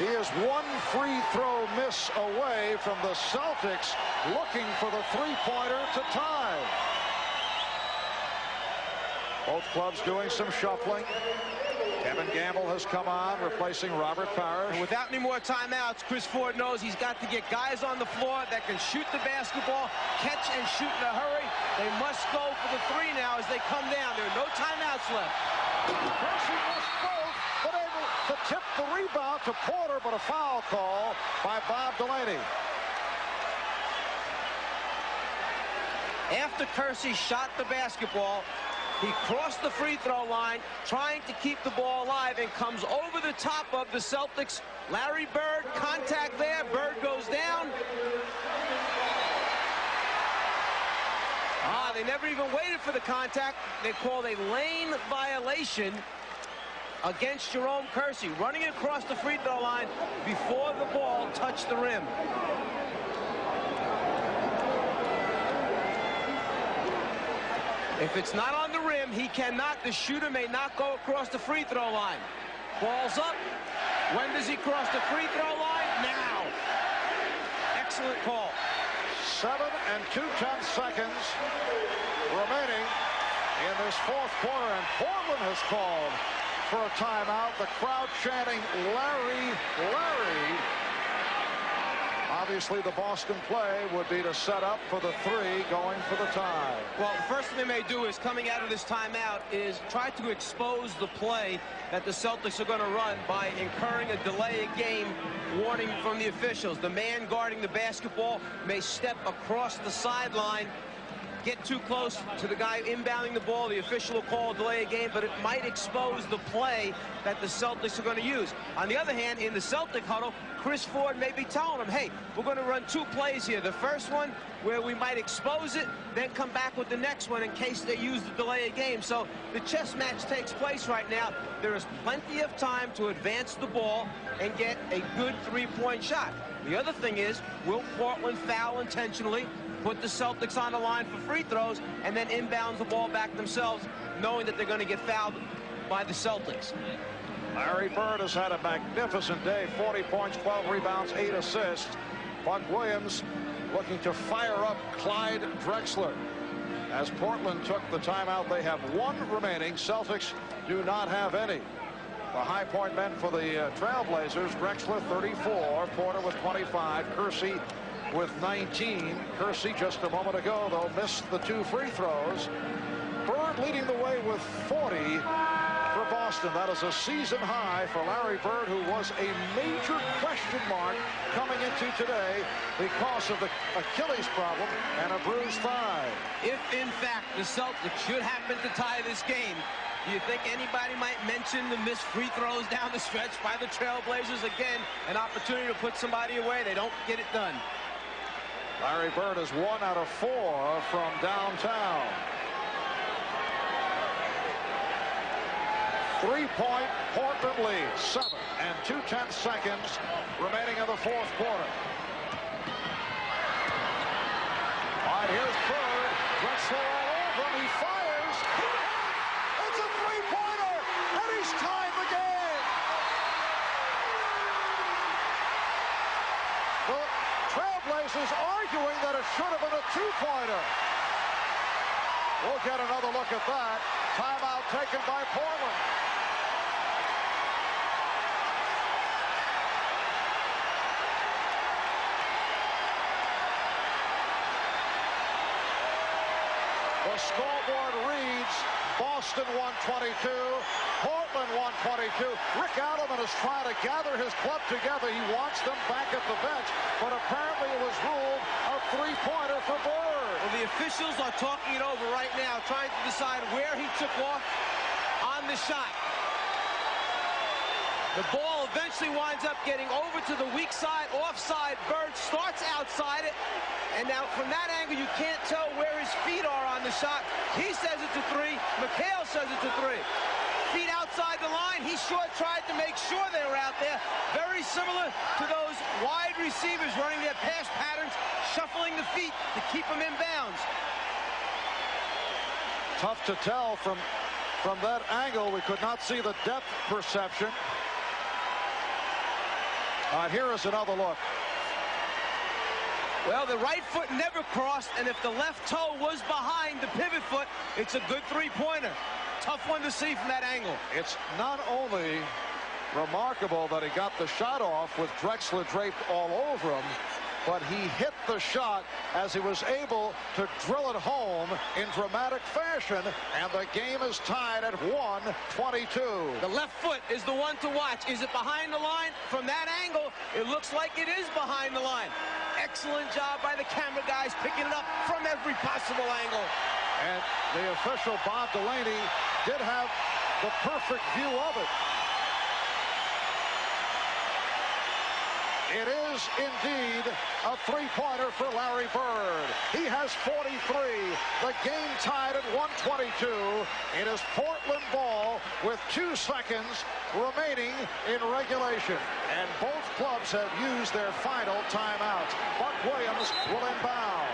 Speaker 1: He is one free throw miss away from the Celtics looking for the three-pointer to tie. Both clubs doing some shuffling. Kevin Gamble has come on, replacing Robert Parrish.
Speaker 8: And without any more timeouts, Chris Ford knows he's got to get guys on the floor that can shoot the basketball, catch and shoot in a hurry. They must go for the three now as they come down. There are no timeouts left.
Speaker 1: Percy missed both, but able to tip the rebound to Porter, but a foul call by Bob Delaney.
Speaker 8: After Kersey shot the basketball, he crossed the free throw line, trying to keep the ball alive, and comes over the top of the Celtics. Larry Bird, contact there. Bird goes down. They never even waited for the contact. They called a lane violation against Jerome Kersey, running across the free throw line before the ball touched the rim. If it's not on the rim, he cannot. The shooter may not go across the free throw line. Ball's up. When does he cross the free throw line? Now. Excellent call.
Speaker 1: 7 2/10 seconds remaining in this fourth quarter, and Portland has called for a timeout. The crowd chanting, Larry, Larry. Obviously, the Boston play would be to set up for the three, going for the tie.
Speaker 8: Well, the first thing they may do is, coming out of this timeout, is try to expose the play that the Celtics are going to run by incurring a delay of game warning from the officials. The man guarding the basketball may step across the sideline, get too close to the guy inbounding the ball. The official will call a delay of game, but it might expose the play that the Celtics are going to use. On the other hand, in the Celtic huddle, Chris Ford may be telling them, hey, we're going to run two plays here. The first one where we might expose it, then come back with the next one in case they use the delay of game. So the chess match takes place right now. There is plenty of time to advance the ball and get a good three-point shot. The other thing is, will Portland foul intentionally, put the Celtics on the line for free throws, and then inbounds the ball back themselves, knowing that they're going to get fouled by the Celtics?
Speaker 1: Larry Bird has had a magnificent day. 40 points, 12 rebounds, 8 assists. Buck Williams looking to fire up Clyde Drexler. As Portland took the timeout, they have one remaining. Celtics do not have any. The high point men for the Trailblazers, Drexler 34, Porter with 25, Kersey with 19. Kersey just a moment ago, though, missed the two free throws. Bird leading the way with 40 for Boston. That is a season high for Larry Bird, who was a major question mark coming into today because of the Achilles problem and a bruised thigh.
Speaker 8: If, in fact, the Celtics should happen to tie this game, do you think anybody might mention the missed free throws down the stretch by the Trailblazers? Again, an opportunity to put somebody away. They don't get it done.
Speaker 1: Larry Bird is 1 out of 4 from downtown. 3-point Portland lead. 7 2/10 seconds remaining in the fourth quarter. All right, here's Bird. Drexler all over him. He fires. It's a three-pointer, and he's tied the game. The Trailblazers arguing that it should have been a two-pointer. We'll get another look at that. Timeout taken by Portland. The scoreboard reads Boston 122, Portland 122. Rick Alleman is trying to gather his club together. He wants them back at the bench, but apparently it was ruled a three-pointer for Bird.
Speaker 8: Well, the officials are talking it over right now, trying to decide where he took off on the shot. The ball eventually winds up getting over to the weak side, offside. Bird starts outside it, and now from that angle you can't tell where his feet are on the shot. He says it's a three. McHale says it's a three. Feet outside the line. He sure tried to make sure they were out there. Very similar to those wide receivers running their pass patterns, shuffling the feet to keep them in bounds.
Speaker 1: Tough to tell from that angle. We could not see the depth perception. Here is another look.
Speaker 8: Well, the right foot never crossed, and if the left toe was behind the pivot foot, it's a good three-pointer. Tough one to see from that angle.
Speaker 1: It's not only remarkable that he got the shot off with Drexler draped all over him, but he hit the shot as he was able to drill it home in dramatic fashion, and the game is tied at 1:22.
Speaker 8: The left foot is the one to watch. Is it behind the line? From that angle, it looks like it is behind the line. Excellent job by the camera guys picking it up from every possible angle.
Speaker 1: And the official, Bob Delaney, did have the perfect view of it. It is indeed a three-pointer for Larry Bird. He has 43. The game tied at 1:22. It is Portland ball with 2 seconds remaining in regulation. And both clubs have used their final timeouts. Buck Williams will inbound.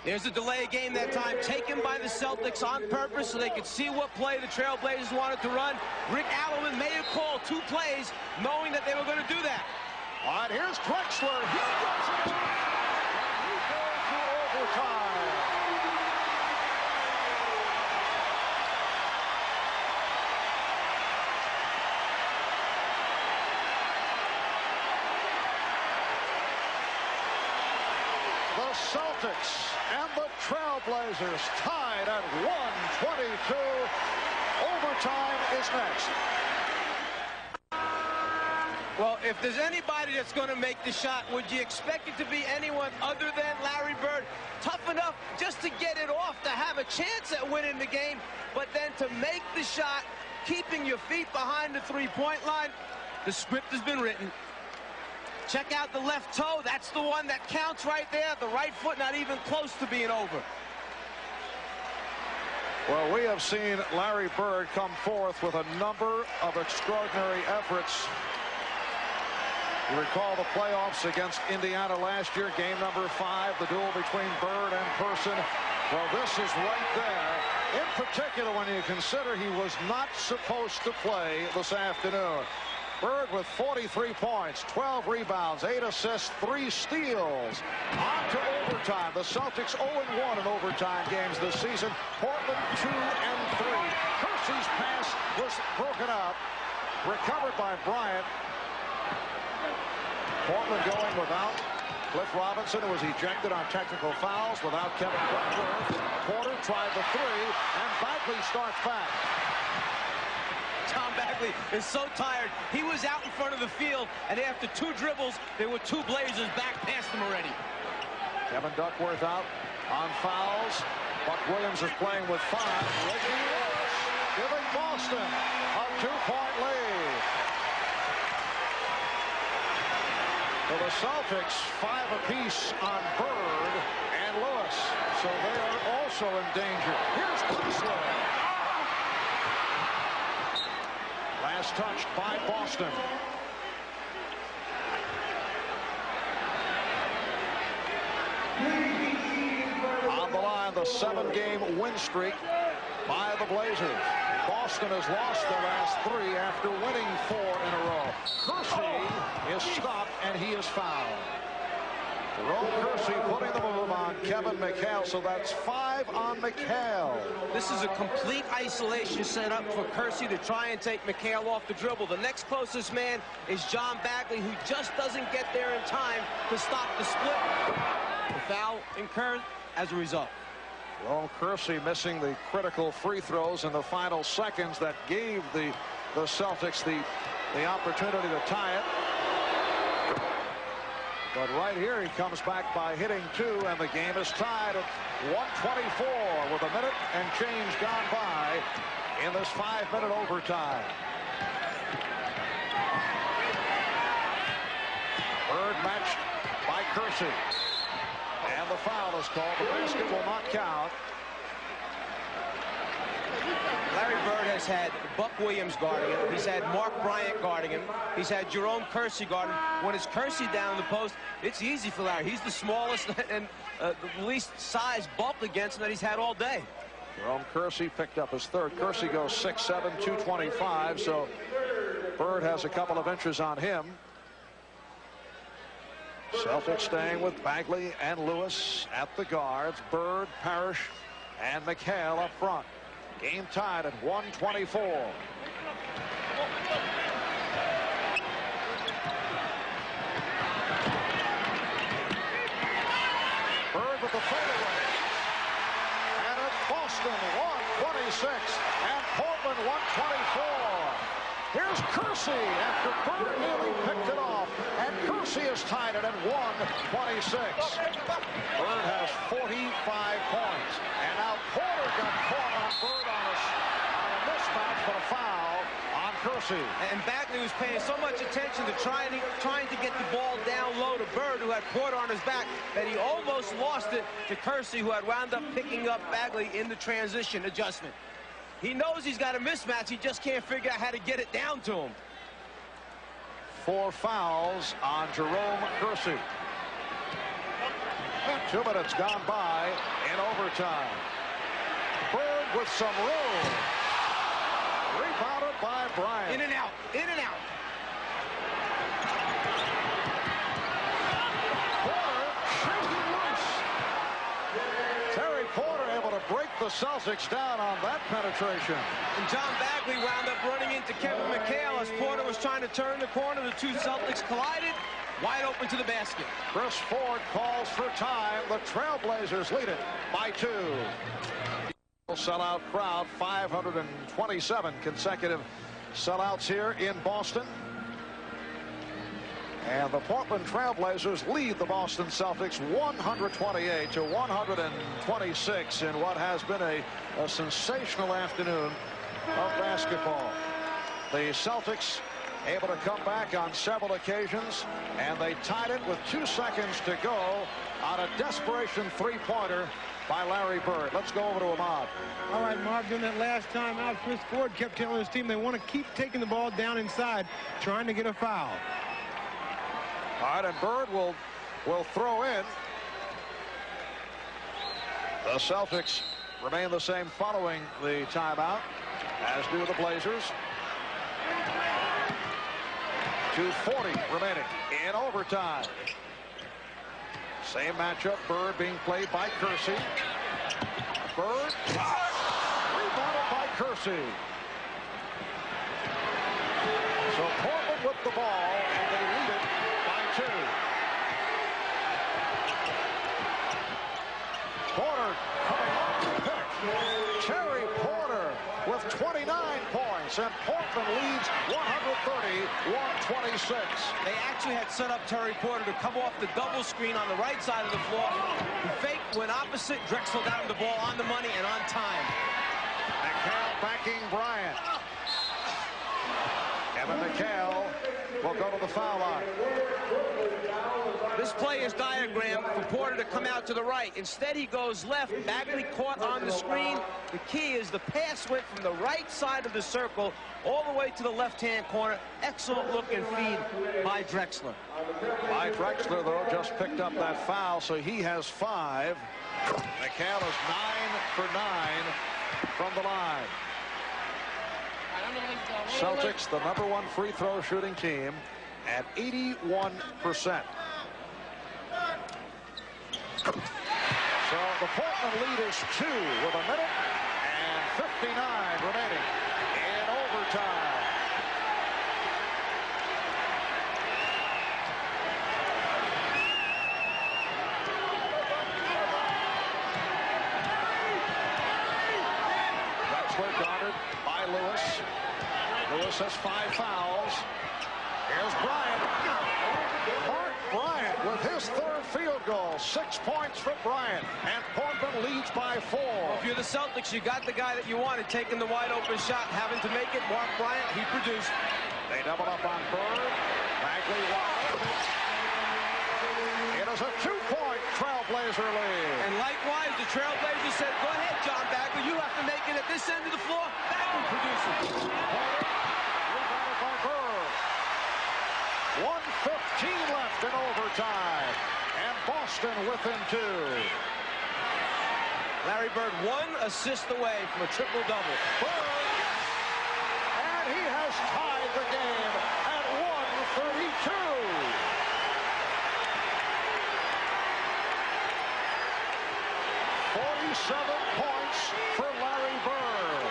Speaker 8: There's a delay game that time taken by the Celtics on purpose so they could see what play the Trailblazers wanted to run. Rick Allen may have called 2 plays knowing that they were going to do that.
Speaker 1: All right, here's Drexler. He does it. He goes to overtime. The Celtics and the Trailblazers tied at 1:22. Overtime is next.
Speaker 8: Well, if there's anybody that's going to make the shot, would you expect it to be anyone other than Larry Bird? Tough enough just to get it off, to have a chance at winning the game, but then to make the shot, keeping your feet behind the three-point line, the script has been written. Check out the left toe. That's the one that counts right there. The right foot not even close to being over.
Speaker 1: Well, we have seen Larry Bird come forth with a number of extraordinary efforts. You recall the playoffs against Indiana last year, game number 5, the duel between Bird and Person. Well, this is right there. In particular, when you consider he was not supposed to play this afternoon. Bird with 43 points, 12 rebounds, 8 assists, 3 steals. On to overtime. The Celtics 0-1 in overtime games this season. Portland 2-3. Kersey's pass was broken up. Recovered by Bryant. Portland going without Cliff Robinson, who was ejected on technical fouls, without Kevin Duckworth. Porter tried the 3, and Bagley starts back.
Speaker 8: Tom Bagley is so tired. He was out in front of the field, and after 2 dribbles, there were 2 Blazers back past him already.
Speaker 1: Kevin Duckworth out on fouls. Buck Williams is playing with 5. Reggie Lewis giving Boston a 2-point lead. For the Celtics, 5 apiece on Bird and Lewis. So they are also in danger. Here's Drexler. Last touched by Boston. On the line, the 7-game win streak by the Blazers. Boston has lost the last 3 after winning 4 in a row. Kersey is stopped and he is fouled. Jerome Kersey putting the move on Kevin McHale, so that's 5 on McHale.
Speaker 8: This is a complete isolation set up for Kersey to try and take McHale off the dribble. The next closest man is John Bagley, who just doesn't get there in time to stop the split. The foul incurred as a result.
Speaker 1: Jerome Kersey missing the critical free throws in the final seconds that gave the Celtics the opportunity to tie it. But right here he comes back by hitting 2, and the game is tied at 1:24 with a minute and change gone by in this 5-minute overtime. Bird matched by Kersey. And the foul is called. The basket will not count.
Speaker 8: Larry Bird has had Buck Williams guarding him. He's had Mark Bryant guarding him. He's had Jerome Kersey guarding him. When it's Kersey down in the post, it's easy for Larry. He's the smallest and the least size bulk against him that he's had all day.
Speaker 1: Jerome Kersey picked up his 3rd. Kersey goes 6'7", 225. So Bird has a couple of inches on him. Celtics staying with Bagley and Lewis at the guards. Bird, Parrish, and McHale up front. Game tied at 124. Bird with the fadeaway. And it's Boston 126 and Portland 124. Here's Kersey after Bird nearly picked it off. And Kersey is tied it at 126. Bird has 45 points. And now Porter got caught on Bird on a mismatch for a foul on Kersey.
Speaker 8: And Bagley was paying so much attention to trying to get the ball down low to Bird, who had Porter on his back, that he almost lost it to Kersey, who had wound up picking up Bagley in the transition adjustment. He knows he's got a mismatch. He just can't figure out how to get it down to him.
Speaker 1: 4 fouls on Jerome Kersey. 2 minutes gone by in overtime. Bird with some room. Rebounded by Bryant.
Speaker 8: In and out. In and out.
Speaker 1: Porter shaking loose. Terry Porter able to break the Celtics down on that penetration.
Speaker 8: And John Bagley wound up running into Kevin McHale as Porter was trying to turn the corner. The two Celtics collided. Wide open to the basket.
Speaker 1: Chris Ford calls for time. The Trailblazers lead it by 2. Sellout crowd, 527 consecutive sellouts here in Boston. And the Portland Trailblazers lead the Boston Celtics 128 to 126 in what has been a sensational afternoon of basketball. The Celtics able to come back on several occasions, and they tied it with 2 seconds to go on a desperation three-pointer by Larry Bird. Let's go over to Ahmad.
Speaker 9: All right, Marv, during that last time out, Chris Ford kept telling his team they want to keep taking the ball down inside, trying to get a foul.
Speaker 1: All right, and Bird will throw in. The Celtics remain the same following the timeout, as do the Blazers. 2:40 remaining in overtime. Same matchup, Bird being played by Kersey. Bird, rebounded by Kersey. So Portland with the ball, and they lead it by 2. Porter coming off the pick. Terry Porter with 29 points, and Portland leads 130-126.
Speaker 8: They actually had set up Terry Porter to come off the double screen on the right side of the floor. He faked, went opposite. Drexler got him the ball on the money and on time.
Speaker 1: McHale backing Bryant. Kevin McHale will go to the foul line.
Speaker 8: This play is diagrammed for Porter to come out to the right. Instead, he goes left. Bagley caught on the screen. The key is the pass went from the right side of the circle all the way to the left-hand corner. Excellent looking feed by Drexler.
Speaker 1: By Drexler, though, just picked up that foul, so he has 5. McHale is 9 for 9 from the line. Celtics, the #1 free throw shooting team, at 81%. So the Portland lead is 2 with 1 minute and 59 remaining in overtime. Drexler guarded by Lewis. Lewis has 5 fouls. Here's Bryant. Mark Bryant with his 3rd field goal. 6 points for Bryant, and Portland leads by 4.
Speaker 8: Well, if you're the Celtics, you got the guy that you wanted, taking the wide open shot, having to make it. Mark Bryant, he produced.
Speaker 1: They double up on Bird. Bagley wide. It is a 2-point Trailblazer lead.
Speaker 8: And likewise, the Trailblazers said, go ahead, John Bagley. You have to make it at this end of the floor. Bagley produces.
Speaker 1: Rebounded by Bird. 1:15 left in overtime. And Boston within 2.
Speaker 8: Larry Bird 1 assist away from a triple-double.
Speaker 1: Bird. And he has has tied the game at 132. 47 points for Larry Bird.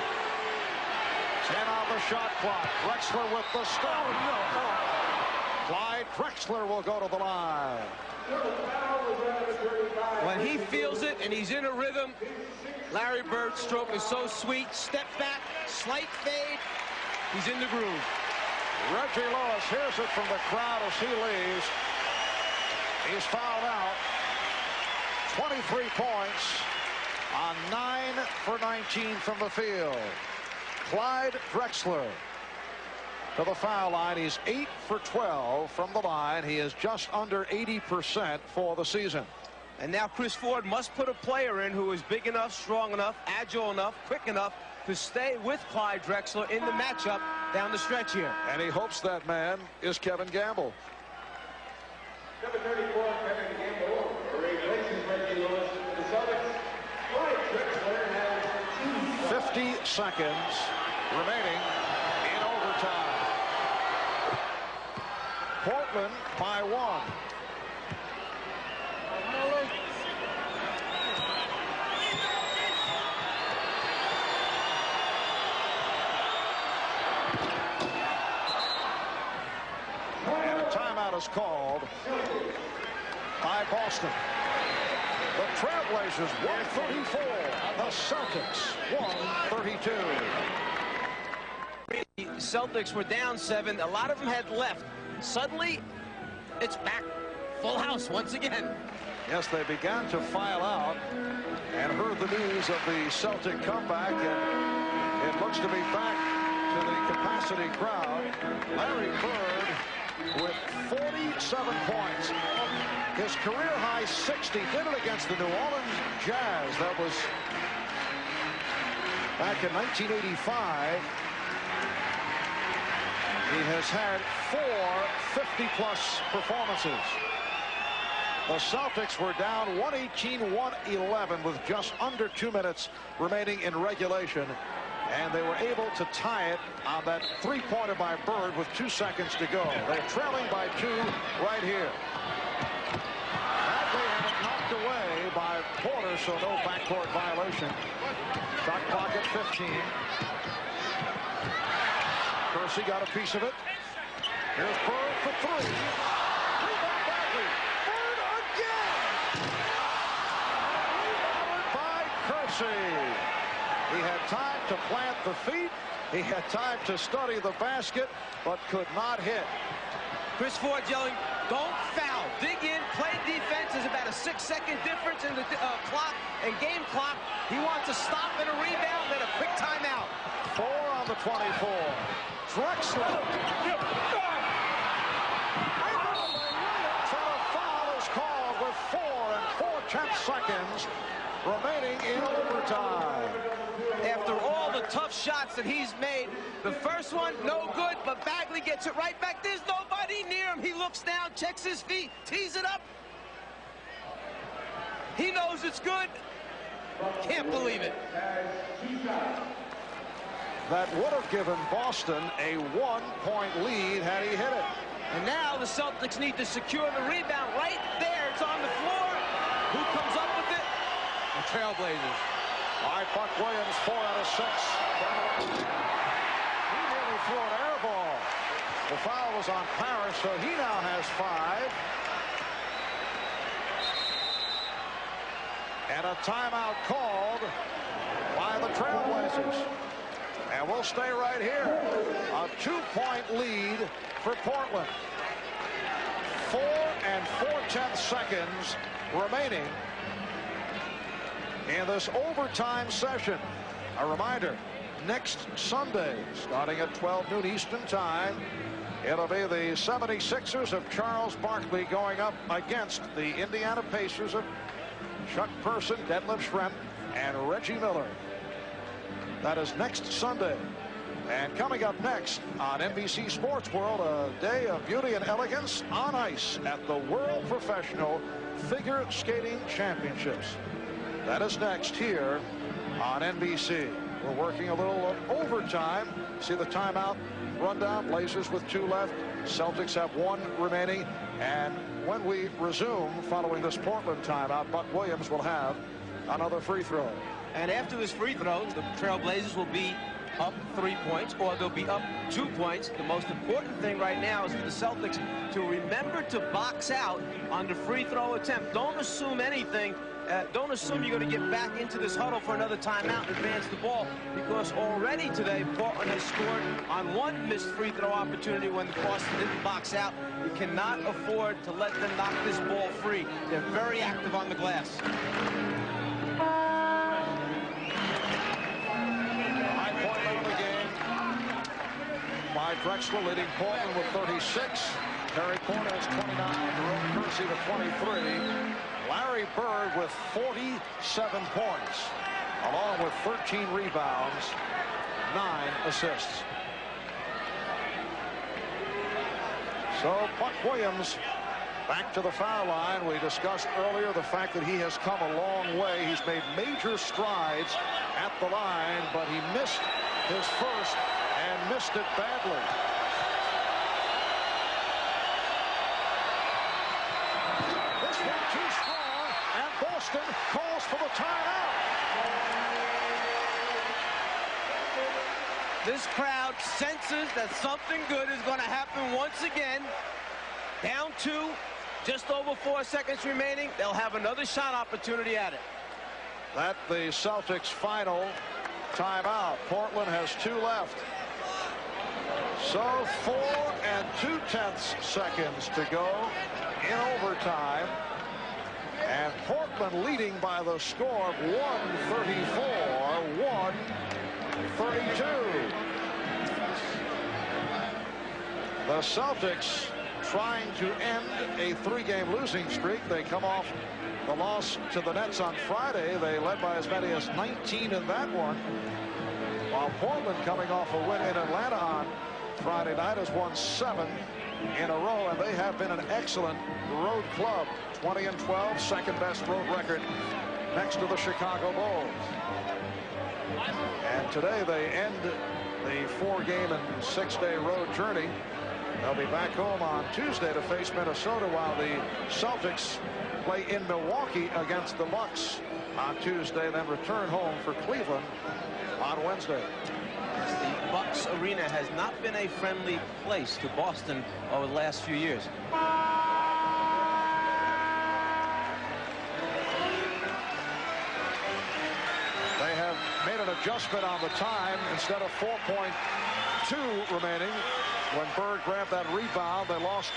Speaker 1: 10 on the shot clock. Drexler with the stop. Clyde Drexler will go to the line.
Speaker 8: When he feels it and he's in a rhythm, Larry Bird's stroke is so sweet. Step back, slight fade. He's in the groove.
Speaker 1: Reggie Lewis hears it from the crowd as he leaves. He's fouled out. 23 points on 9 for 19 from the field. Clyde Drexler to the foul line. He's 8 for 12 from the line. He is just under 80% for the season.
Speaker 8: And now Chris Ford must put a player in who is big enough, strong enough, agile enough, quick enough to stay with Clyde Drexler in the matchup down the stretch here.
Speaker 1: And he hopes that man is Kevin Gamble.
Speaker 19: Number 34, Kevin Gamble. Replaces Reggie Lewis for the Celtics. Clyde Drexler has
Speaker 1: 50 seconds remaining in overtime. Portland by 1. And a timeout is called by Boston. The Trailblazers 134. The Celtics 132.
Speaker 8: The Celtics were down 7. A lot of them had left. Suddenly, it's back. Full house once again.
Speaker 1: Yes, they began to file out and heard the news of the Celtic comeback, and it looks to be back to the capacity crowd. Larry Bird with 47 points. His career-high 60. Did it against the New Orleans Jazz. That was back in 1985. He has had 4 50-plus performances. The Celtics were down 118-111 with just under 2 minutes remaining in regulation. And they were able to tie it on that three-pointer by Bird with 2 seconds to go. They're trailing by 2 right here. Bagley had it knocked away by Porter, so no backcourt violation. Shot clock at 15. Kersey got a piece of it. Here's Bird for 3. Rebound Bagley. Bird again. Rebounded by Kersey. He had time to plant the feet. He had time to study the basket, but could not hit.
Speaker 8: Chris Ford yelling, don't foul. Dig in, play defense. There's about a 6-second difference in the clock and game clock. He wants a stop and a rebound, then a quick timeout.
Speaker 1: 4 on the 24. Drexler. And a foul is called with 4 4/10 seconds remaining in overtime.
Speaker 8: After all the tough shots that he's made, the first one, no good, but Bagley gets it right back. There's nobody near him. He looks down, checks his feet, tees it up. He knows it's good. Can't believe it.
Speaker 1: That would have given Boston a 1-point lead had he hit it.
Speaker 8: And now the Celtics need to secure the rebound right there. It's on the floor. Who comes up with it? The Trailblazers.
Speaker 1: All right, Buck Williams, 4 out of 6. He nearly threw an air ball. The foul was on Parrish, so he now has 5. And a timeout called by the Trailblazers. And we'll stay right here. A 2-point lead for Portland. 4 4/10 seconds remaining in this overtime session. A reminder, next Sunday, starting at 12 noon Eastern time, it'll be the 76ers of Charles Barkley going up against the Indiana Pacers of Chuck Person, Detlef Schrempf, and Reggie Miller. That is next Sunday. And coming up next on NBC Sports World, a day of beauty and elegance on ice at the World Professional Figure Skating Championships. That is next here on NBC. We're working a little overtime. See the timeout rundown. Blazers with 2 left. Celtics have 1 remaining. And when we resume following this Portland timeout, Buck Williams will have another free throw.
Speaker 8: And after this free throw, the Trail Blazers will be up 3 points, or they'll be up 2 points. The most important thing right now is for the Celtics to remember to box out on the free throw attempt. Don't assume anything. Don't assume you're going to get back into this huddle for another timeout and advance the ball, because already today Portland has scored on 1 missed free throw opportunity when the Boston didn't box out. You cannot afford to let them knock this ball free. They're very active on the glass.
Speaker 1: High point of the game by Drexler, leading Portland with 36. Terry Cornell 29, Jerome Kersey to 23. Larry Bird with 47 points, along with 13 rebounds, 9 assists. So Buck Williams back to the foul line. We discussed earlier the fact that he has come a long way. He's made major strides at the line, but he missed his first and missed it badly. This one too strong, and Boston calls for the timeout.
Speaker 8: This crowd senses that something good is going to happen once again. Down 2, just over 4 seconds remaining. They'll have another shot opportunity at it.
Speaker 1: That's the Celtics' final timeout. Portland has 2 left. So 4 2/10 seconds to go in overtime. And Portland leading by the score of 134-132. The Celtics trying to end a 3-game losing streak. They come off the loss to the Nets on Friday. They led by as many as 19 in that one. While Portland, coming off a win in Atlanta on Friday night, has won 7 in a row, and they have been an excellent road club. 20-12, second best road record next to the Chicago Bulls. And today they end the 4-game and 6-day road journey. They'll be back home on Tuesday to face Minnesota, while the Celtics play in Milwaukee against the Bucks on Tuesday, then return home for Cleveland on Wednesday.
Speaker 8: The Bucks arena has not been a friendly place to Boston over the last few years.
Speaker 1: They have made an adjustment on the time. Instead of 4.2 remaining, when Bird grabbed that rebound, they lost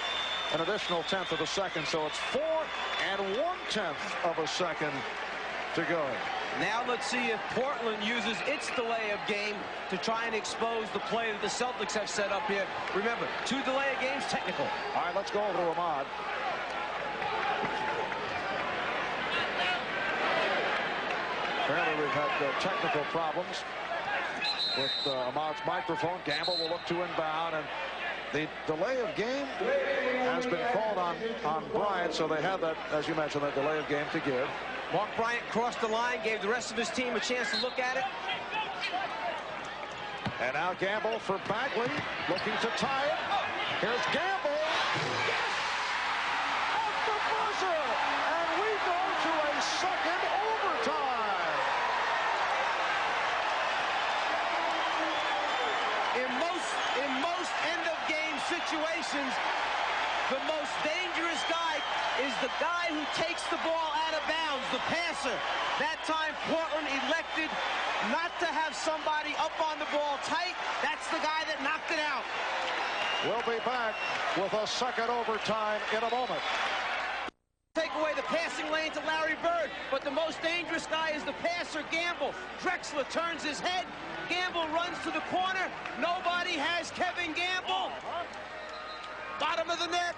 Speaker 1: an additional 1/10 of a second. So it's 4 1/10 of a second to go.
Speaker 8: Now let's see if Portland uses its delay of game to try and expose the play that the Celtics have set up here. Remember, 2 delay of games technical.
Speaker 1: All right, let's go over to Ahmad. Apparently we've had technical problems with Ahmad's microphone. Gamble will look to inbound, and the delay of game has been called on Bryant, so they have that, as you mentioned, that delay of game to give.
Speaker 8: Mark Bryant crossed the line, gave the rest of his team a chance to look at it.
Speaker 1: And now Gamble for Bagley, looking to tie it. Here's Gamble. Yes! At the buzzer! And we go to a second overtime.
Speaker 8: In most end-of-game situations, the most dangerous guy is the guy who takes the ball out of bounds, the passer. That time, Portland elected not to have somebody up on the ball tight. That's the guy that knocked it out.
Speaker 1: We'll be back with a second overtime in a moment.
Speaker 8: Take away the passing lane to Larry Bird, but the most dangerous guy is the passer, Gamble. Drexler turns his head. Gamble runs to the corner. Nobody has Kevin Gamble. Bottom of the net.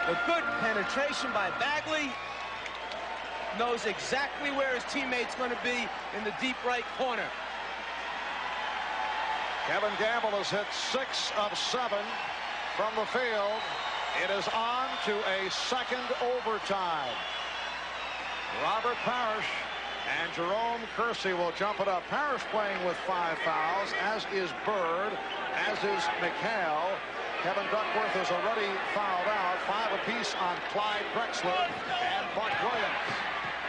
Speaker 8: A good penetration by Bagley. Knows exactly where his teammate's going to be in the deep right corner.
Speaker 1: Kevin Gamble has hit 6 of 7 from the field. It is on to a second overtime. Robert Parrish And Jerome Kersey will jump it up. Parrish playing with 5 fouls, as is Bird, as is McHale. Kevin Duckworth has already fouled out. 5 apiece on Clyde Drexler and Buck Williams.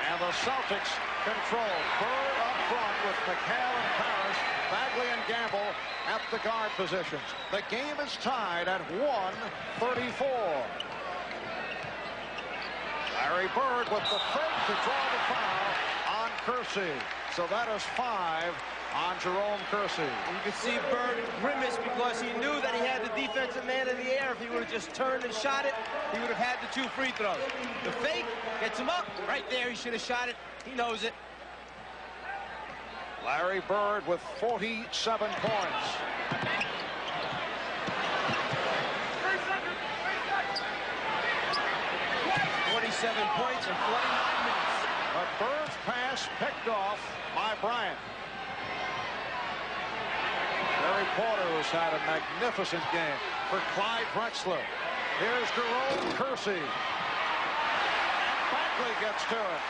Speaker 1: And the Celtics control. Bird up front with McHale and Parrish, Bagley and Gamble at the guard positions. The game is tied at 1:34. Larry Bird with the fake to draw the foul on Kersey. So that is 5 on Jerome Kersey.
Speaker 8: You can see Bird grimace because he knew that he had the defensive man in the air. If he would have just turned and shot it, he would have had the 2 free throws. The fake gets him up. Right there, he should have shot it. He knows it.
Speaker 1: Larry Bird with 47 points.
Speaker 8: Points in 49 minutes.
Speaker 1: But Bird's pass picked off by Bryant. Barry Porter has had a magnificent game for Clyde Drexler. Here's Jerome Kersey. And Bagley gets to it.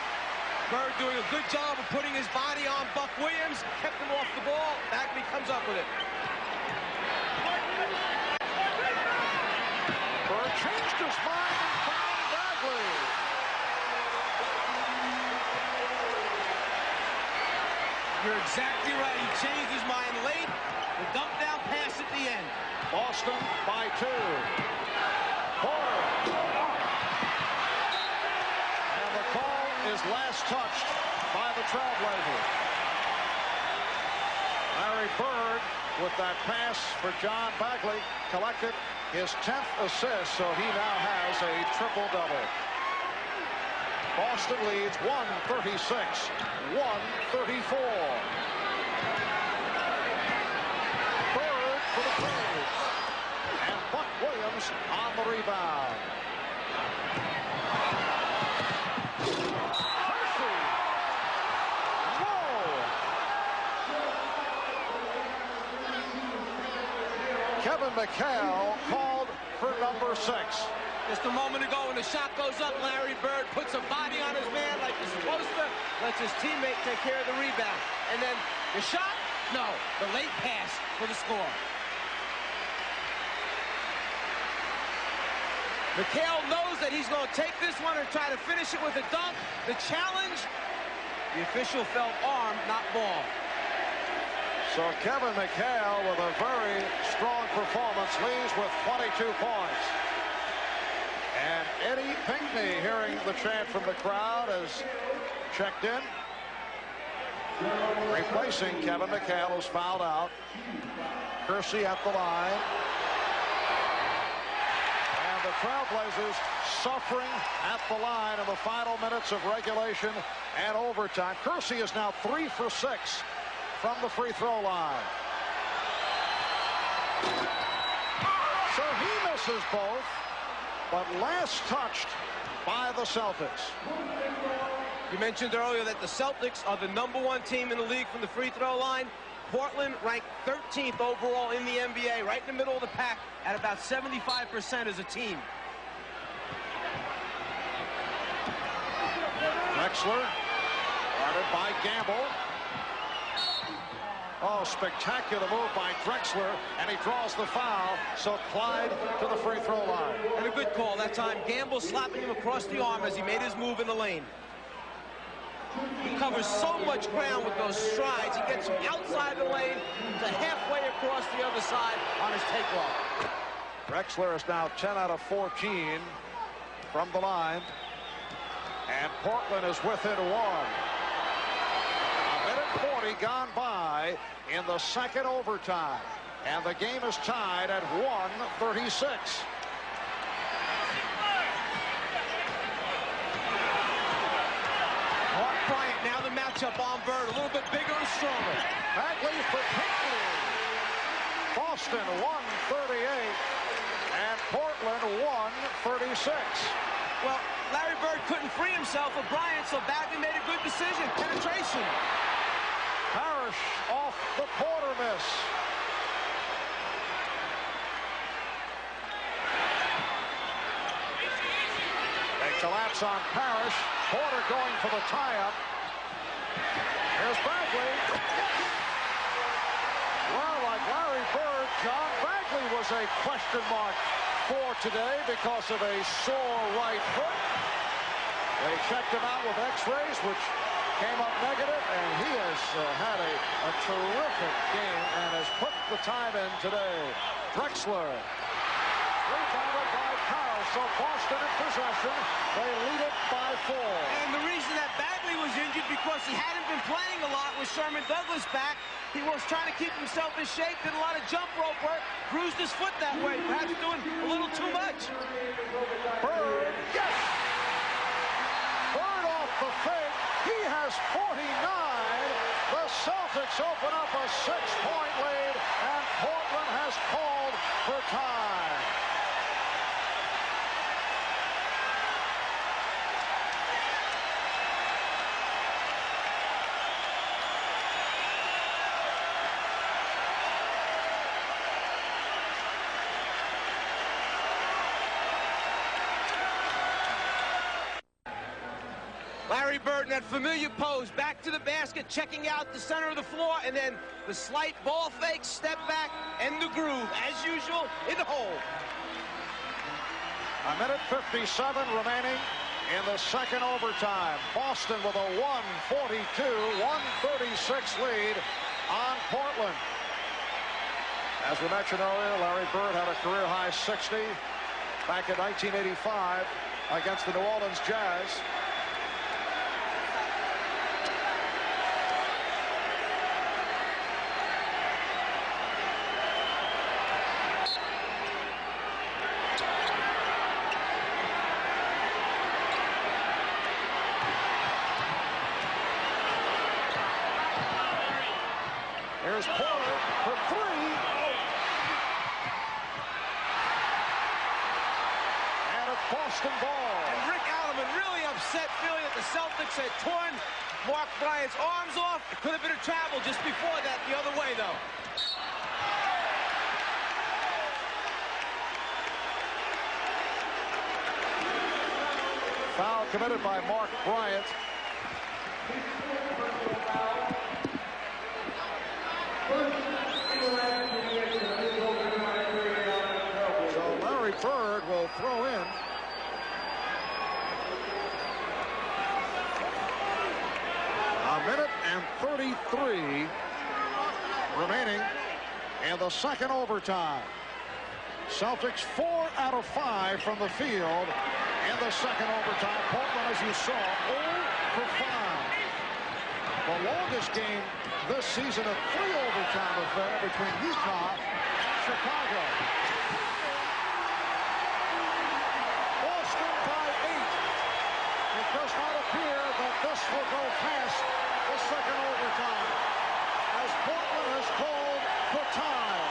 Speaker 8: Bird doing a good job of putting his body on Buck Williams, kept him off the ball. Bagley comes up with it.
Speaker 1: Bird changed his mind and found Bagley.
Speaker 8: You're exactly right. He changed his mind late. The dump down pass at the end.
Speaker 1: Boston by 2. Porter. And the call is last touched by the Trailblazers. Larry Bird with that pass for John Bagley collected his 10th assist, so he now has a triple-double. Boston leads 136, 134. Bird for the Braves. And Buck Williams on the rebound. Kersey. Whoa. Kevin McHale called for number 6.
Speaker 8: Just a moment ago when the shot goes up, Larry Bird puts a body on his man like he's supposed to, lets his teammate take care of the rebound. And then the shot? No, the late pass for the score. McHale knows that he's going to take this one and try to finish it with a dunk. The challenge, the official felt arm, not ball.
Speaker 1: So Kevin McHale with a very strong performance leads with 22 points. And Eddie Pinckney, hearing the chant from the crowd, has checked in. Replacing Kevin McHale, who's fouled out. Kersey at the line. And the Trailblazers suffering at the line in the final minutes of regulation and overtime. Kersey is now 3 for 6 from the free throw line. So he misses both, but last touched by the Celtics.
Speaker 8: You mentioned earlier that the Celtics are the #1 team in the league from the free throw line. Portland ranked 13th overall in the NBA, right in the middle of the pack at about 75% as a team.
Speaker 1: Drexler, guarded by Gamble. Oh, spectacular move by Drexler, and he draws the foul, so Clyde to the free throw line.
Speaker 8: And a good call that time. Gamble slapping him across the arm as he made his move in the lane. He covers so much ground with those strides. He gets from outside the lane to halfway across the other side on his takeoff.
Speaker 1: Drexler is now 10 out of 14 from the line, and Portland is within 1. 40 gone by in the second overtime, and the game is tied at 136.
Speaker 8: Mark Bryant, now the matchup on Bird, a little bit bigger and stronger.
Speaker 1: Bagley for Pinckney. Boston 138 and Portland 136.
Speaker 8: Well, Larry Bird couldn't free himself of Bryant, so Bagley made a good decision. Penetration.
Speaker 1: Parrish off the Porter miss. They collapse on Parrish. Porter going for the tie-up. Here's Bagley. Well, like Larry Bird, John Bagley was a question mark for today because of a sore right foot. They checked him out with x-rays, which came up negative, and he has had a terrific game and has put the time in today. Drexler. Rebounded by Powell, so Boston in possession. They lead it by 4.
Speaker 8: And the reason that Bagley was injured because he hadn't been playing a lot with Sherman Douglas back. He was trying to keep himself in shape, did a lot of jump rope work, bruised his foot that way, perhaps doing a little too much.
Speaker 1: Bird, yes! Bird off the fake. He has 49. The Celtics open up a 6-point lead, and Portland has called for time.
Speaker 8: Larry Bird in that familiar pose, back to the basket, checking out the center of the floor, and then the slight ball fake, step back, and the groove, as usual, in the hole.
Speaker 1: A minute 57 remaining in the second overtime. Boston with a 142-136 lead on Portland. As we mentioned earlier, Larry Bird had a career-high 60 back in 1985 against the New Orleans Jazz. Here's Porter for 3. And a Boston ball.
Speaker 8: And Rick Alderman really upset, feeling that the Celtics had torn Mark Bryant's arms off. It could have been a travel just before that the other way, though.
Speaker 1: Foul committed by Mark Bryant. So Larry Bird will throw in. A minute and 33 remaining in the second overtime. Celtics 4 out of 5 from the field in the second overtime. Portland, as you saw, 0 for 5. The longest game this season, a 3 overtime affair between Utah and Chicago. Boston by 8. It does not appear that this will go past the second overtime, as Portland has called for time.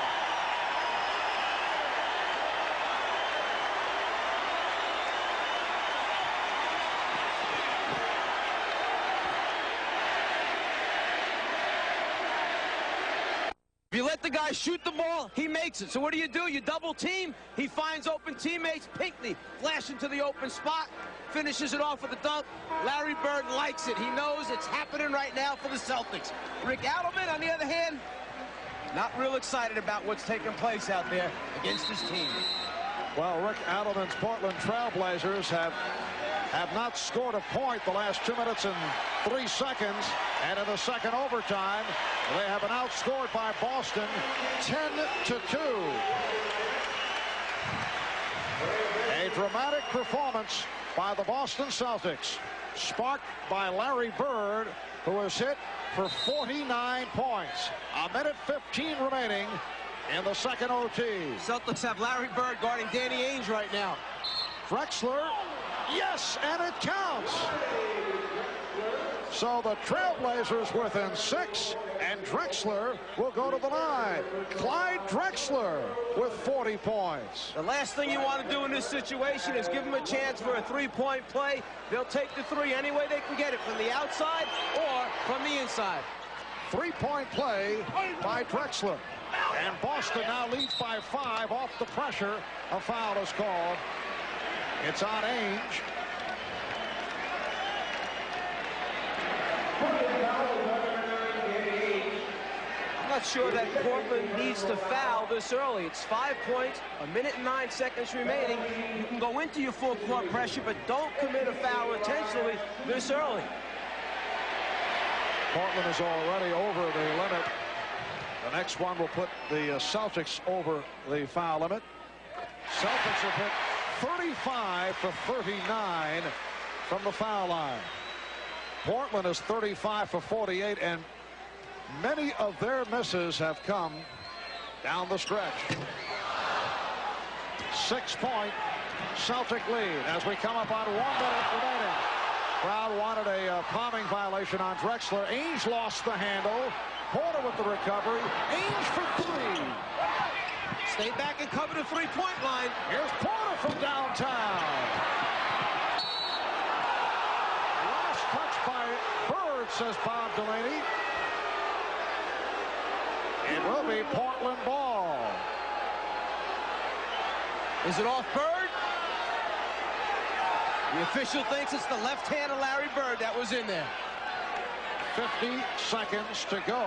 Speaker 8: If you let the guy shoot the ball, he makes it. So what do? You double team. He finds open teammates. Pinckney flashing to the open spot, finishes it off with a dunk. Larry Bird likes it. He knows it's happening right now for the Celtics. Rick Alderman, on the other hand, not real excited about what's taking place out there against his team.
Speaker 1: Well, Rick Alderman's Portland Trailblazers have not scored a point the last 2 minutes and 3 seconds. And in the second overtime, they have been outscored by Boston 10-2. A dramatic performance by the Boston Celtics, sparked by Larry Bird, who has hit for 49 points. A minute 15 remaining in the second OT.
Speaker 8: Celtics have Larry Bird guarding Danny Ainge right now.
Speaker 1: Drexler, yes, and it counts. So the Trailblazers within 6, and Drexler will go to the line. Clyde Drexler with 40 points.
Speaker 8: The last thing you want to do in this situation is give them a chance for a three-point play. They'll take the three any way they can get it, from the outside or from the inside.
Speaker 1: Three-point play by Drexler. And Boston now leads by 5 off the pressure. A foul is called. It's on Ainge.
Speaker 8: not sure that Portland needs to foul this early. It's 5 points, 1 minute and 9 seconds remaining. You can go into your full court pressure, but don't commit a foul intentionally this early.
Speaker 1: Portland is already over the limit. The next one will put the Celtics over the foul limit. Celtics have hit 35 for 39 from the foul line. Portland is 35 for 48, and many of their misses have come down the stretch. 6-point Celtic lead as we come up on 1 minute remaining. Crowd wanted a palming violation on Drexler. Ainge lost the handle. Porter with the recovery. Ainge for 3.
Speaker 8: Stay back and cover the 3-point line.
Speaker 1: Here's Porter from downtown. Last touch by Bird, says Bob Delaney. It will be Portland ball.
Speaker 8: Is it off Bird? The official thinks it's the left hand of Larry Bird that was in there.
Speaker 1: 50 seconds to go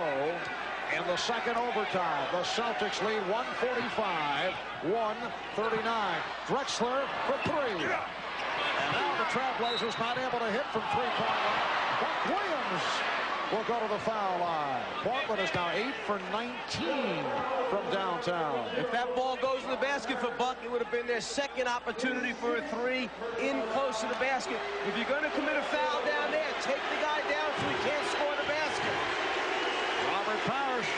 Speaker 1: in the second overtime. The Celtics lead 145, 139. Drexler for 3. And now the Trailblazers not able to hit from 3-point line. Buck Williams will go to the foul line. Portland is now 8 for 19 from downtown.
Speaker 8: If that ball goes to the basket for Buck, it would have been their second opportunity for a 3 in close to the basket. If you're going to commit a foul down there, take the guy down so he can't score the basket.
Speaker 1: Robert Parrish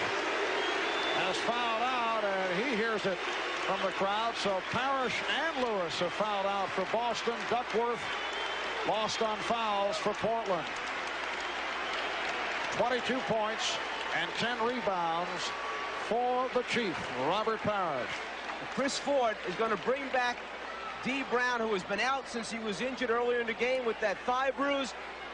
Speaker 1: has fouled out, and he hears it from the crowd. So Parrish and Lewis have fouled out for Boston. Duckworth lost on fouls for Portland. 22 points and 10 rebounds for the Chief, Robert Parrish.
Speaker 8: Chris Ford is going to bring back D. Brown, who has been out since he was injured earlier in the game with that thigh bruise.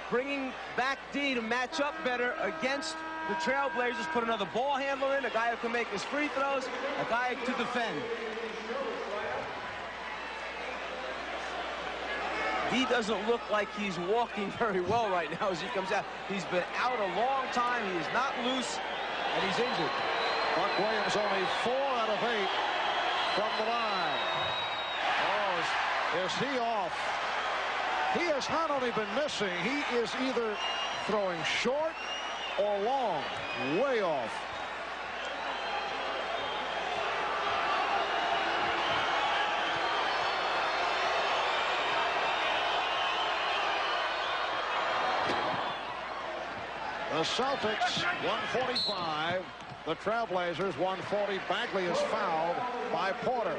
Speaker 8: Bringing back D to match up better against the Trailblazers. Put another ball handler in, a guy who can make his free throws, a guy to defend. D doesn't look like he's walking very well right now as he comes out. He's been out a long time. He is not loose, and he's injured.
Speaker 1: Buck Williams only 4 out of 8 from the line. Oh, is he off? He has not only been missing, he is either throwing short or long. Way off. The Celtics, 145. The Trailblazers, 140. Bagley is fouled by Porter.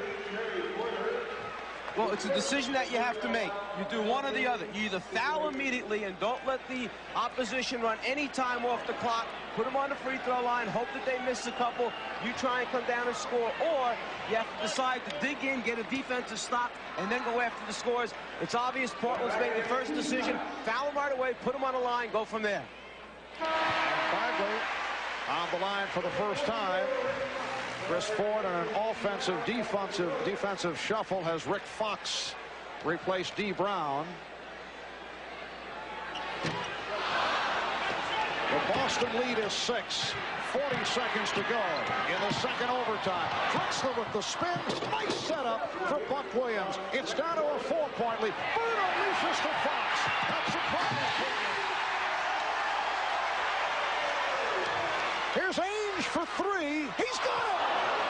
Speaker 8: Well, it's a decision that you have to make. You do one or the other. You either foul immediately and don't let the opposition run any time off the clock. Put them on the free throw line. Hope that they miss a couple. You try and come down and score. Or you have to decide to dig in, get a defensive stop, and then go after the scores. It's obvious Portland's made the first decision. Foul them right away. Put them on the line. Go from there.
Speaker 1: Bagley on the line for the first time. Chris Ford on an offensive defensive shuffle has Rick Fox replaced D. Brown. The Boston lead is 6. 40 seconds to go in the second overtime. Drexler with the spin. Nice setup for Buck Williams. It's down to a 4-point lead. Bird unleashes to Fox. That's a problem. Here's Ainge for 3. He's got it.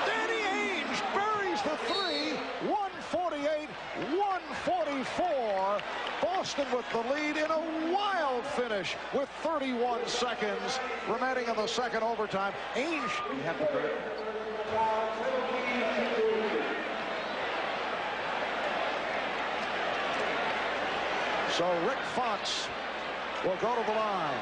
Speaker 1: Danny Ainge buries the 3. 148, 144. Boston with the lead in a wild finish with 31 seconds remaining in the second overtime. Ainge. You have the bird. So Rick Fox will go to the line.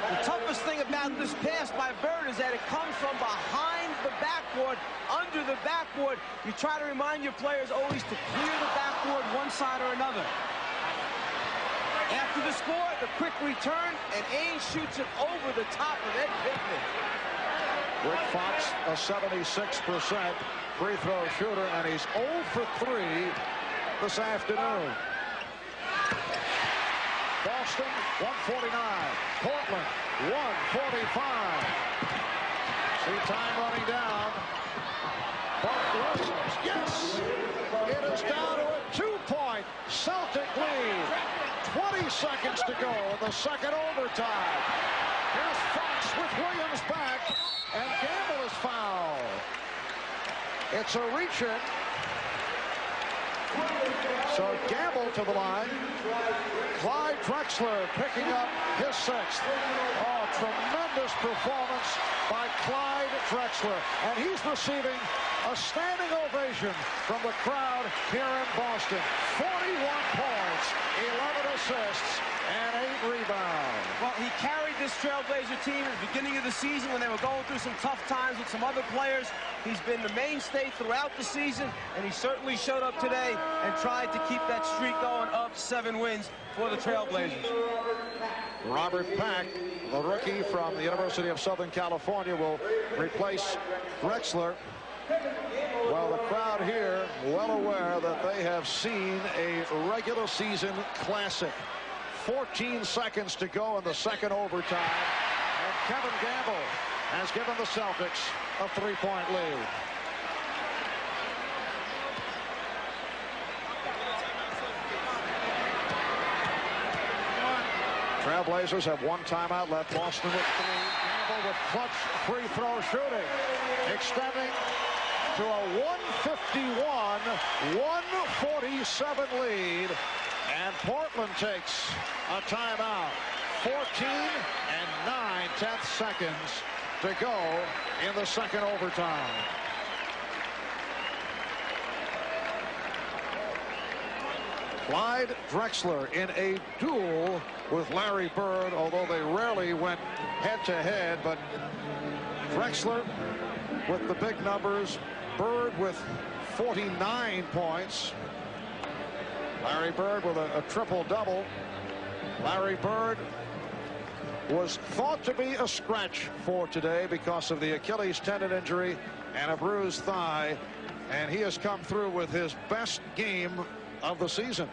Speaker 8: The toughest thing about this pass by Bird is that it comes from behind the backboard, under the backboard. You try to remind your players always to clear the backboard one side or another. After the score, the quick return, and Ainge shoots it over the top of Ed Pittman.
Speaker 1: Rick Fox, a 76% free throw shooter, and he's 0 for 3 this afternoon. Boston, 149. Portland, 145. See time running down. Buck whistles. Yes! It is down to a 2-point Celtic lead. 20 seconds to go in the second overtime. Here's Fox with Williams back, and Gamble is fouled. It's a reach-in. So Gamble to the line. Clyde Drexler picking up his 6th. Oh, tremendous performance by Clyde Drexler. And he's receiving a standing ovation from the crowd here in Boston. 41 points, 11 assists, and 8 rebounds.
Speaker 8: Well, he carried this Trailblazer team at the beginning of the season when they were going through some tough times with some other players. He's been the mainstay throughout the season, and he certainly showed up today and tried to keep that streak going up 7 wins for the Trailblazers.
Speaker 1: Robert Pack, the rookie from the University of Southern California, will replace Drexler. Well, the crowd here well aware that they have seen a regular season classic. 14 seconds to go in the second overtime, and Kevin Gamble has given the Celtics a 3-point lead. Trailblazers have 1 timeout left. Boston with 3. Gamble with clutch free throw shooting, extending to a 151-147 lead. And Portland takes a timeout. 14 and 9/10 seconds to go in the second overtime. Clyde Drexler in a duel with Larry Bird, although they rarely went head-to-head, but Drexler with the big numbers, Bird with 49 points. Larry Bird with a triple-double. Larry Bird was thought to be a scratch for today because of the Achilles tendon injury and a bruised thigh, and he has come through with his best game of the season.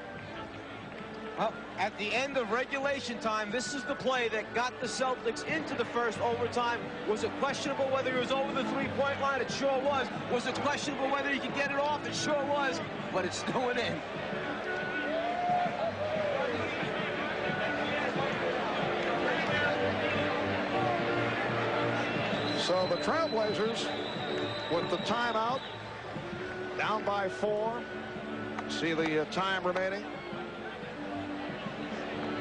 Speaker 8: Well, at the end of regulation time, this is the play that got the Celtics into the first overtime. Was it questionable whether he was over the 3-point line? It sure was. Was it questionable whether he could get it off? It sure was, but it's going in.
Speaker 1: So the Trailblazers with the timeout, down by 4. See the time remaining.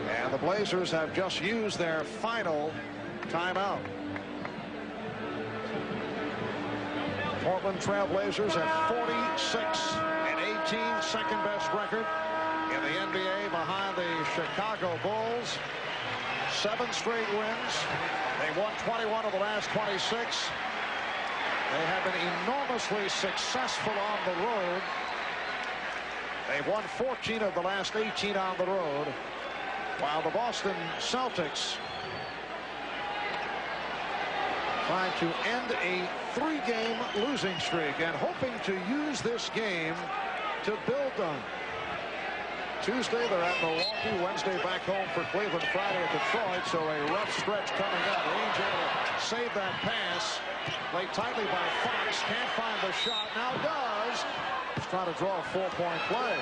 Speaker 1: And the Blazers have just used their final timeout. Portland Trailblazers have 46 and 18, second best record in the NBA behind the Chicago Bulls. 7 straight wins. They won 21 of the last 26. They have been enormously successful on the road. They've won 14 of the last 18 on the road, while the Boston Celtics trying to end a 3-game losing streak and hoping to use this game to build on. Tuesday they're at Milwaukee, Wednesday back home for Cleveland, Friday at Detroit, so a rough stretch coming up. Ainge able to save that pass, played tightly by Fox, can't find the shot, now does. He's trying to draw a 4-point play.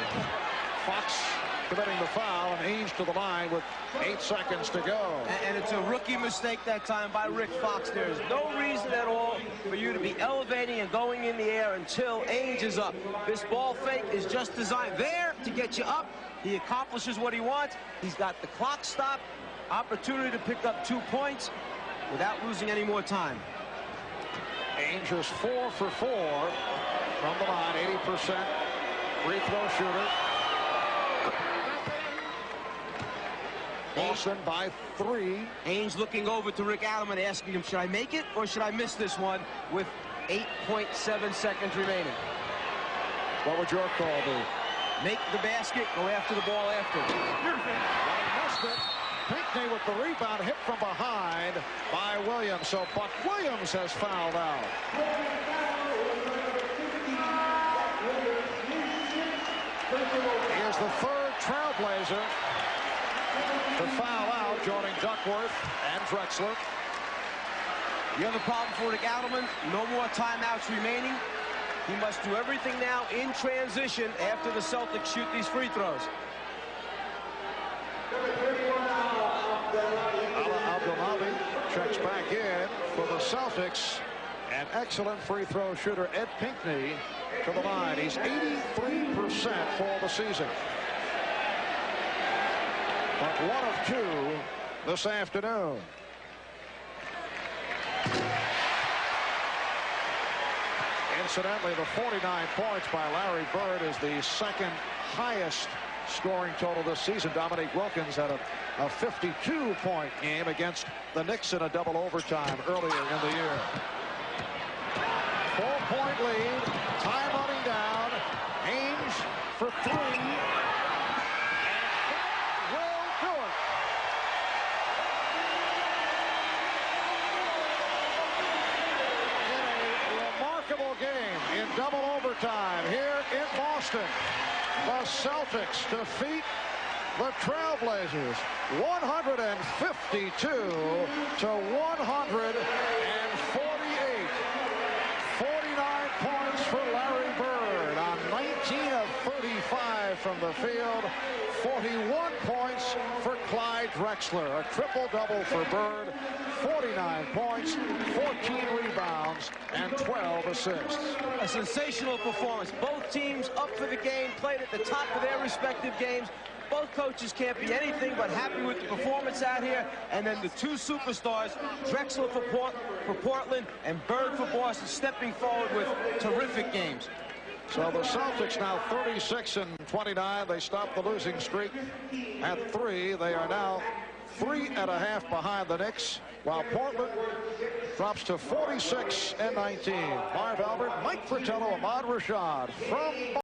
Speaker 1: Fox committing the foul, and Ainge to the line with 8 seconds to go.
Speaker 8: And it's a rookie mistake that time by Rick Fox. There is no reason at all for you to be elevating and going in the air until Ainge is up. This ball fake is just designed there to get you up. He accomplishes what he wants. He's got the clock stop, opportunity to pick up 2 points without losing any more time.
Speaker 1: Ainge is 4 for 4 from the line, 80% free throw shooter. Boston by 3.
Speaker 8: Ainge looking over to Rick Adelman, asking him, should I make it or should I miss this one, with 8.7 seconds remaining?
Speaker 1: What would your call be?
Speaker 8: Make the basket, go after the ball after.
Speaker 1: Missed it. Pinckney with the rebound, hit from behind by Williams. So Buck Williams has fouled out. He is the 3rd Trailblazer to foul out, joining Duckworth and Drexler.
Speaker 8: You have a problem for Rick Adelman. No more timeouts remaining. He must do everything now in transition after the Celtics shoot these free throws.
Speaker 1: Abdelnaby checks back in for the Celtics. An excellent free throw shooter, Ed Pinckney, to the line. He's 83% for the season. But 1 of 2 this afternoon. Incidentally, the 49 points by Larry Bird is the second highest scoring total this season. Dominique Wilkins had a 52-point game against the Knicks in a double overtime earlier in the year. 4-point lead. Time running down. Haynes for 3. And will do it. In a remarkable game in double overtime here in Boston. The Celtics defeat the Trailblazers 152 to 148. 49 points for Larry Bird on 19 of 35 from the field. 41 points for Clyde Drexler. A triple-double for Bird. 49 points, 14 rebounds, and 12 assists.
Speaker 8: A sensational performance. Both teams up for the game, played at the top of their respective games. Both coaches can't be anything but happy with the performance out here. And then the two superstars, Drexler for Portland and Bird for Boston, stepping forward with terrific games.
Speaker 1: So the Celtics now 36-29. They stopped the losing streak at 3. They are now 3.5 behind the Knicks, while Portland drops to 46-19. Marv Albert, Mike Fratello, Ahmad Rashad from